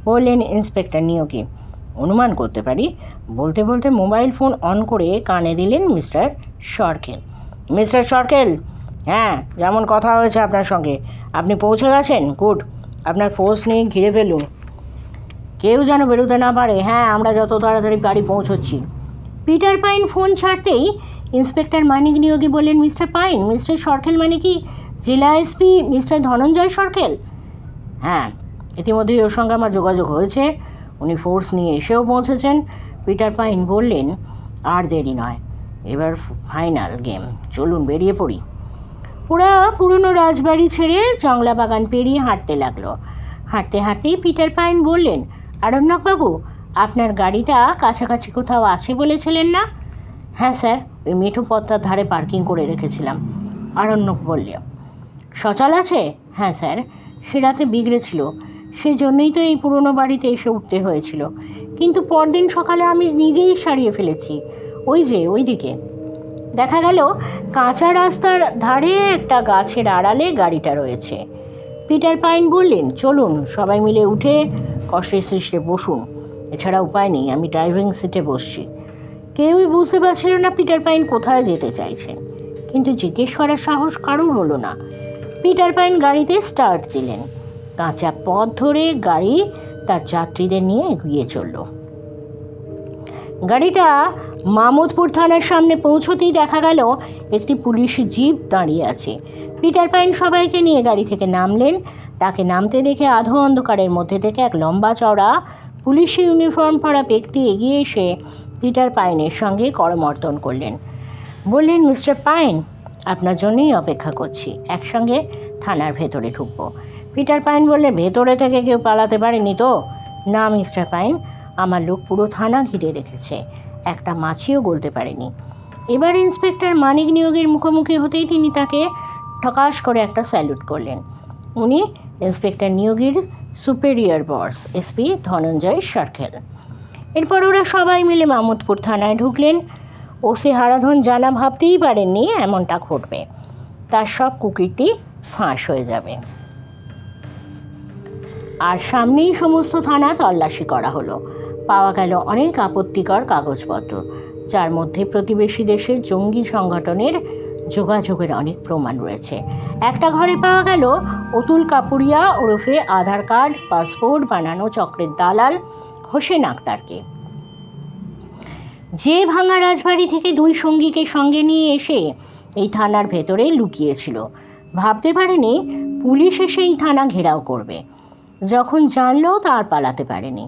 A: বললেন ইন্সপেক্টর নিয়োগী। অনুমান করতে পারি। বলতে বলতে মোবাইল ফোন অন করে কানে দিলেন মিস্টার সরকেল। মিস্টার সরকেল, হ্যাঁ, যেমন কথা হয়েছে আপনার সঙ্গে, আপনি পৌঁছে গেছেন? গুড। আপনার ফোর্স নিয়ে ঘিরে ফেলুন, কেউ যেন বেরোতে না পারে। হ্যাঁ, আমরা যত তাড়াতাড়ি বাড়ি পৌঁছচ্ছি। পিটার পাইন ফোন ছাড়তেই ইন্সপেক্টর মানিক নিয়োগী বললেন, মিস্টার পাইন, মিস্টার সরকেল মানে কি জেলা এসপি মিস্টার ধনঞ্জয় সরকেল? হ্যাঁ, ইতিমধ্যেই ওর সঙ্গে আমার যোগাযোগ হয়েছে। উনি ফোর্স নিয়ে এসেও পৌঁছেছেন। পিটার পাইন বললেন, আর দেরি নয়, এবার ফাইনাল গেম, চলুন বেরিয়ে পড়ি। ওরা পুরনো রাজবাড়ি ছেড়ে জংলা বাগান পেরিয়ে হাঁটতে লাগলো। হাঁটতে হাঁটতেই পিটার পাইন বললেন, আরণ্যকবাবু, আপনার গাড়িটা কাছাকাছি কোথাও আছে বলেছিলেন না? হ্যাঁ স্যার, ওই মেঠো পথটার ধারে পার্কিং করে রেখেছিলাম। আরণ্যক বলল, সচল আছে? হ্যাঁ স্যার, সে রাতে বিগড়েছিল, সেজন্যই তো এই পুরনো বাড়িতে এসে উঠতে হয়েছিল। কিন্তু পরদিন সকালে আমি নিজেই সারিয়ে ফেলেছি। ওই যে ওই দিকে দেখা গেল কাঁচা রাস্তার ধারে একটা গাছের আড়ালে গাড়িটা রয়েছে। পিটার পাইন বললেন, চলুন সবাই মিলে উঠে কষ্টে সৃষ্টে বসুন, এছাড়া উপায় নেই, আমি ড্রাইভিং সিটে বসছি। কেউই বুঝতে পারছিল না পিটার পাইন কোথায় যেতে চাইছেন, কিন্তু জিজ্ঞেস করার সাহস কারোর হলো না। পিটার পাইন গাড়িতে স্টার্ট দিলেন। কাঁচা পথ ধরে গাড়ি তার যাত্রীদের নিয়ে এগিয়ে চলল। গাড়িটা মামুদপুর থানার সামনে পৌঁছতেই দেখা গেল একটি পুলিশ জিপ দাঁড়িয়ে আছে। পিটার পাইন সবাইকে নিয়ে গাড়ি থেকে নামলেন। তাকে নামতে দেখে আধো অন্ধকারের মধ্যে থেকে এক লম্বা চওড়া পুলিশি ইউনিফর্ম পরা ব্যক্তি এগিয়ে এসে পিটার পাইনের সঙ্গে করমর্দন করলেন। বললেন, মিস্টার পাইন, আপনার জন্যই অপেক্ষা করছি, একসঙ্গে থানার ভেতরে ঢুকবো। পিটার পাইন বললেন, ভেতরে থেকে কেউ পালাতে পারেনি তো? না মিস্টার পাইন, আমার লোক পুরো থানা ঘিরে রেখেছে, একটা মাছিও গলতে পারেনি। এবার ইন্সপেক্টর মানিক নিয়োগের মুখোমুখি হতেই তিনি তাকে ঠকাস করে একটা স্যালুট করলেন। উনি ইন্সপেক্টর নিয়োগের সুপেরিয়র বস এসপি ধনঞ্জয় সরখেল। এরপর ওরা সবাই মিলে মামুদপুর থানায় ঢুকলেন। ওসি হারাধন জানা ভাবতেই পারেননি এমনটা ঘটবে, তার সব কুকীর্তি ফাঁস হয়ে যাবে। আর সামনেই সমস্ত থানা তল্লাশি করা হলো। পাওয়া গেল অনেক আপত্তিকর কাগজপত্র, যার মধ্যে প্রতিবেশী দেশের জঙ্গি সংগঠনের যোগাযোগের অনেক প্রমাণ রয়েছে। একটা ঘরে পাওয়া গেল অতুল কাপুরিয়া ওরফে আধার কার্ড পাসপোর্ট বানানো চক্রের দালাল হোসেন আক্তারকে, যে ভাঙা রাজবাড়ি থেকে দুই সঙ্গীকে সঙ্গে নিয়ে এসে এই থানার ভেতরে লুকিয়েছিল। ভাবতে পারেনি পুলিশ এসে এই থানা ঘেরাও করবে। যখন জানলো তার পালাতে পারেনি।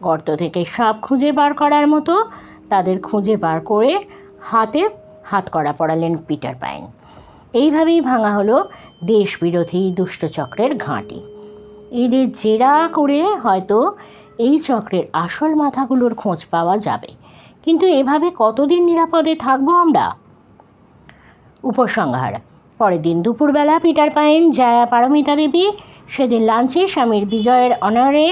A: গর্ত থেকে সাপ খুঁজে বার করার মতো তাদের খুঁজে বার করে হাতে হাত করা পড়ালেন পিটার পাইন। এইভাবেই ভাঙা হলো দেশবিরোধী দুষ্টচক্রের ঘাঁটি। এদের জেরা করে হয়তো এই চক্রের আসল মাথাগুলোর খোঁজ পাওয়া যাবে, কিন্তু এভাবে কতদিন নিরাপদে থাকবো আমরা? উপসংহার: পরের দিন দুপুরবেলা পিটার পাইন, জায়া, পারমিতা দেবী সেদিন লাঞ্চে স্বামীর বিজয়ের অনারে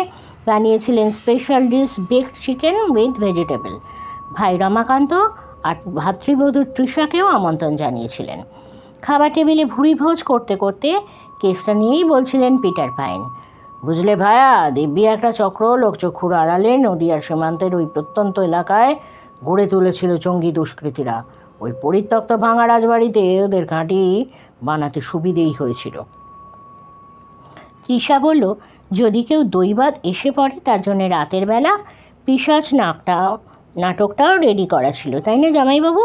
A: বানিয়েছিলেন special dish baked chicken with vegetable. ভাই রমাকান্ত আর ভাতৃবধূ তৃষাকেও আমন্ত্রণ জানিয়েছিলেন। খাবার টেবিলে ভুরিভোজ করতে করতে কেসটা নিয়েই বলছিলেন পিটার পাইন। বুঝলে ভায়া, দিব্যি একটা চক্র লোকচক্ষুর আড়ালে নদিয়ার সীমান্তের ওই প্রত্যন্ত এলাকায় গড়ে তুলেছিল জঙ্গি দুষ্কৃতীরা। ওই পরিত্যক্ত ভাঙা রাজবাড়িতে ওদের ঘাঁটি বানাতে সুবিধেই হয়েছিল। তৃষা বলল, যদি কেউ দৈবাত এসে পড়ে তার জন্য রাতের বেলা পিশাচ নাটকটাও রেডি করা ছিল, তাই না জামাইবাবু?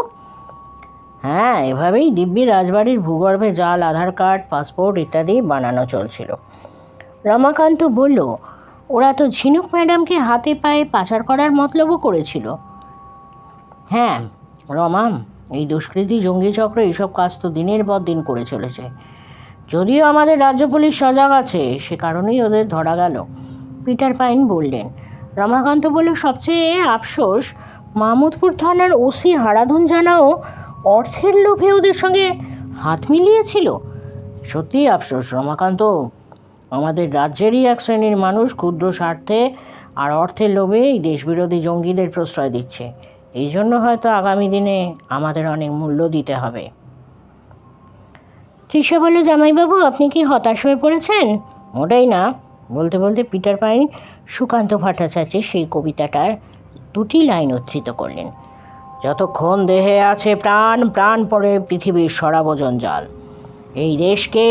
A: হ্যাঁ, এভাবেই দিব্যি রাজবাড়ির ভূগর্ভে জাল আধার কার্ড পাসপোর্ট ইত্যাদি বানানো চলছিল। রমাকান্ত বলল, ওরা তো ঝিনুক ম্যাডামকে হাতে পায়ে পাচার করার মতলবও করেছিল। হ্যাঁ রমাম, এই দুষ্কৃতী জঙ্গি চক্র এইসব কাজ তো দিনের পর দিন করে চলেছে। যদিও আমাদের রাজ্য পুলিশ সজাগ আছে, সে কারণেই ওদের ধরা গেল, পিটার পাইন বললেন। রমাকান্ত বলল, সবচেয়ে আফসোস মামুদপুর থানার ওসি হারাধন জানাও অর্থের লোভে ওদের সঙ্গে হাত মিলিয়েছিল। সত্যিই আফসোস রমাকান্ত, আমাদের রাজ্যেরই এক শ্রেণীর মানুষ ক্ষুদ্র স্বার্থে আর অর্থের লোভে এই দেশবিরোধী জঙ্গিদের প্রশ্রয় দিচ্ছে। এই জন্য হয়তো আগামী দিনে আমাদের অনেক মূল্য দিতে হবে। তৃষা বলল, জামাইবাবু আপনি কি হতাশ হয়ে পড়েছেন? মোটেই না। বলতে বলতে পিটার পাইন সুকান্ত ভট্টাচার্যের সেই কবিতাটার দুটি লাইন উদ্ধৃত করলেন। যতক্ষণ দেহে আছে প্রাণ, প্রাণ পড়ে পৃথিবীর সরাবো জঞ্জাল। এই দেশকে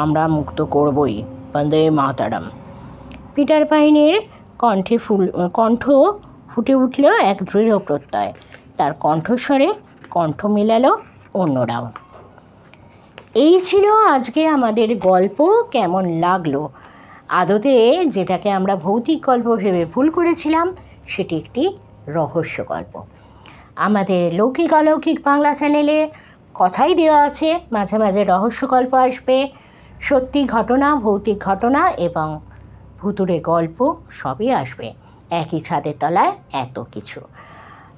A: আমরা মুক্ত করবই, বন্দে মাতরম। পিটার পাইনের কণ্ঠ ফুটে উঠল এক দৃঢ় প্রত্যয়। তার কণ্ঠস্বরে কণ্ঠ মেলালো অন্যরাও। এই ছিল আজকে আমাদের গল্প। কেমন লাগলো? আদতে যেটাকে আমরা ভৌতিক গল্প ভেবে ভুল করেছিলাম সেটি একটি রহস্য গল্প। আমাদের লৌকিক অলৌকিক বাংলা চ্যানেলে কথাই দেওয়া আছে, মাঝে মাঝে রহস্য গল্প আসবে, সত্যি ঘটনা, ভৌতিক ঘটনা এবং ভুতুড়ে গল্প সবই আসবে। একই ছাদের তলায় এত কিছু।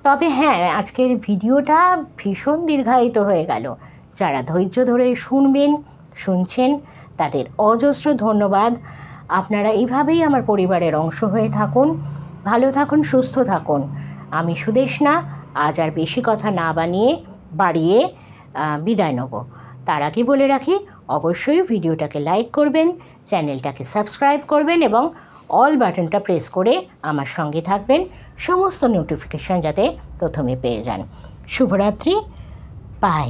A: তবে হ্যাঁ, আজকের ভিডিওটা ভীষণ দীর্ঘায়িত হয়ে গেল। যারা ধৈর্য ধরে শুনছেন তাদের অজস্র ধন্যবাদ। আপনারা এইভাবেই আমার পরিবারের অংশ হয়ে থাকুন। ভালো থাকুন, সুস্থ থাকুন। আমি সুদেষ্ণা আজ আর বেশি কথা না বাড়িয়ে বিদায় নেব। তার আগে বলে রাখি, অবশ্যই ভিডিওটাকে লাইক করবেন, চ্যানেলটাকে সাবস্ক্রাইব করবেন এবং অল বাটনটা প্রেস করে আমার সঙ্গে থাকবেন, সমস্ত নোটিফিকেশান যাতে প্রথমে পেয়ে যান। শুভরাত্রি, বাই।